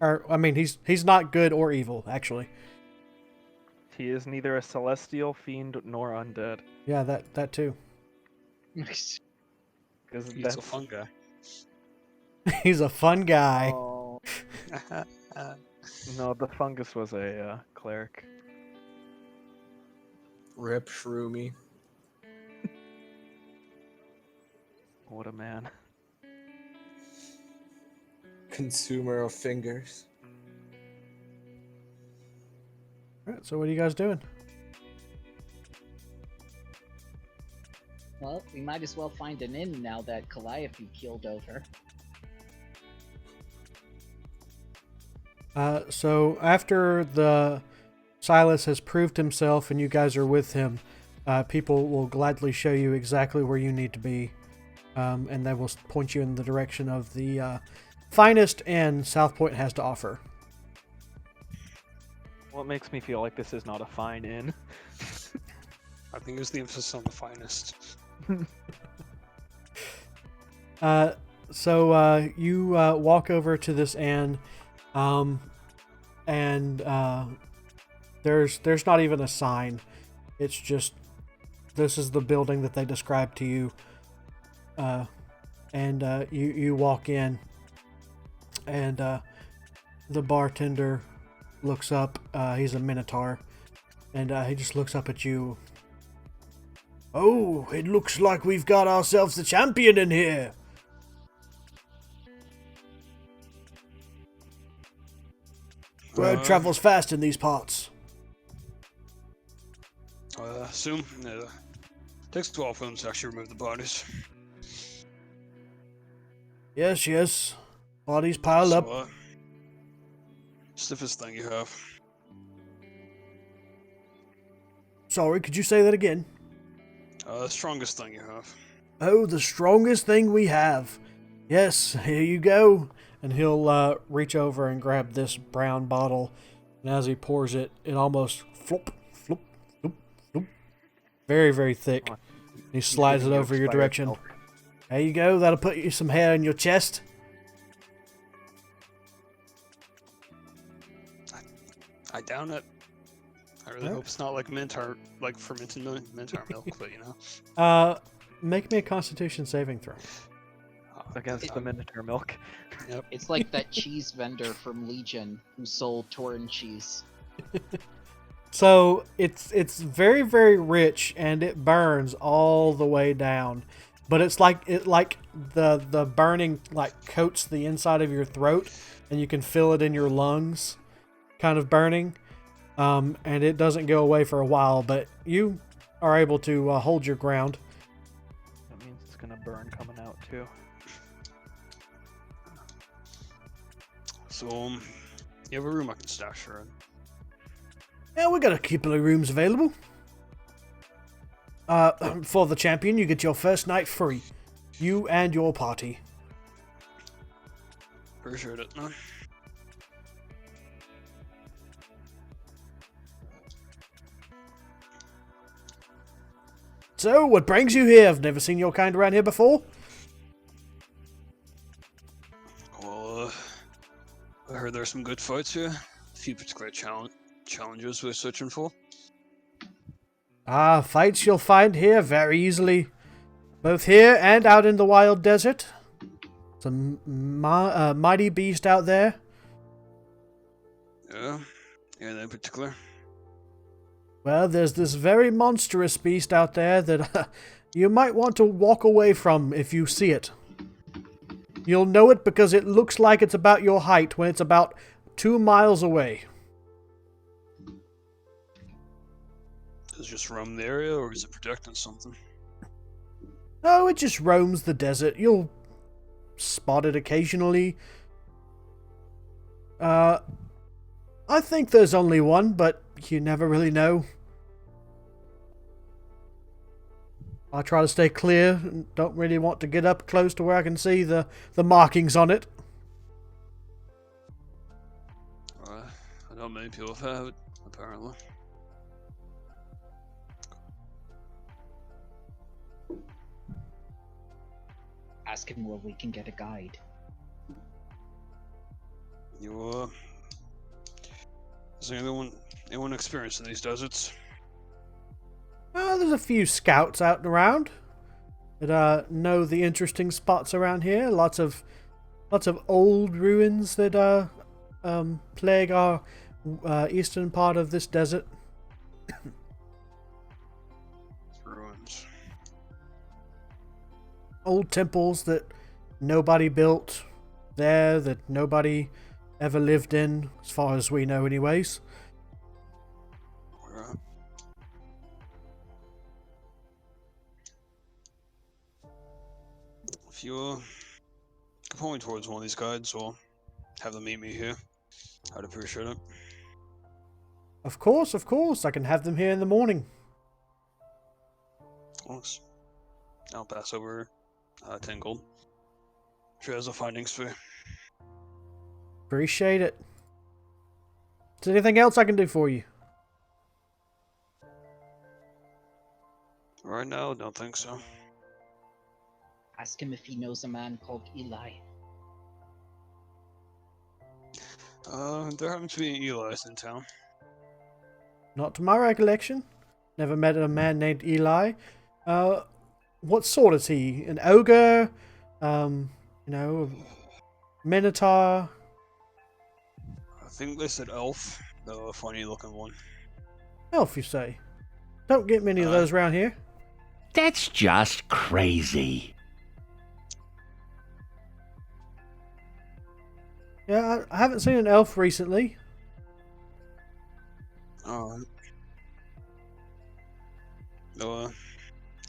Or I mean, he's not good or evil, actually. He is neither a celestial, fiend, nor undead. Yeah, that too. Because He's a fun guy. He's a fun guy. Oh, no, the fungus was a cleric. Rip Shroomy. What a man. Consumer of fingers. Alright, so what are you guys doing? Well, we might as well find an inn now that Calliope keeled over. So after the Silas has proved himself and you guys are with him, people will gladly show you exactly where you need to be, and they will point you in the direction of the finest inn South Point has to offer. What makes me feel like this is not a fine inn? I think it was the emphasis on the finest. So you walk over to this inn, and there's not even a sign. It's just, this is the building that they described to you. And you walk in, and the bartender looks up. He's a Minotaur, and he just looks up at you. Oh, it looks like we've got ourselves a champion in here. Word travels fast in these parts. Assume it takes 12 films to actually remove the bodies. Yes. Bodies pile So, up. stiffest thing you have. Sorry, could you say that again? Strongest thing you have. Oh, the strongest thing we have. Yes, here you go. And he'll reach over and grab this brown bottle. And as he pours it, it almost flop. Very, very thick. He slides it over your direction. There you go. That'll put you some hair in your chest. I doubt it. I really hope it's not like mint or like fermented mint or milk, but you know. Make me a Constitution saving throw. Against the Minotaur milk. Yep. It's like that cheese vendor from Legion who sold Torn cheese. So it's very, very rich and it burns all the way down, but it's like the burning like coats the inside of your throat and you can feel it in your lungs, kind of burning, and it doesn't go away for a while, but you are able to hold your ground. That means it's gonna burn coming out too. So, you have a room I can stash her in. Yeah, we got a couple of rooms available. For the champion, you get your first night free. You and your party. Appreciate it, no? So, what brings you here? I've never seen your kind around here before. Well, I heard there's some good fights here. A few particular challenges we're searching for. Ah, fights you'll find here very easily. Both here and out in the wild desert. Some mighty beast out there. Yeah, in particular. Well, there's this very monstrous beast out there that you might want to walk away from if you see it. You'll know it because it looks like it's about your height when it's about 2 miles away. Does it just roam the area, or is it protecting something? Oh, it just roams the desert. You'll spot it occasionally. I think there's only one, but you never really know. I try to stay clear and don't really want to get up close to where I can see the markings on it. I know many people have it, apparently. Ask him where we can get a guide. Is anyone experienced in these deserts? There's a few scouts out and around that know the interesting spots around here. Lots of old ruins that plague our eastern part of this desert. Ruins. Old temples that nobody built there, that nobody ever lived in, as far as we know anyways. Yeah. If you could point me towards one of these guides, or have them meet me here, I'd appreciate it. Of course. I can have them here in the morning. Thanks. I'll pass over 10 gold. Sure has a findings fee. Appreciate it. Is there anything else I can do for you? Right now, don't think so. Ask him if he knows a man called Eli. There happens to be Eli's in town. Not to my recollection. Never met a man named Eli. What sort is he? An ogre? Minotaur? I think they said elf, though a funny looking one. Elf, you say? Don't get many of those around here. That's just crazy. Yeah, I haven't seen an elf recently. Alright.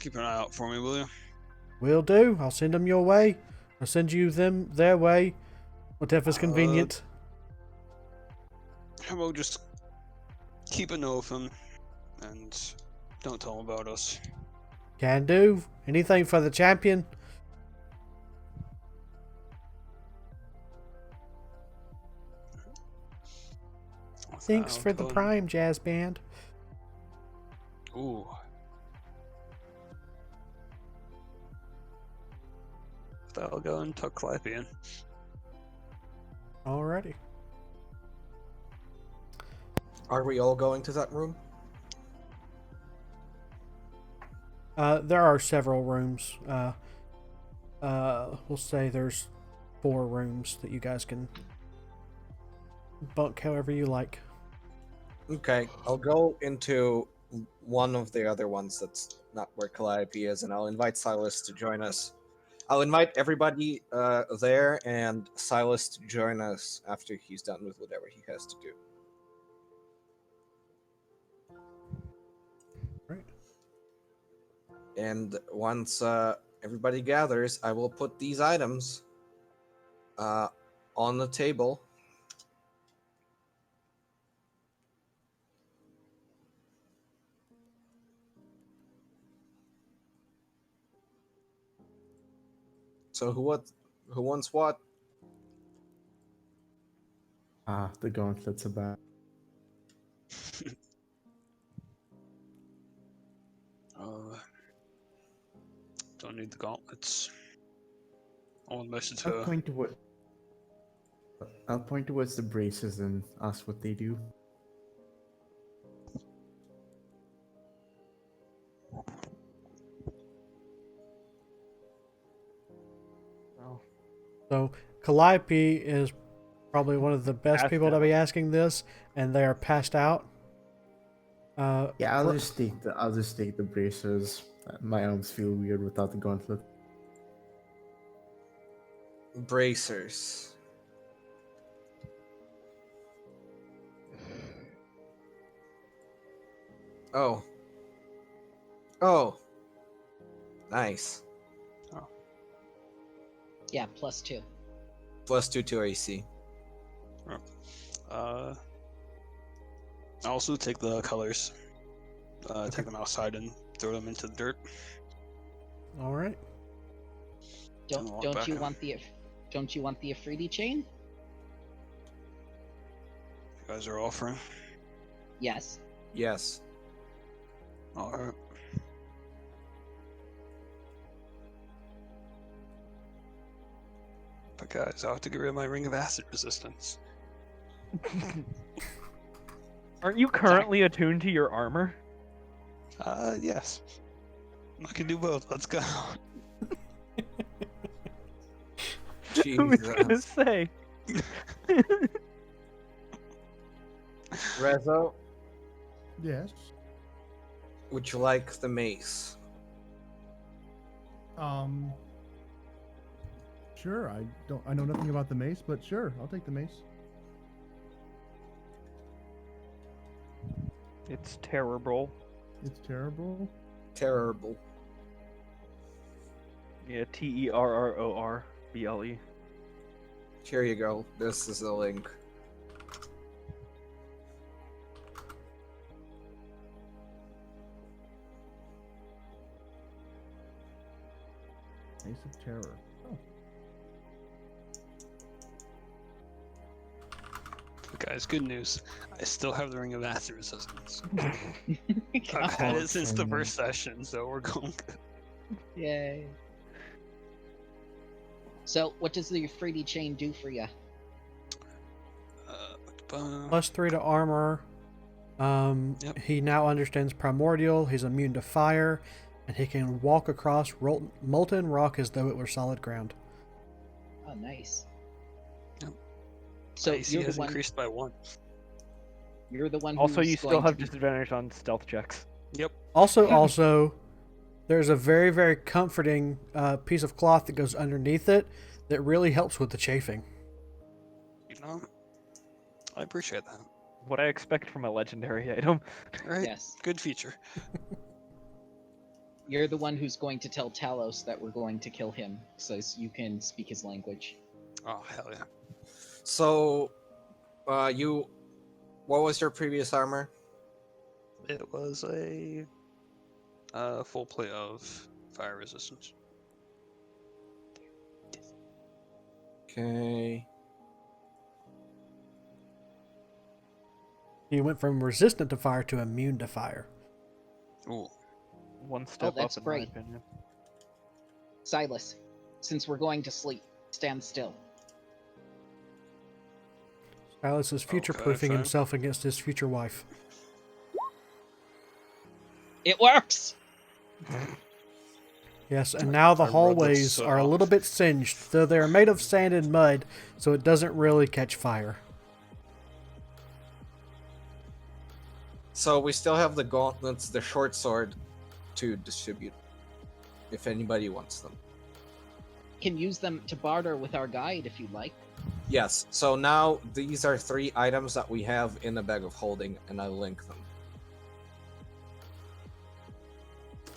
Keep an eye out for me, will you? Will do. I'll send them your way. I'll send you them their way. Whatever's convenient. How about just keep a note of him, and don't tell him about us. Can do. Anything for the champion. Thanks for the prime, jazz band. Ooh. I'll go and tuck Clappy in. Alrighty. Are we all going to that room? There are several rooms. We'll say there's 4 rooms that you guys can bunk however you like. Okay, I'll go into one of the other ones that's not where Calliope is, and I'll invite Silas to join us. I'll invite everybody there, and Silas to join us after he's done with whatever he has to do. Right. And once everybody gathers, I will put these items on the table. So who wants what? The gauntlet's about. the gauntlets. Almost I'll to point towards the braces and ask what they do. Oh, So Calliope is probably one of the best Passed people to out. be asking this, and they are passed out. Yeah, I'll Br- just take the bracers. My arms feel weird without the gauntlet. Bracers. Oh. Oh. Nice. Yeah, +2. +2 to AC. I also take the colors, take them outside and throw them into the dirt. All right. And walk Don't back you in. want the Afridi chain? You guys are offering. Yes. Yes. All right. But guys, I have to get rid of my ring of acid resistance. aren't you currently attuned to your armor? Yes. I can do both. Let's go. Who was gonna Jesus. say? Rezo, Yes. would you like the mace? Sure. I know nothing about the mace, but sure, I'll take the mace. It's terrible. It's terrible. Terrible. Yeah, TERRORBLE. Here you go. This is the link. Mace of Terror. Oh. But guys, good news. I still have the ring of acid resistance. I've had it since the first session, so we're going good. Yay. So, what does the Afridi chain do for you? +3 to armor. Yep. He now understands primordial. He's immune to fire, and he can walk across molten rock as though it were solid ground. Oh, nice. Yep. So AC you're the has one. increased by 1. You're the one. Also, who's you still going have to be- disadvantage on stealth checks. Yep. Also, there's a very, very comforting piece of cloth that goes underneath it that really helps with the chafing. You know, I appreciate that. What I expect from a legendary item. Right? Yes. Good feature. You're the one who's going to tell Talos that we're going to kill him, so you can speak his language. Oh, hell yeah. So, what was your previous armor? It was a full plate of fire resistance. Okay. He went from resistant to fire to immune to fire. Ooh. One step that's up, in great. my opinion. Silas, since we're going to sleep, stand still. Silas is future-proofing fine. himself against his future wife. It works! Yes, and now the I rubbed hallways this are a off. little bit singed, though they are made of sand and mud, so it doesn't really catch fire. So we still have the gauntlets, the short sword to distribute. If anybody wants them. Can use them to barter with our guide if you like. Yes. So now these are 3 items that we have in the bag of holding, and I link them.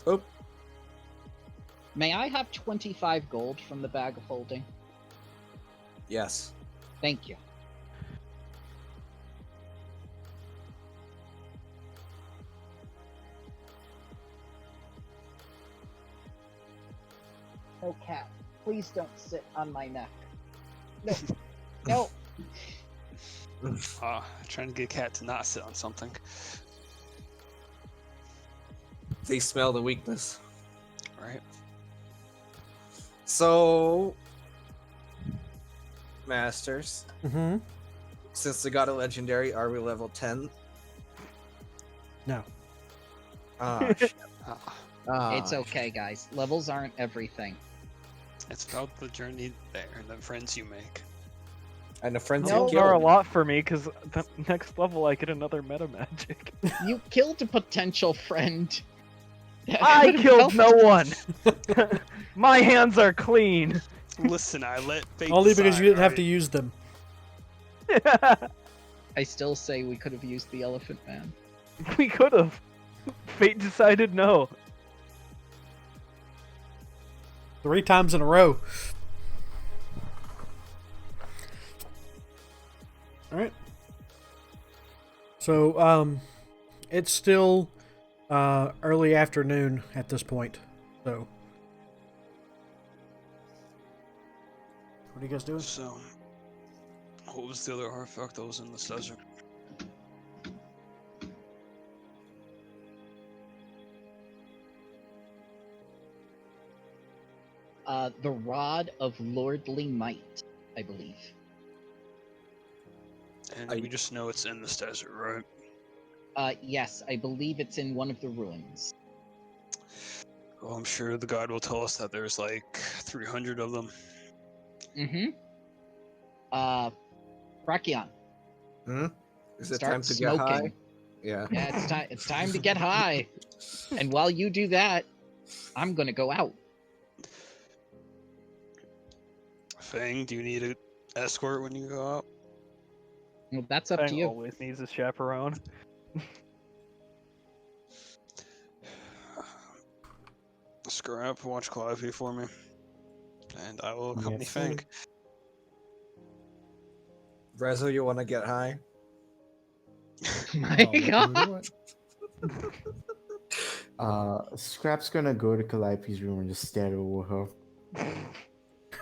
Oop. May I have 25 gold from the bag of holding? Yes. Thank you. Oh, cat, please don't sit on my neck. No. No. Trying to get a cat to not sit on something. They smell the weakness. Right? So, Masters, Mm-hmm. since we got a legendary, are we level 10? No. Ah, shit. It's okay, guys. Levels aren't everything. It's about the journey there and the friends you make. And the friends Those you are a killed. lot for me because the next level I get another meta magic. You killed a potential friend. That I could've killed helped. no one. My hands are clean. Listen, I let fate Only because decide, you didn't have to right? use them. I still say we could have used the Elephant Man. We could have. Fate decided no. 3 times in a row. Alright. So, it's still early afternoon at this point. So, what are you guys doing? So, what was the other artifact that was in this desert? The Rod of Lordly Might, I believe. And we just know it's in this desert, right? Yes, I believe it's in one of the ruins. Well, I'm sure the guide will tell us that there's like 300 of them. Mm-hmm. Brachion, Is it start time to smoking. get high? Yeah. Yeah, it's time. It's time to get high. And while you do that, I'm gonna go out. Fang, do you need an escort when you go out? Well, that's up to Fang you. always needs a chaperone. Scrap, watch Calliope for me. And I will accompany Yes, sir. Fang. Rezo, you want to get high? My I'll let you God. do it. Scrap's gonna go to Calliope's room and just stare over her.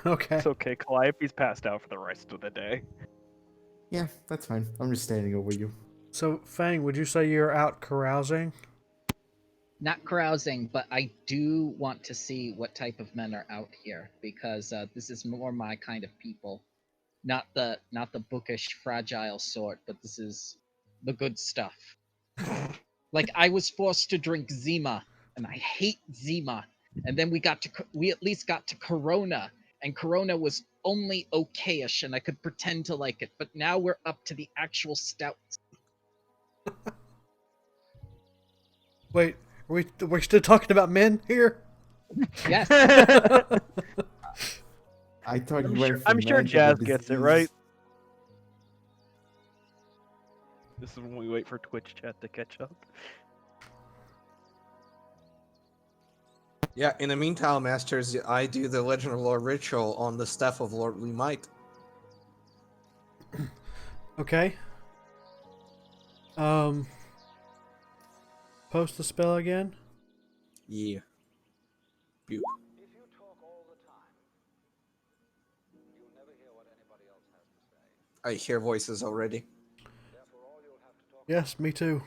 Okay. It's okay. Calliope's passed out for the rest of the day. Yeah, that's fine. I'm just standing over you. So, Fang, would you say you're out carousing? Not carousing, but I do want to see what type of men are out here because this is more my kind of people. Not the bookish, fragile sort, but this is the good stuff. Like I was forced to drink Zima, and I hate Zima. And then we at least got to Corona, and Corona was only okayish, and I could pretend to like it. But now we're up to the actual stouts. Wait, we're still talking about men here? Yes. I thought you I'm went sure, from I'm sure man to Jazz the gets it, disease. right? This is when we wait for Twitch chat to catch up. Yeah, in the meantime, Masters, I do the Legend of Lord ritual on the Staff of Lordly Might. Okay. Post the spell again. Yeah. Pew. I hear voices already. Yes, me too.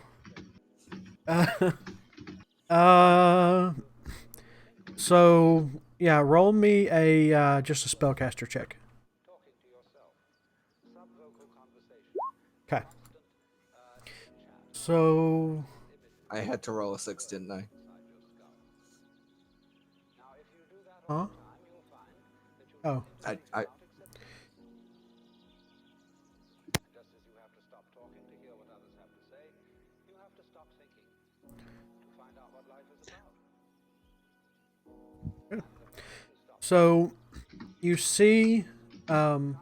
So yeah, roll me a just a spellcaster check. Okay. So I had to roll a 6, didn't I? huh? Oh, I so you see, once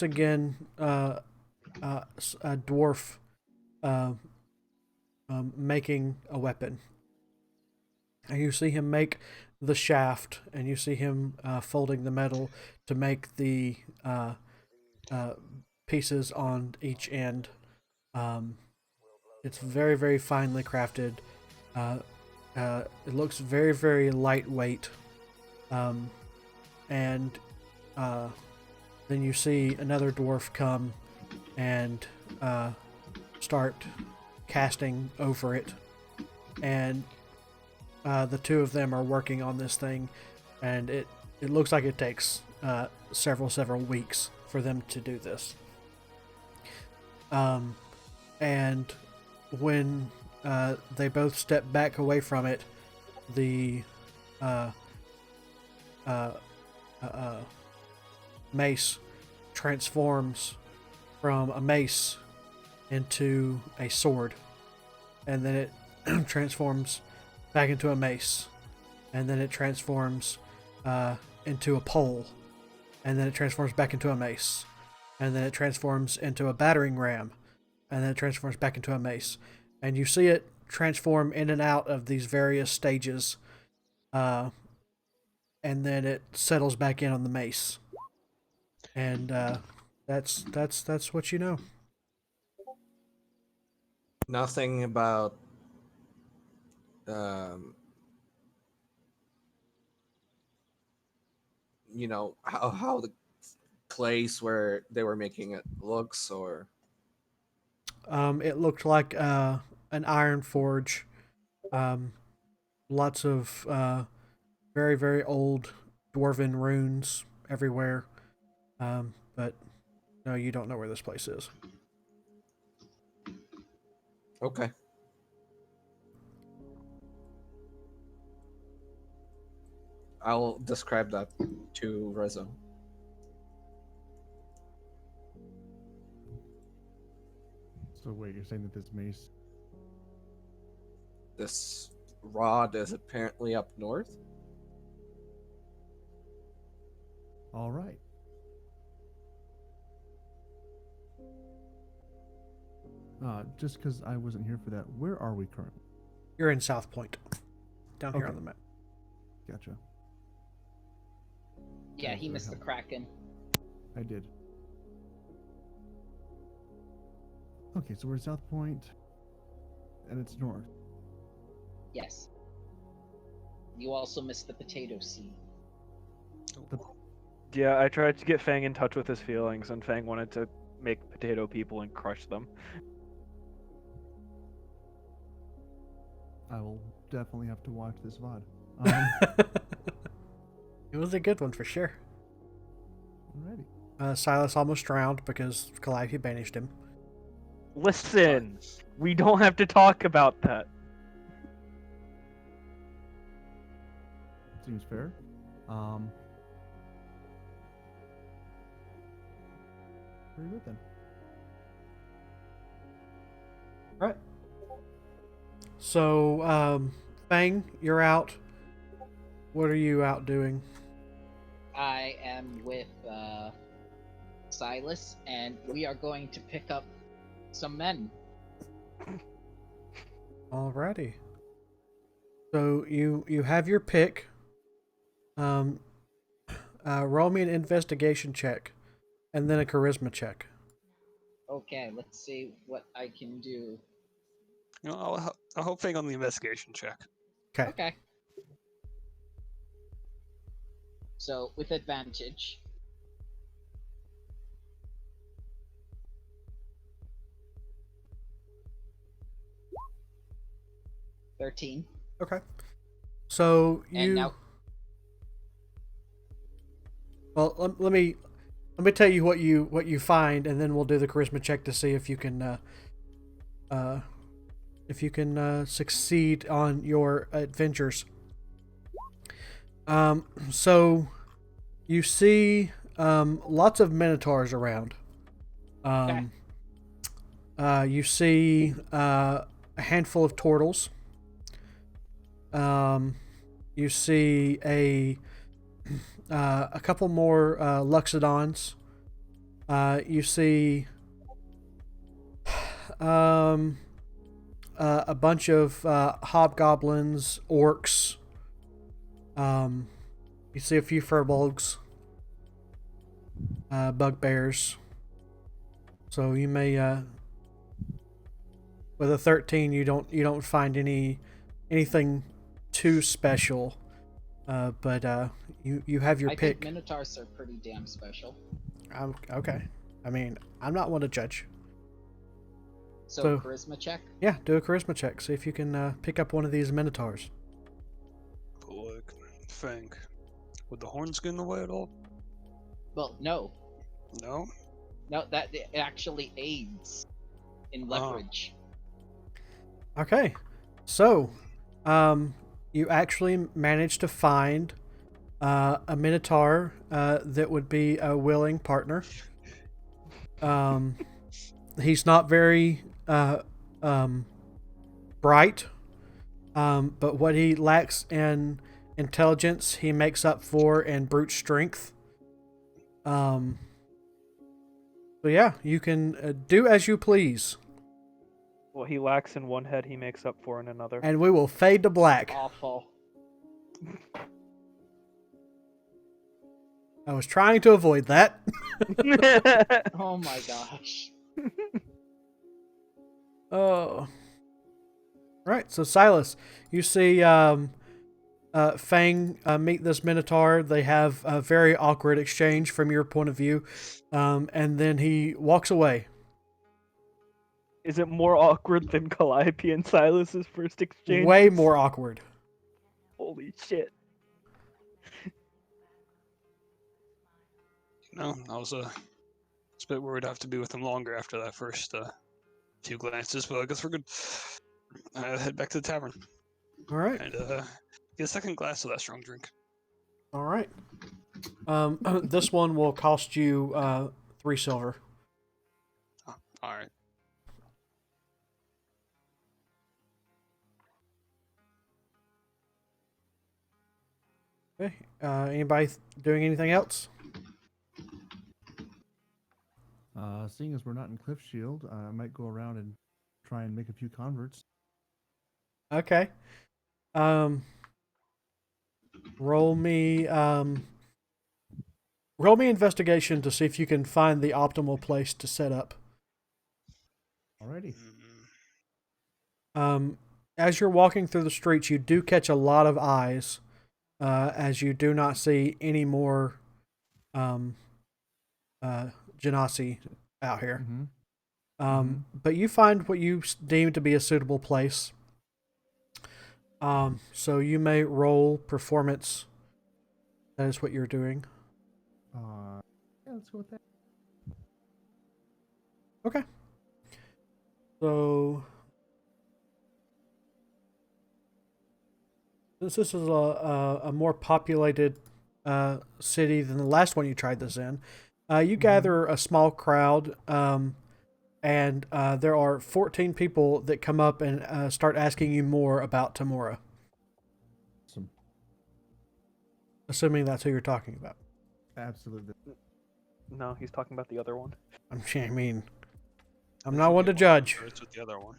again, a dwarf, making a weapon, and you see him make the shaft, and you see him folding the metal to make the pieces on each end. It's very, very finely crafted. It looks very, very lightweight. And then you see another dwarf come and start casting over it. And the two of them are working on this thing. and it looks like it takes several weeks for them to do this. And when they both step back away from it, the mace transforms from a mace into a sword, and then it transforms back into a mace, and then it transforms into a pole, and then it transforms back into a mace, and then it transforms into a battering ram, and then it transforms back into a mace. And you see it transform in and out of these various stages, and then it settles back in on the mace. And that's what you know. Nothing about um, how the place where they were making it looks, or It looked like an iron forge. Lots of very, very old dwarven runes everywhere. But no, you don't know where this place is. okay. I'll describe that to Rezo. So wait, you're saying that this mace? This rod is apparently up north. All right. Just because I wasn't here for that, where are we currently? You're in South Point, down here Okay. on the map. Gotcha. Yeah, Thanks he for missed the help. Kraken. I did. Okay, so we're at South Point, and it's north. Yes. You also missed the potato seed. Yeah, I tried to get Fang in touch with his feelings, and Fang wanted to make potato people and crush them. I will definitely have to watch this VOD. It was a good one for sure. Alrighty. Silas almost drowned because Calliope banished him. Listen, we don't have to talk about that. Seems fair. Very good then. Right. So, Fang, you're out. What are you out doing? I am with Silas, and we are going to pick up some men. Alrighty. So you have your pick. Roll me an investigation check, and then a charisma check. Okay, let's see what I can do. I'll help Fang on the investigation check. Okay. Okay. So, with advantage. $13. Okay. So And you. now, Well, let me tell you what you find, and then we'll do the charisma check to see if you can succeed on your adventures. So you see lots of minotaurs around. You see a handful of turtles. You see a couple more Luxodons. You see a bunch of hobgoblins, orcs. You see a few furbolgs, bugbears. So you may, with a 13, you don't find anything too special. But you have your I pick. think Minotaurs are pretty damn special. Okay. I mean, I'm not one to judge. So charisma check? Yeah, do a charisma check. See if you can pick up one of these minotaurs. Look, Fang, Would the horns get in the way at all? Well, no. No? No, that it actually aids in leverage. Okay, so you actually managed to find a minotaur that would be a willing partner. He's not very bright, but what he lacks in intelligence, he makes up for in brute strength. So yeah, you can do as you please. What he lacks in one head, he makes up for in another. And we will fade to black. Awful. I was trying to avoid that. Oh my gosh. Oh. Right, so Silas, you see Fang meet this Minotaur. They have a very awkward exchange from your point of view, and then he walks away. Is it more awkward than Calliope and Silas's first exchange? Way more awkward. Holy shit. No, I was a bit worried I'd have to be with him longer after that first few glances, but I guess we're good. Head back to the tavern. All right. And get a second glass of that strong drink. All right. This one will cost you 3 silver. Oh, all right. Okay. Anybody doing anything else? Seeing as we're not in Cliff Shield, I might go around and try and make a few converts. Okay. Roll me investigation to see if you can find the optimal place to set up. Alrighty. As you're walking through the streets, you do catch a lot of eyes, as you do not see any more genasi out here. Mm-hmm. But you find what you deem to be a suitable place. So you may roll performance. That is what you're doing. Yeah, let's go with that. Okay. So since this is a more populated city than the last one you tried this in, you gather a small crowd, and there are 14 people that come up and start asking you more about Tamora. Awesome. Assuming that's who you're talking about. Absolutely. No, he's talking about the other one. I mean, I'm not one to judge. It's with the other one.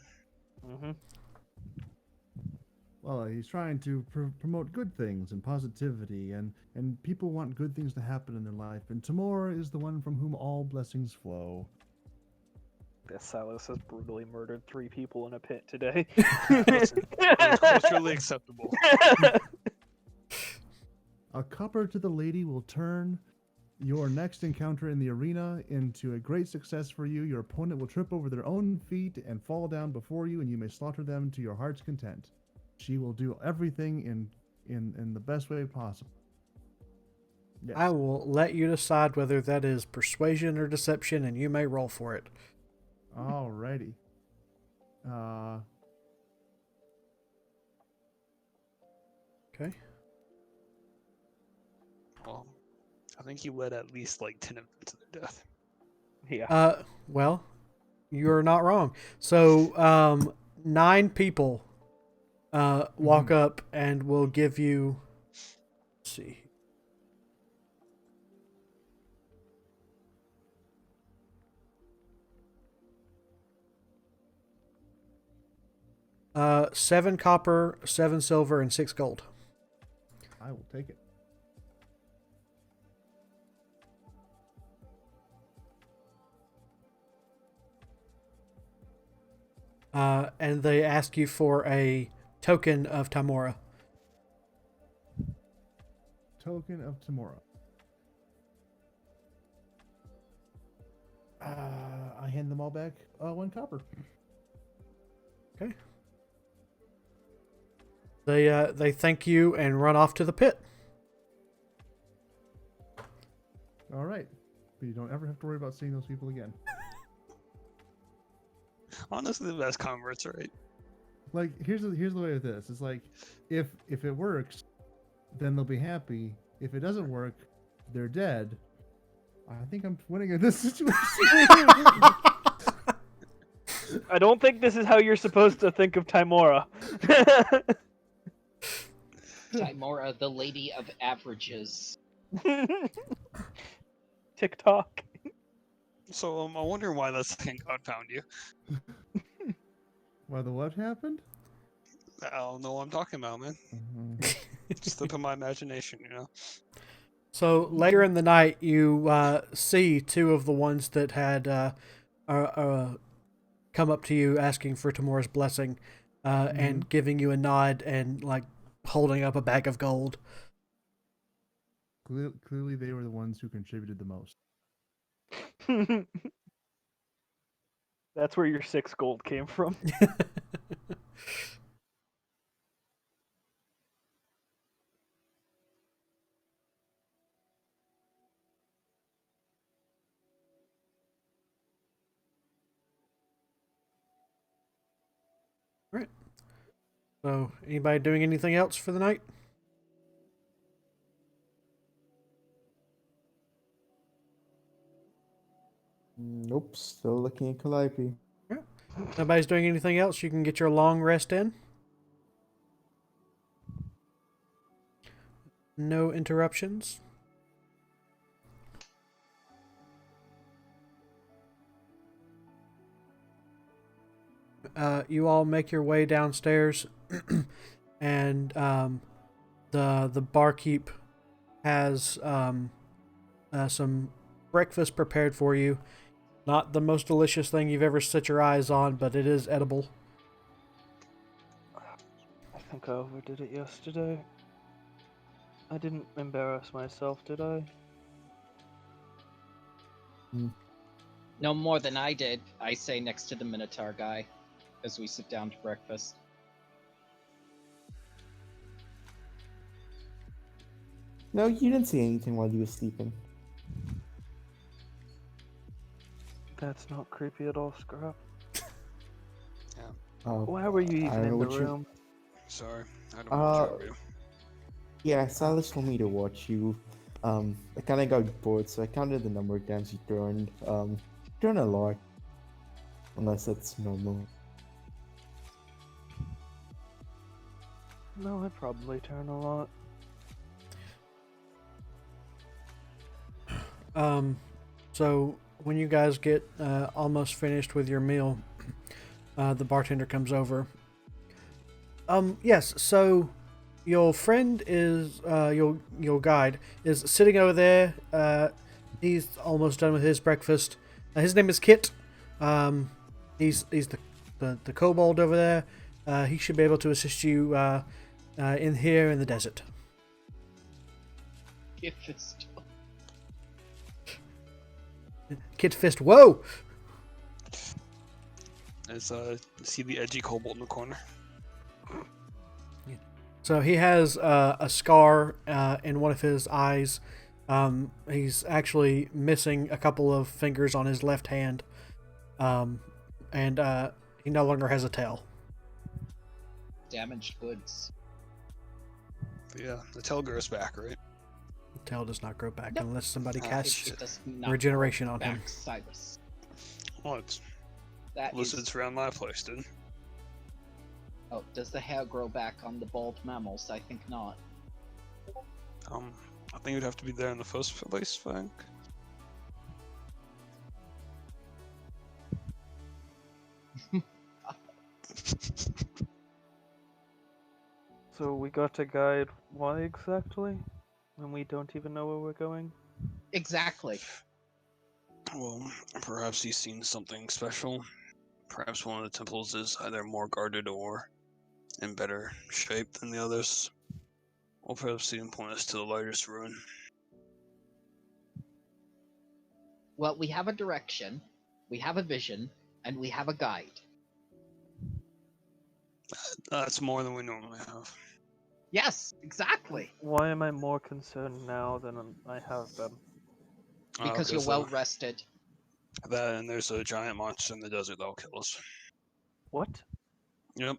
Mm-hmm. Well, he's trying to promote good things and positivity, and people want good things to happen in their life, and Tamora is the one from whom all blessings flow. This Silas has brutally murdered 3 people in a pit today. Listen, it's culturally acceptable. A copper to the lady will turn your next encounter in the arena into a great success for you. Your opponent will trip over their own feet and fall down before you, and you may slaughter them to your heart's content. She will do everything in the best way possible. Yes. I will let you decide whether that is persuasion or deception, and you may roll for it. Alrighty. Okay. Well, I think he led at least like 10 of them to their death. Yeah. Well, you're not wrong. So, 9 people walk up and will give you, let's see. 7 copper, 7 silver, and 6 gold. I will take it. And they ask you for a token of Tamora. Token of Tamora. I hand them all back 1 copper. Okay. They thank you and run off to the pit. All right, but you don't ever have to worry about seeing those people again. Honestly, the best converts, right? Like, here's the way with this. It's like, if it works, then they'll be happy. If it doesn't work, they're dead. I think I'm winning in this situation. I don't think this is how you're supposed to think of Timora. Timora, the lady of averages. TikTok. So I'm wondering why that second god found you. Why the what happened? I don't know what I'm talking about, man. Slip of my imagination, you know. So later in the night, you see two of the ones that had come up to you asking for Tamora's blessing, and giving you a nod and like holding up a bag of gold. Clearly, they were the ones who contributed the most. That's where your 6 gold came from. Right. So, anybody doing anything else for the night? Nope, still looking at Calliope. Nobody's doing anything else? You can get your long rest in? No interruptions? You all make your way downstairs, and the barkeep has some breakfast prepared for you. Not the most delicious thing you've ever set your eyes on, but it is edible. I think I overdid it yesterday. I didn't embarrass myself, did I? No more than I did, I say next to the Minotaur guy, as we sit down to breakfast. No, you didn't see anything while you were sleeping. That's not creepy at all, Scrap. Oh, Why were you I even don't know in the what you- room? Sorry, I don't want to trouble you. Yeah, Silas told me to watch you. I kind of got bored, so I counted the number of times you turned. Turn a lot. Unless that's normal. No, I probably turn a lot. So when you guys get almost finished with your meal, the bartender comes over. Yes, so your friend is, your guide is sitting over there. He's almost done with his breakfast. His name is Kit. He's the kobold over there. He should be able to assist you in here in the desert. Kit Fist. Kit Fist, whoa! As see the edgy kobold in the corner. So he has a scar in one of his eyes. He's actually missing a couple of fingers on his left hand. And he no longer has a tail. Damaged goods. Yeah, the tail grows back, right? The tail does not grow back Nope. unless somebody casts It does not regeneration grow on him. back, Cyrus. Well, it's That lizards is... around my place, dude. Oh, does the hair grow back on the bald mammals? I think not. I think it'd have to be there in the first place, Frank. So we got to guide why exactly? When we don't even know where we're going? Exactly. Well, perhaps he's seen something special. Perhaps one of the temples is either more guarded or in better shape than the others. Or perhaps he can point us to the largest ruin. Well, we have a direction, we have a vision, and we have a guide. That's more than we normally have. Yes, exactly. Why am I more concerned now than I have been? Because you're well rested. That and there's a giant monster in the desert that'll kill us. What? Yep.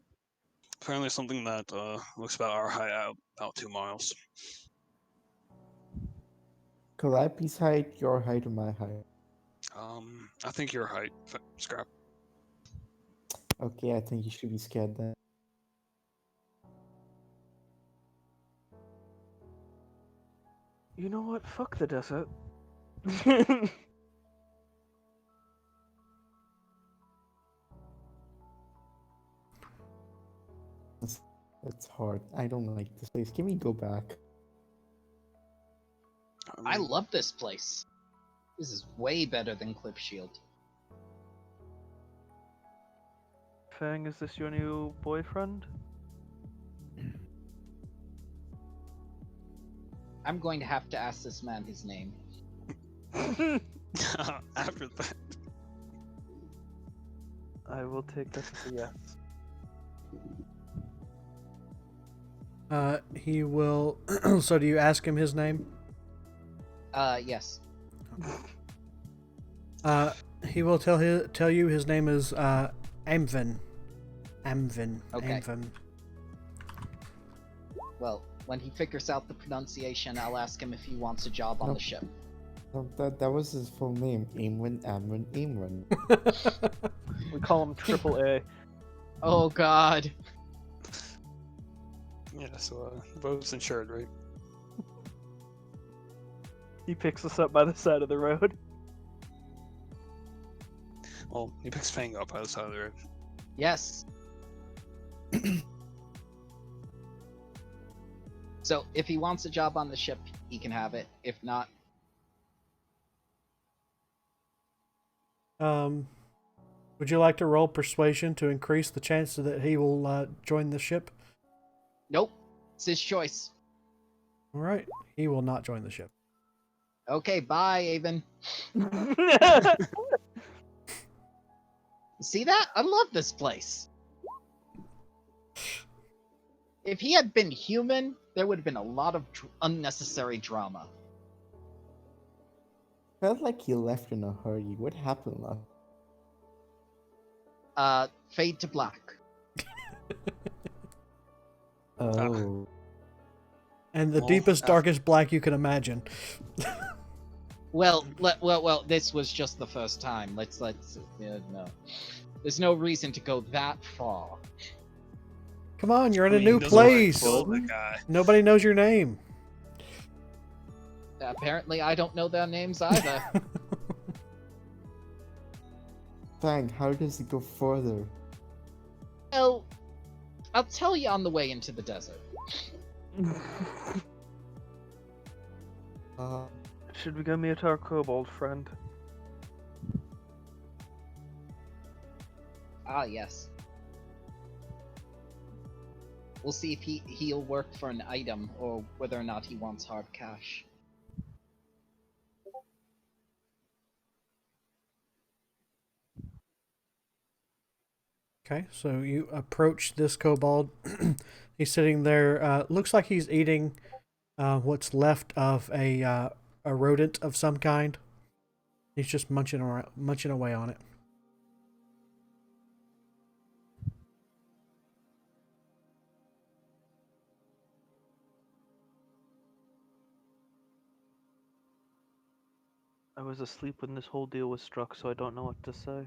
Apparently something that looks about our height out, about 2 miles. Calliope's height, your height, or my height? I think your height, Scrap. Okay, I think you should be scared then. You know what? Fuck the desert. It's hard. I don't like this place. Can we go back? I love this place. This is way better than Cliff Shield. Fang, is this your new boyfriend? I'm going to have to ask this man his name. After that. I will take that as a yes. He will. So, do you ask him his name? Yes. He will tell you his name is Amvin. Amvin. Okay. Amvin. Well, when he figures out the pronunciation, I'll ask him if he wants a job on the ship. No, that was his full name. Amwin, Amwin, Amwin. We call him Triple A. Oh God. Yeah, so the boat's insured, right? He picks us up by the side of the road. Well, he picks Fang up by the side of the road. Yes. So, if he wants a job on the ship, he can have it. If not... Would you like to roll persuasion to increase the chance that he will join the ship? Nope. It's his choice. All right. He will not join the ship. Okay, bye, Avon. See that? I love this place. If he had been human, there would have been a lot of unnecessary drama. Felt like he left in a hurry. What happened last? Fade to black. Oh. And the Well, deepest, darkest black you can imagine. Well, this was just the first time. Let's no. There's no reason to go that far. Come on, you're in I a mean, new doesn't wanna place. kill the guy. Nobody knows your name. Apparently, I don't know their names either. Fang, how does it go further? Well, I'll tell you on the way into the desert. Should we go meet our kobold friend? Ah, yes. We'll see if he'll work for an item or whether or not he wants hard cash. Okay, so you approach this kobold. He's sitting there. Looks like he's eating what's left of a rodent of some kind. He's just munching away on it. I was asleep when this whole deal was struck, so I don't know what to say.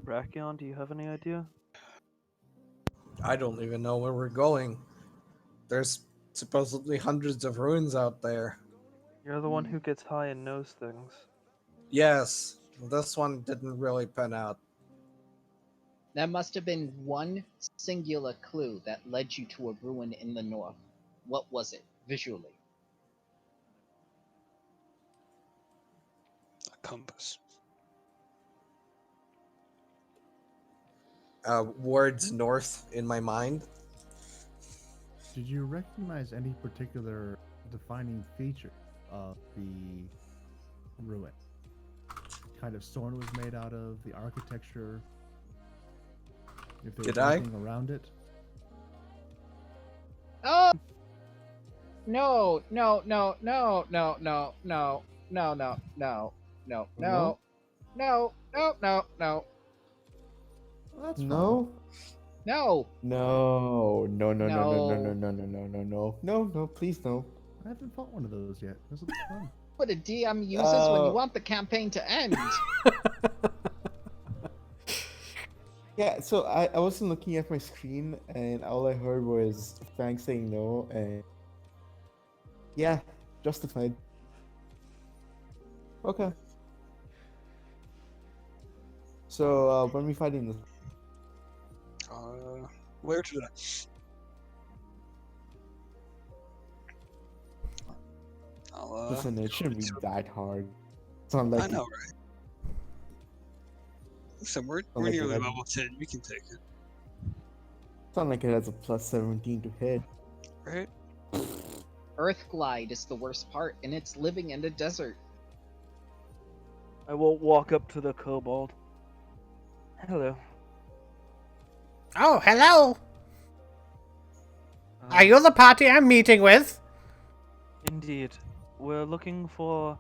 Brachion, do you have any idea? I don't even know where we're going. There's supposedly hundreds of ruins out there. You're the one who gets high and knows things. Yes, this one didn't really pan out. There must have been one singular clue that led you to a ruin in the north. What was it, visually? A compass. Words north in my mind. Did you recognize any particular defining feature of the ruin? What kind of stone it was made out of, the architecture? If there was anything around it? No, no, no, no, no, no, no, no, no, no, no, No? no, no, no, no, no, Well, that's fine. No? no, No. No, no, no, no, no, no, no. no, no, no, no, no. No, no, please no. I haven't fought one of those yet. This will be fun. What a DM uses when you Uh, want the campaign to end. yeah, so I wasn't looking at my screen and all I heard was Frank saying no and yeah, justified. Okay. So when we fighting this Where today? listen, it shouldn't be that hard. It's not like I know, right? Listen, we're like nearly it. level 10. We can take it, It's not like it has a plus 17 to hit. right? Earthglide is the worst part, and it's living in the desert. I will walk up to the kobold. Hello. Oh, hello. Are Um, you the party I'm meeting with? Indeed. We're looking for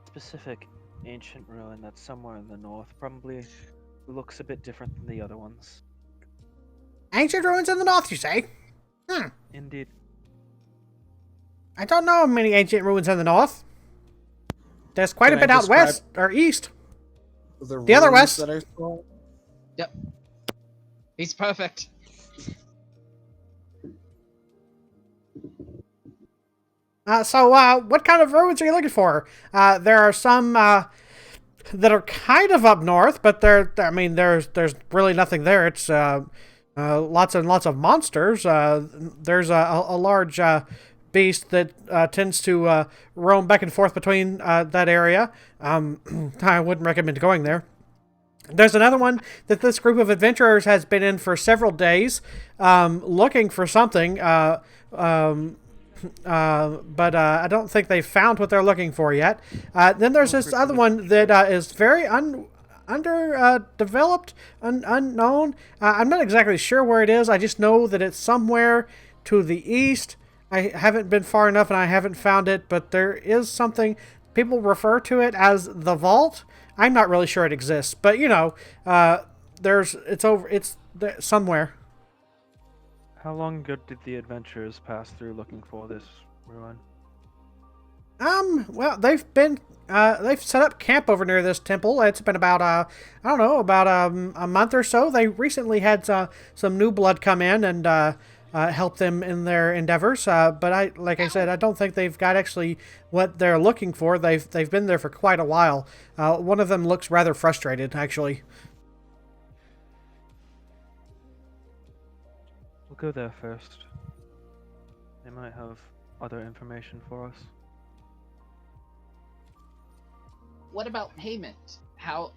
specific ancient ruin that's somewhere in the north. Probably looks a bit different than the other ones. Ancient ruins in the north, you say? Indeed. I don't know of many ancient ruins in the north. There's quite Can a I bit out describe west or east. The other ruins west. that I saw. Yep. He's perfect. So, what kind of ruins are you looking for? There are some that are kind of up north, but there's really nothing there. It's lots and lots of monsters. There's a large beast that tends to roam back and forth between that area. I wouldn't recommend going there. There's another one that this group of adventurers has been in for several days, looking for something. But I don't think they've found what they're looking for yet. Then there's this other one that is very underdeveloped, unknown. I'm not exactly sure where it is. I just know that it's somewhere to the east. I haven't been far enough and I haven't found it, but there is something. People refer to it as the vault. I'm not really sure it exists, but it's somewhere. How long ago did the adventurers pass through looking for this ruin? Well, they've set up camp over near this temple. It's been about, a month or so. They recently had some new blood come in and help them in their endeavors. But like I said, I don't think they've got actually what they're looking for. They've been there for quite a while. One of them looks rather frustrated, actually. We'll go there first. They might have other information for us. What about payment? How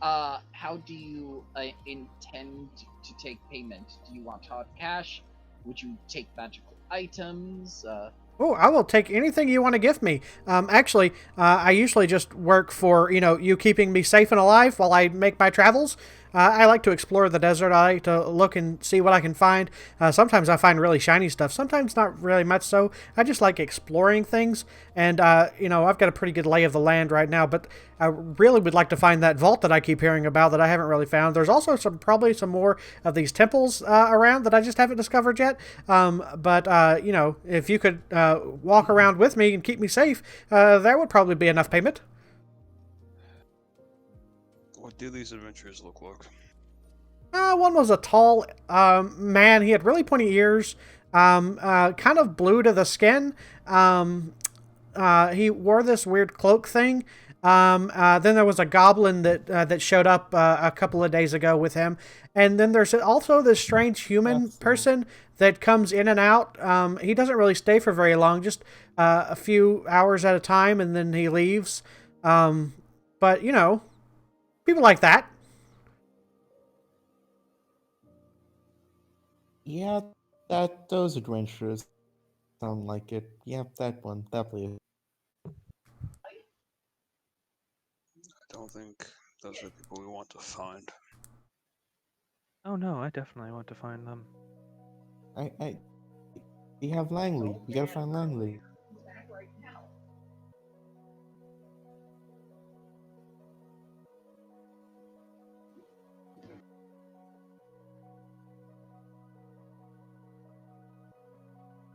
do you intend to take payment? Do you want hard cash? Would you take magical items? Oh, I will take anything you want to give me. Actually, I usually just work for, you keeping me safe and alive while I make my travels. I like to explore the desert. I like to look and see what I can find. Sometimes I find really shiny stuff. Sometimes not really much so. I just like exploring things. And, I've got a pretty good lay of the land right now. But I really would like to find that vault that I keep hearing about that I haven't really found. There's also probably some more of these temples around that I just haven't discovered yet. But if you could walk around with me and keep me safe, that would probably be enough payment. What do these adventurers look like? One was a tall man. He had really pointy ears, kind of blue to the skin. He wore this weird cloak thing. Then there was a goblin that showed up a couple of days ago with him. And then there's also this strange human person that comes in and out. He doesn't really stay for very long, just a few hours at a time, and then he leaves. But, people like that. Yeah, those adventurers sound like it. Yeah, that one, definitely. I don't think those are the people we want to find. Oh no, I definitely want to find them. We have Langley. We gotta find Langley.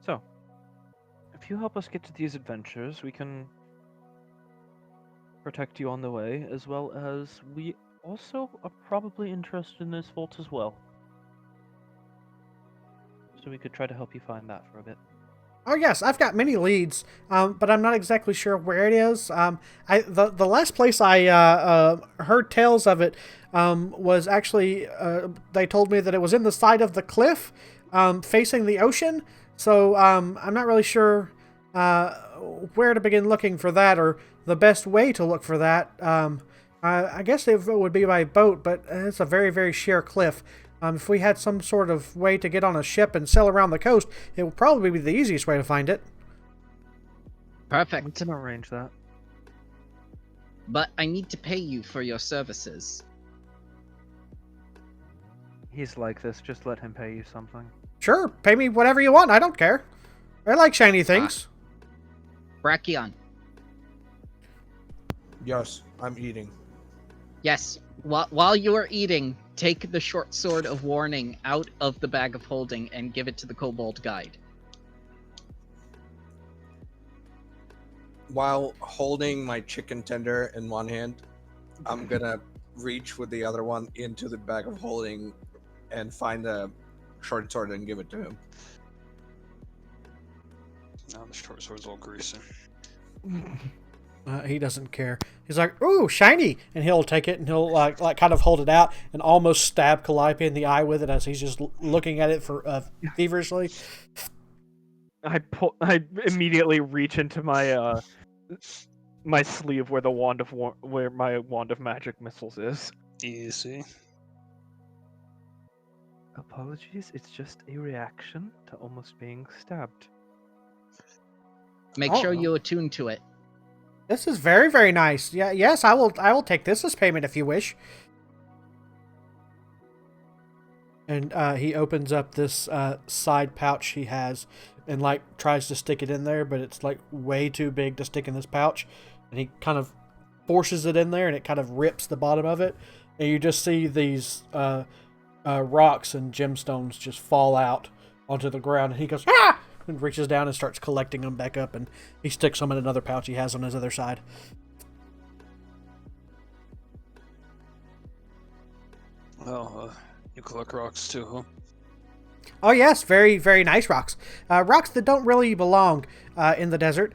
So, if you help us get to these adventures, we can protect you on the way, as well as we also are probably interested in this vault as well. So we could try to help you find that for a bit. Oh yes, I've got many leads, but I'm not exactly sure where it is. The last place I heard tales of it was actually they told me that it was in the side of the cliff, facing the ocean. So I'm not really sure where to begin looking for that, or the best way to look for that. I guess it would be by boat, but it's a very, very sheer cliff. If we had some sort of way to get on a ship and sail around the coast, it would probably be the easiest way to find it. Perfect. We can arrange that. But I need to pay you for your services. He's like this, just let him pay you something. Sure, pay me whatever you want. I don't care. I like shiny things. Brachion. Yes, I'm eating. Yes. While you are eating, take the short sword of warning out of the bag of holding and give it to the kobold guide. While holding my chicken tender in one hand, I'm gonna reach with the other one into the bag of holding and find the short sword and give it to him. Now the short sword's all greasy. He doesn't care. He's like, "Ooh, shiny!" And he'll take it and he'll like kind of hold it out and almost stab Calliope in the eye with it as he's just looking at it for feverishly. I immediately reach into my my sleeve where the where my wand of magic missiles is. Easy. Apologies, it's just a reaction to almost being stabbed. Make sure you attune to it. This is very, very nice. Yeah, yes, I will take this as payment if you wish. And he opens up this side pouch he has and like tries to stick it in there, but it's like way too big to stick in this pouch. And he kind of forces it in there and it kind of rips the bottom of it. And you just see these rocks and gemstones just fall out onto the ground. And he goes, "Ah!" and reaches down and starts collecting them back up, and he sticks them in another pouch he has on his other side. Well, you collect rocks too, huh? Oh yes, very, very nice rocks. Rocks that don't really belong in the desert.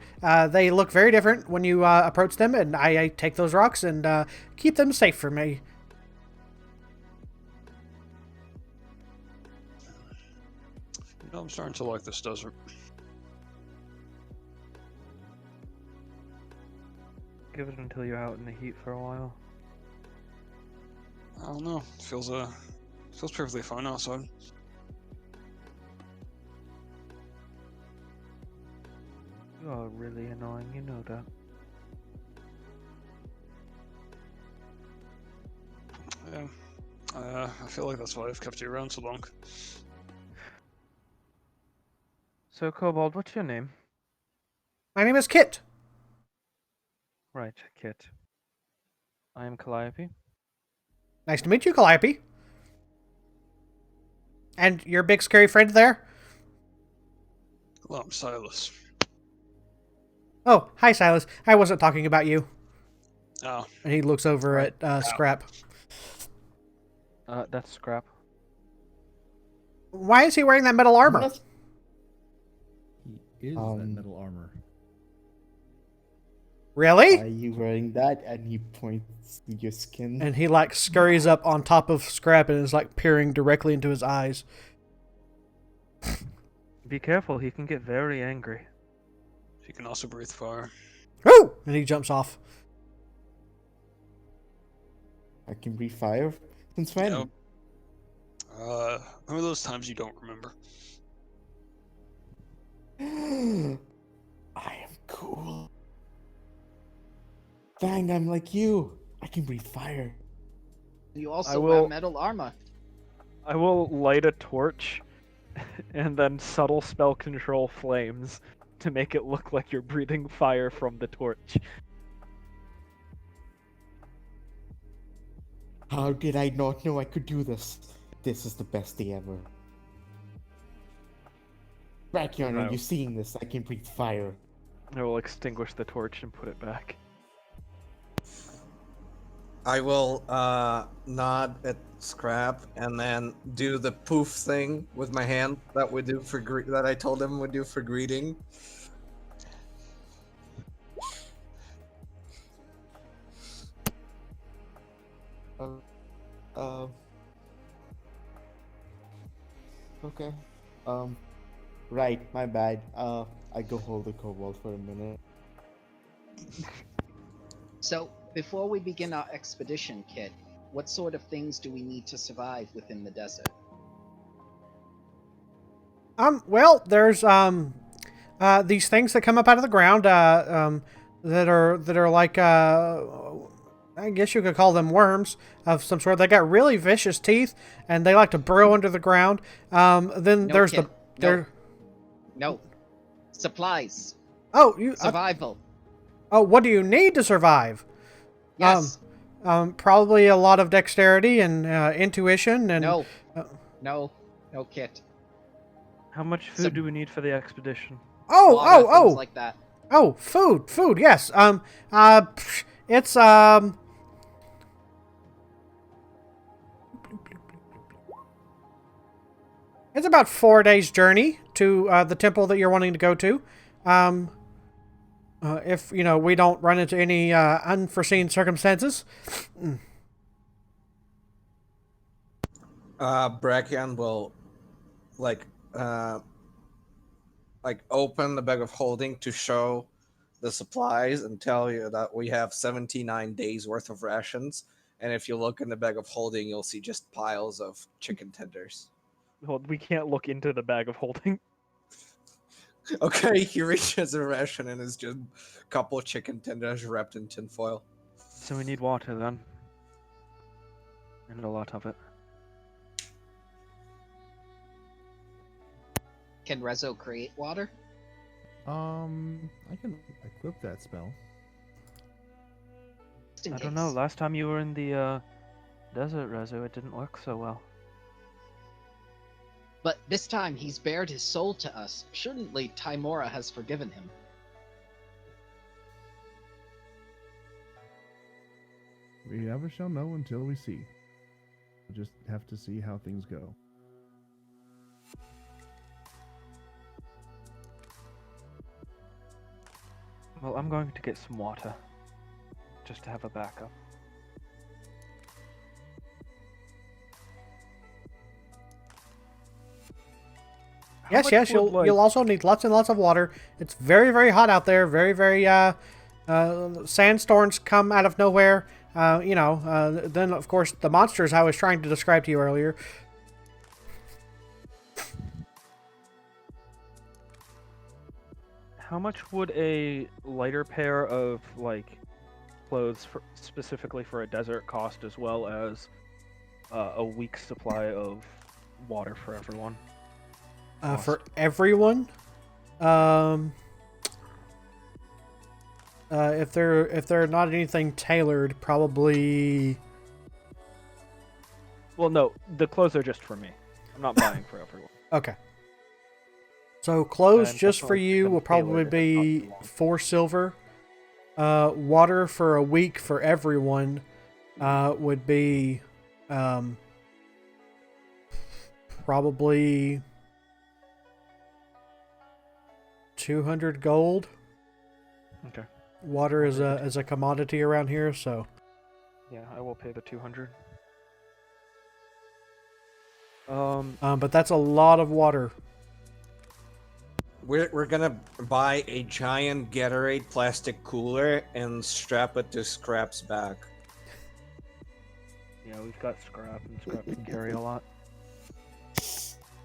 They look very different when you approach them, and I take those rocks and keep them safe for me. You know, I'm starting to like this desert. Give it until you're out in the heat for a while. I don't know. Feels perfectly fine outside. You are really annoying, you know that. Yeah. I feel like that's why I've kept you around so long. So, Kobold, what's your name? My name is Kit. Right, Kit. I am Calliope. Nice to meet you, Calliope. And your big scary friend there? Well, I'm Silas. Oh, hi, Silas. I wasn't talking about you. Oh. And he looks over at Scrap. That's Scrap. Why is he wearing that metal armor? He is that metal armor. Really? Are you wearing that? And he points to your skin. And he like scurries up on top of Scrap and is like peering directly into his eyes. Be careful, he can get very angry. He can also breathe fire. Woo! And he jumps off. I can breathe fire? Since when? Yep. Remember those times you don't remember? I am cool. Dang, I'm like you. I can breathe fire. You also wear metal armor. I will light a torch and then subtle spell control flames to make it look like you're breathing fire from the torch. How did I not know I could do this? This is the best day ever. Brachion, are No. you seeing this? I can breathe fire. I will extinguish the torch and put it back. I will nod at Scrap and then do the poof thing with my hand that we do for that I told him would do for greeting. Okay. Right, my bad. I go hold the kobold for a minute. So, before we begin our expedition, Kit, what sort of things do we need to survive within the desert? Well, there's these things that come up out of the ground that are like I guess you could call them worms of some sort. They got really vicious teeth and they like to burrow under the ground. Then No, there's Kit. the there. No. Supplies. Oh, you. Survival. Oh, what do you need to survive? Yes. Probably a lot of dexterity and intuition and. No. No, Kit. How much food do we need for the expedition? Water, things like that. Oh, food, yes. It's it's about 4 days journey to the temple that you're wanting to go to. If we don't run into any unforeseen circumstances. Brachion will open the bag of holding to show the supplies and tell you that we have 79 days worth of rations. And if you look in the bag of holding, you'll see just piles of chicken tenders. Well, we can't look into the bag of holding. Okay, he reaches a ration and it's just a couple of chicken tenders wrapped in tinfoil. So we need water then. And a lot of it. Can Rezo create water? I can equip that spell. Just in I don't know. case. Last time you were in the desert, Rezo, it didn't work so well. But this time he's bared his soul to us. Surely Timora has forgiven him. We never shall know until we see. We'll just have to see how things go. Well, I'm going to get some water. Just to have a backup. Yes, you'll also need lots and lots of water. It's very, very hot out there. Very, very sandstorms come out of nowhere. Then of course the monsters I was trying to describe to you earlier. How much would a lighter pair of clothes specifically for a desert cost, as well as a week's supply of water for everyone? For everyone, if they're not anything tailored, probably. Well, no, the clothes are just for me. I'm not buying for everyone. Okay. So clothes And just for definitely you them will probably tailored if it be costs 4 silver. Water for a week for everyone would be probably 200 gold. Okay. Water is a commodity around here, so. Yeah, I will pay the 200. But that's a lot of water. We're gonna buy a giant Gatorade plastic cooler and strap it to Scrap's back. Yeah, we've got Scrap, and Scrap can carry a lot.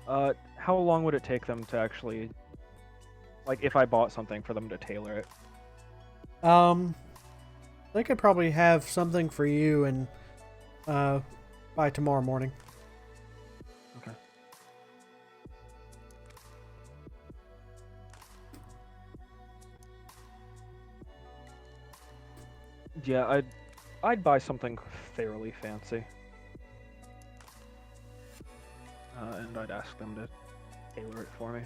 How long would it take them to actually, if I bought something for them to tailor it? They could probably have something for you and by tomorrow morning. Okay. Yeah, I'd buy something fairly fancy. And I'd ask them to tailor it for me.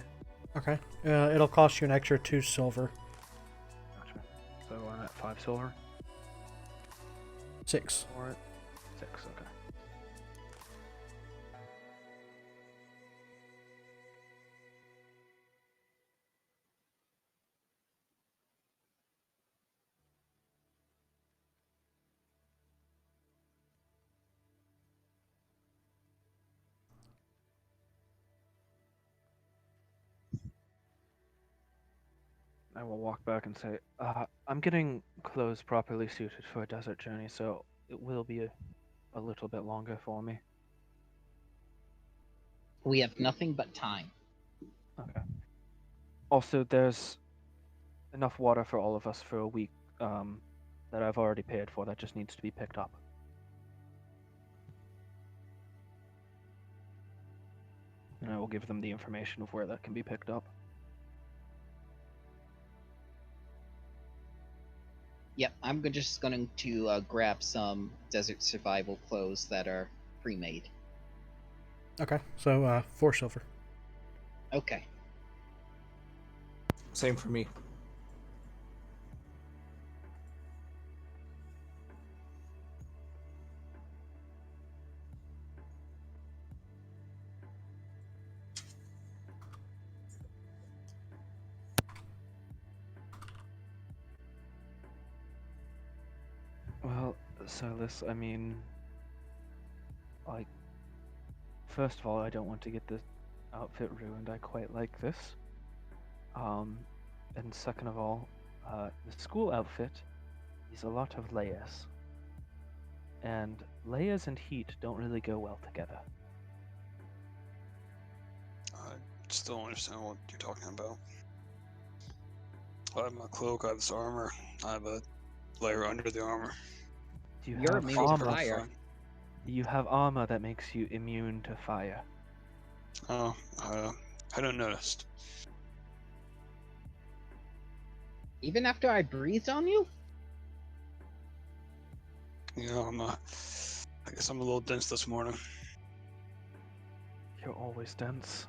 Okay. It'll cost you an extra 2 silver. Gotcha. So I'm at 5 silver. 6. Or at 6, okay. I will walk back and say, I'm getting clothes properly suited for a desert journey, so it will be a little bit longer for me. We have nothing but time. Okay. Also, there's enough water for all of us for a week that I've already paid for. That just needs to be picked up. And I will give them the information of where that can be picked up. Yep, I'm just going to grab some desert survival clothes that are pre-made. Okay, so 4 silver. Okay. Same for me. Well, Silas, I mean, like, first of all, I don't want to get this outfit ruined. I quite like this. And second of all, the school outfit is a lot of layers. And layers and heat don't really go well together. I still don't understand what you're talking about. I have my cloak, I have this armor, I have a layer under the armor. You You're have immune to armor. fire. You have armor that makes you immune to fire. Oh, I hadn't noticed. Even after I breathed on you? You know, I guess I'm a little dense this morning. You're always dense.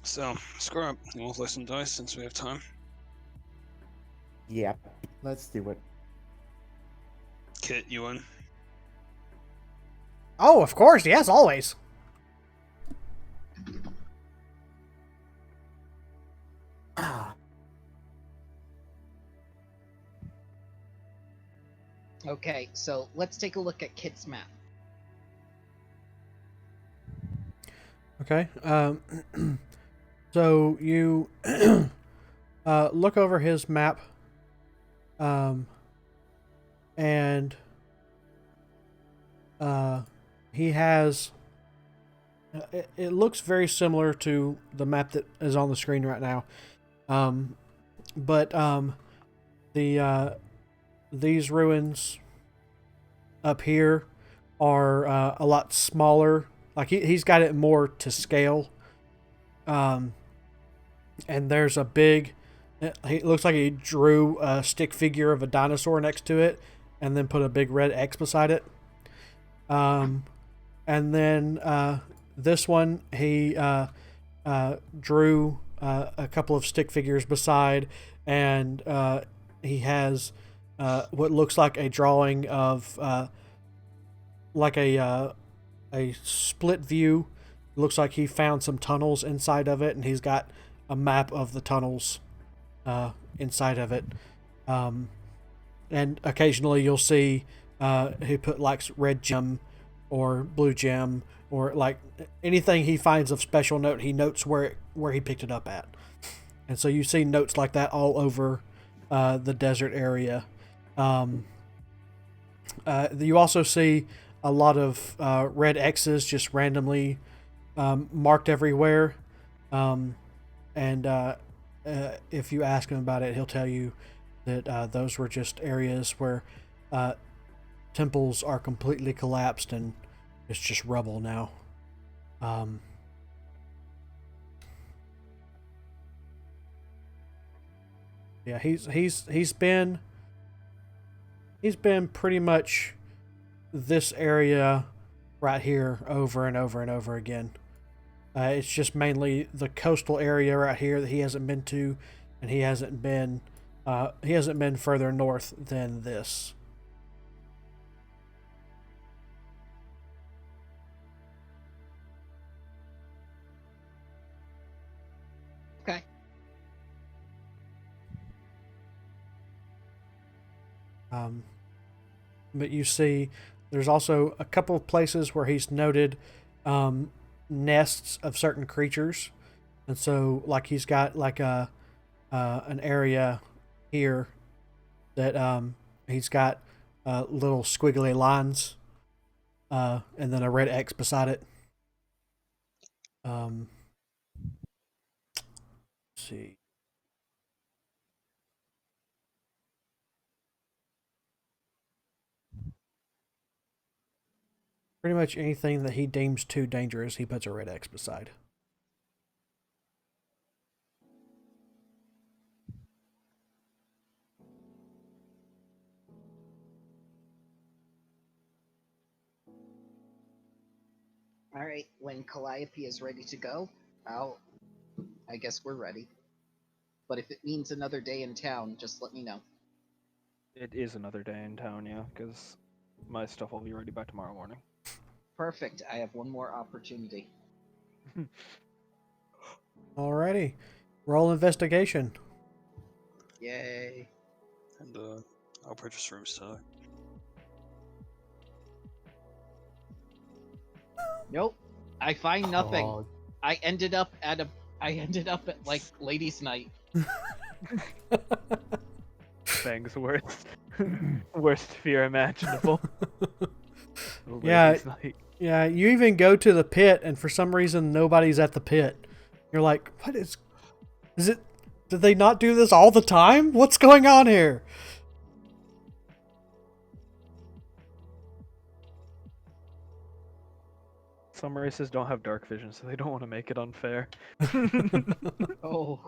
So, screw up. You want to play some dice since we have time? Yeah, let's do it. Kit, you in? Oh, of course, yes, always. Ah, Okay, so let's take a look at Kit's map. Okay. So you look over his map, and he has. It looks very similar to the map that is on the screen right now, but these ruins up here are a lot smaller. Like he's got it more to scale. And there's a big. It looks like he drew a stick figure of a dinosaur next to it, and then put a big red X beside it. And then this one he drew a couple of stick figures beside, and he has what looks like a drawing of like a split view. Looks like he found some tunnels inside of it, and he's got a map of the tunnels inside of it. And occasionally you'll see he put like red gem or blue gem or like anything he finds of special note. He notes where he picked it up at, and so you see notes like that all over the desert area. You also see a lot of red X's just randomly marked everywhere. And if you ask him about it, he'll tell you that those were just areas where temples are completely collapsed and it's just rubble now. Yeah, he's been pretty much this area right here over and over and over again. It's just mainly the coastal area right here that he hasn't been to, and he hasn't been further north than this. Okay. But you see, there's also a couple of places where he's noted nests of certain creatures, and so like he's got like an area here that he's got little squiggly lines, and then a red X beside it. Let's see. Pretty much anything that he deems too dangerous, he puts a red X beside. All right. When Calliope is ready to go, I guess we're ready. But if it means another day in town, just let me know. It is another day in town, yeah, because my stuff will be ready by tomorrow morning. Perfect. I have one more opportunity. Alrighty. Roll investigation. Yay. And I'll purchase rooms too. Nope. I find nothing. Oh, I ended up at like ladies' night. Things worst fear imaginable. Yeah. Ladies' night. Yeah, you even go to the pit, and for some reason, nobody's at the pit. You're like, what is it? Did they not do this all the time? What's going on here? Some races don't have dark vision, so they don't want to make it unfair. Oh.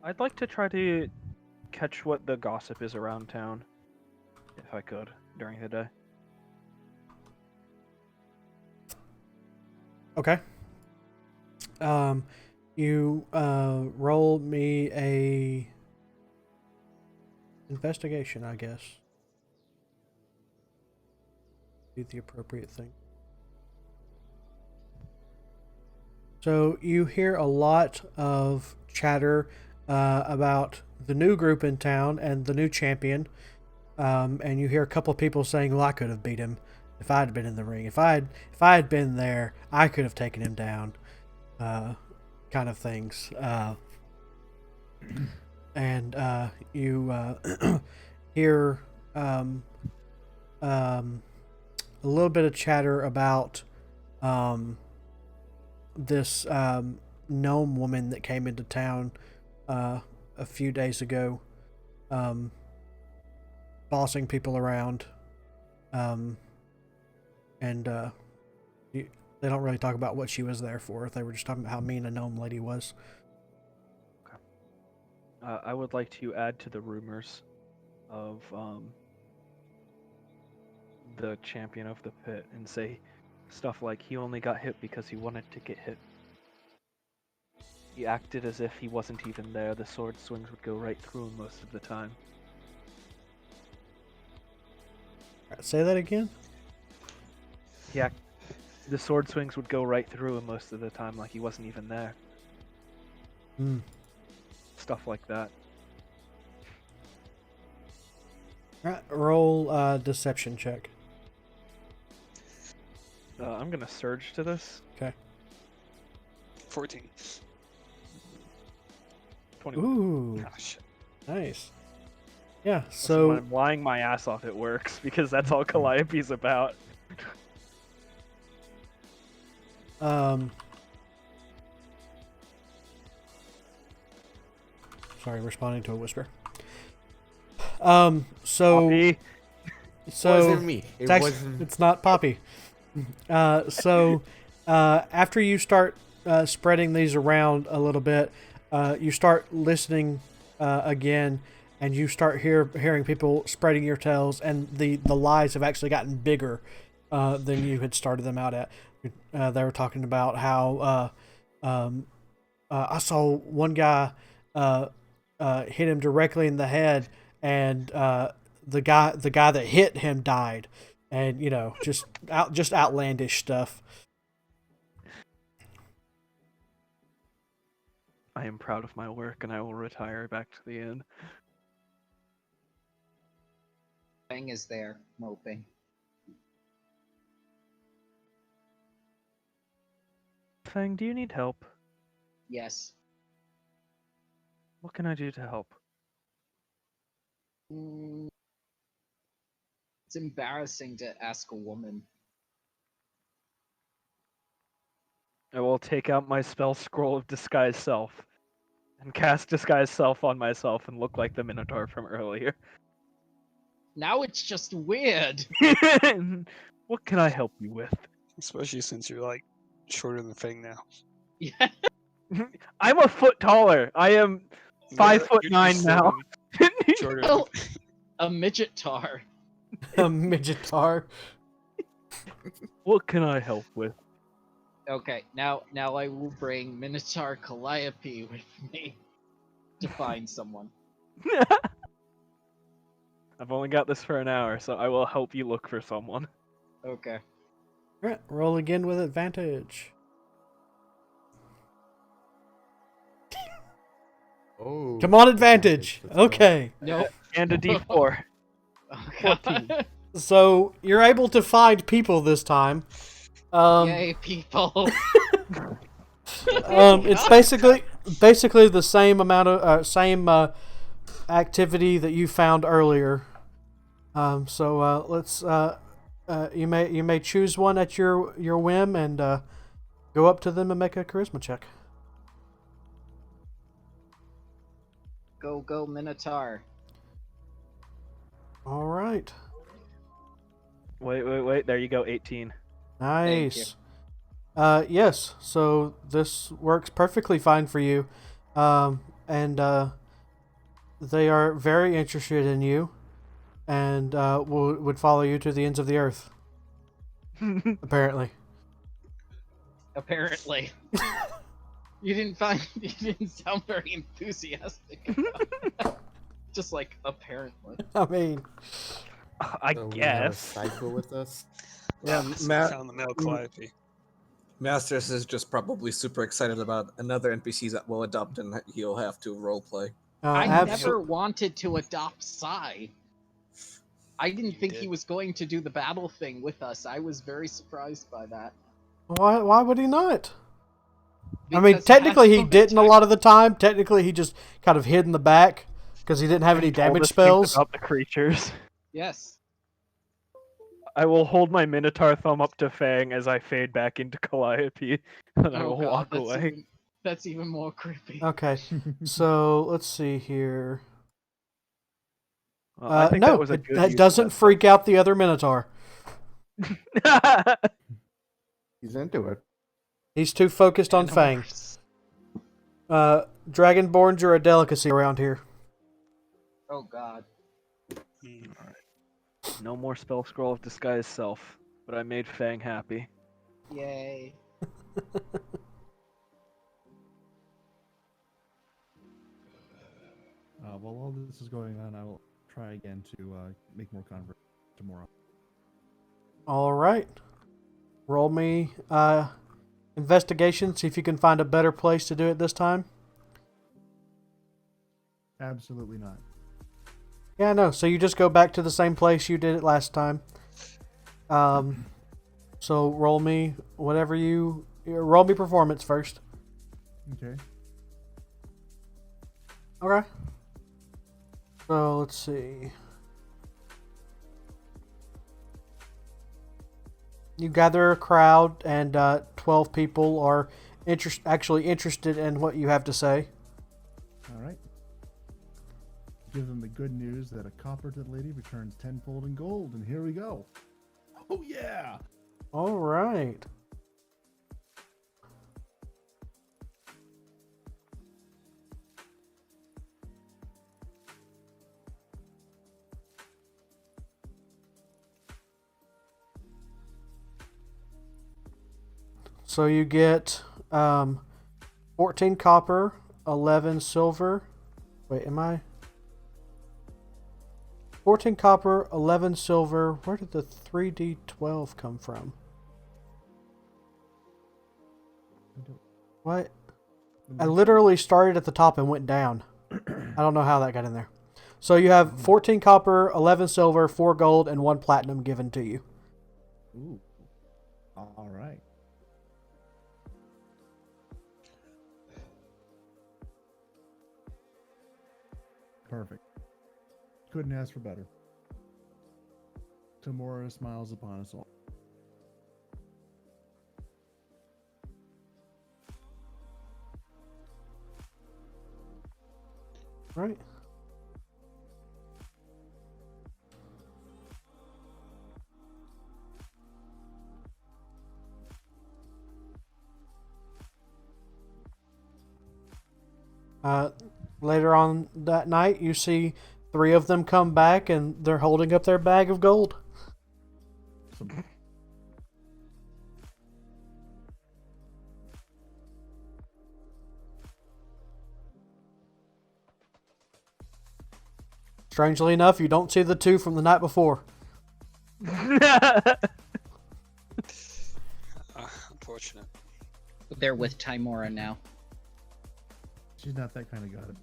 I'd like to try to catch what the gossip is around town, if I could, during the day. Okay. You roll me a investigation, I guess. Do the appropriate thing. So you hear a lot of chatter about the new group in town and the new champion, and you hear a couple of people saying, "Well, I could have beat him if I had been in the ring. If I had been there, I could have taken him down." Kind of things. And you hear a little bit of chatter about this gnome woman that came into town a few days ago, bossing people around, and they don't really talk about what she was there for. They were just talking about how mean a gnome lady was. Okay. I would like to add to the rumors of the champion of the pit and say stuff like he only got hit because he wanted to get hit. He acted as if he wasn't even there. The sword swings would go right through him most of the time. Say that again? The sword swings would go right through him most of the time, like he wasn't even there. Stuff like that. Right, roll deception check. I'm gonna surge to this. Okay. 14. 21. Ooh, Oh, shit. nice. Yeah, When so I'm lying my ass off, it works because that's all Calliope's about. Sorry, responding to a whisper. So Poppy. So wasn't me. It wasn't. it's not Poppy. After you start spreading these around a little bit, you start listening again, and you start hearing people spreading your tales, and the lies have actually gotten bigger than you had started them out at. They were talking about how I saw one guy hit him directly in the head, and the guy that hit him died, and just outlandish stuff. I am proud of my work, and I will retire back to the inn. Fang is there, moping. Fang, do you need help? Yes. What can I do to help? It's embarrassing to ask a woman. I will take out my spell scroll of disguise self and cast disguise self on myself and look like the Minotaur from earlier. Now it's just weird. What can I help you with? Especially since you're like shorter than Fang now. Yeah. I'm a foot taller. I am 5'9" now. Shorter Oh, a midget tar. A midget tar. What can I help with? Okay, now I will bring Minotaur Calliope with me to find someone. I've only got this for an hour, so I will help you look for someone. Okay. Alright, roll again with advantage. Oh. Come on, advantage. Let's go. Okay. Nope. And a d4. Oh, God. 14. So you're able to find people this time. Yay, people. It's basically the same amount of activity that you found earlier. Let's you may choose one at your whim and go up to them and make a charisma check. Go, Minotaur. All right. Wait. There you go, 18. Nice. Yes. So this works perfectly fine for you, and they are very interested in you, and would follow you to the ends of the earth. Apparently. Apparently. You didn't sound very enthusiastic about it. Just like, apparently. I mean, I So we have a guess. psycho with us. Yeah, Found the male Calliope. Masters is just probably super excited about another NPC that will adopt and he'll have to roleplay. I never wanted to adopt Sai. I didn't think he did. was going to do the battle thing with us. I was very surprised by that. Why would he not? I mean, Because technically he has no didn't a attack- lot of the time. Technically he just kind of hid in the back because he didn't have any He told damage us things spells. about the creatures. Yes. I will hold my Minotaur thumb up to Fang as I fade back into Calliope, and I will walk away. That's even more creepy. Okay, so let's see here. Well, I think No, that was a good that use doesn't of freak out the other Minotaur. that. He's into it. He's too focused on Fang. Animorphs. Dragonborns are a delicacy around here. Oh god. Hmm. No more spell scroll of disguise self, but I made Fang happy. Yay. While all this is going on, I will try again to make more converts tomorrow. All right. Roll me investigation. See if you can find a better place to do it this time. Absolutely not. Yeah, no. So you just go back to the same place you did it last time. So roll me whatever you roll me performance first. Okay. Okay. So let's see. You gather a crowd, and 12 people are actually interested in what you have to say. All right. give them the good news that a copper to the lady returns tenfold in gold, and here we go. Oh yeah! All right. So you get 14 copper, 11 silver. Wait, am I? 14 copper, 11 silver. Where did the 3d12 come from? What? I literally started at the top and went down. I don't know how that got in there. So you have 14 copper, 11 silver, 4 gold, and 1 platinum given to you. Ooh. All right. Perfect. Couldn't ask for better. Tomorrow smiles upon us all. Right. Later on that night, you see 3 of them come back, and they're holding up their bag of gold. Strangely enough, you don't see the 2 from the night before. Unfortunate. They're with Timora now. She's not that kind of god.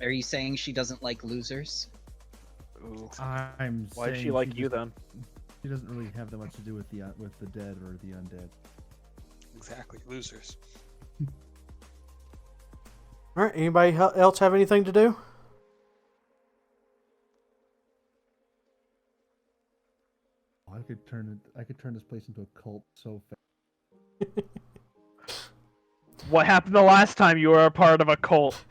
Are you saying she doesn't like losers? Ooh. I'm Why is saying she like you just- then? She doesn't really have that much to do with the dead or the undead. Exactly, losers. All right. Anybody else have anything to do? I could turn this place into a cult so fast. What happened the last time you were a part of a cult?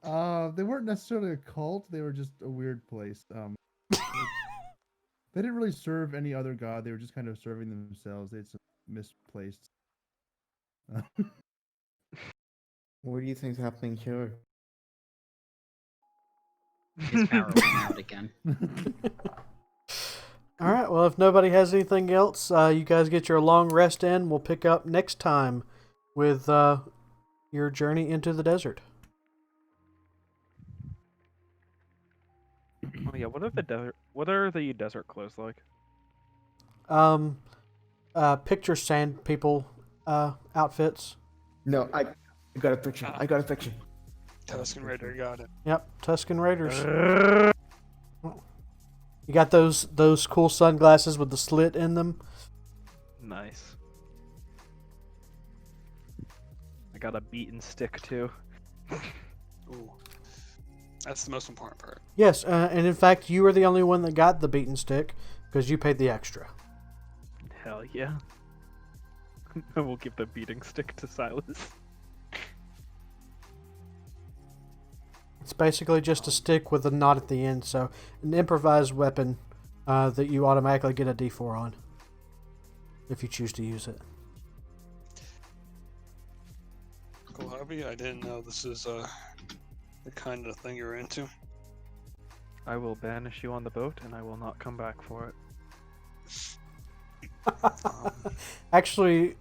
They weren't necessarily a cult. They were just a weird place. They didn't really serve any other god. They were just kind of serving themselves. They had some misplaced. What do you think's happening here? His power went out again. All right. Well, if nobody has anything else, you guys get your long rest in. We'll pick up next time with your journey into the desert. Oh yeah, what are the desert clothes like? Picture sand people outfits. No, I got a picture. I got a picture. Tuscan Raider got it. Yep, Tuscan Raiders. You got those cool sunglasses with the slit in them. Nice. I got a beaten stick too. Ooh. That's the most important part. Yes, and in fact, you were the only one that got the beaten stick because you paid the extra. Hell yeah. I will give the beating stick to Silas. It's basically just a stick with a knot at the end, so an improvised weapon that you automatically get a D4 on if you choose to use it. Cool, Harvey. I didn't know this is the kind of thing you're into. I will banish you on the boat, and I will not come back for it. Actually,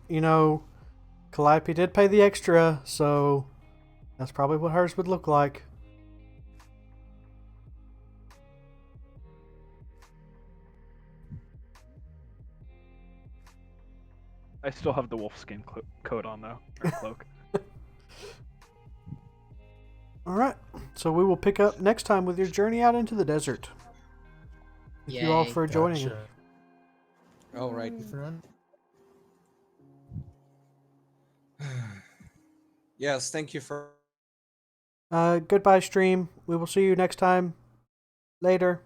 Calliope did pay the extra, so that's probably what hers would look like. I still have the wolfskin coat on though, or cloak. All right, so we will pick up next time with your journey out into the desert. Thank you all Yay. for joining. Gotcha. All right. Yes, thank you for. Goodbye, stream. We will see you next time. Later.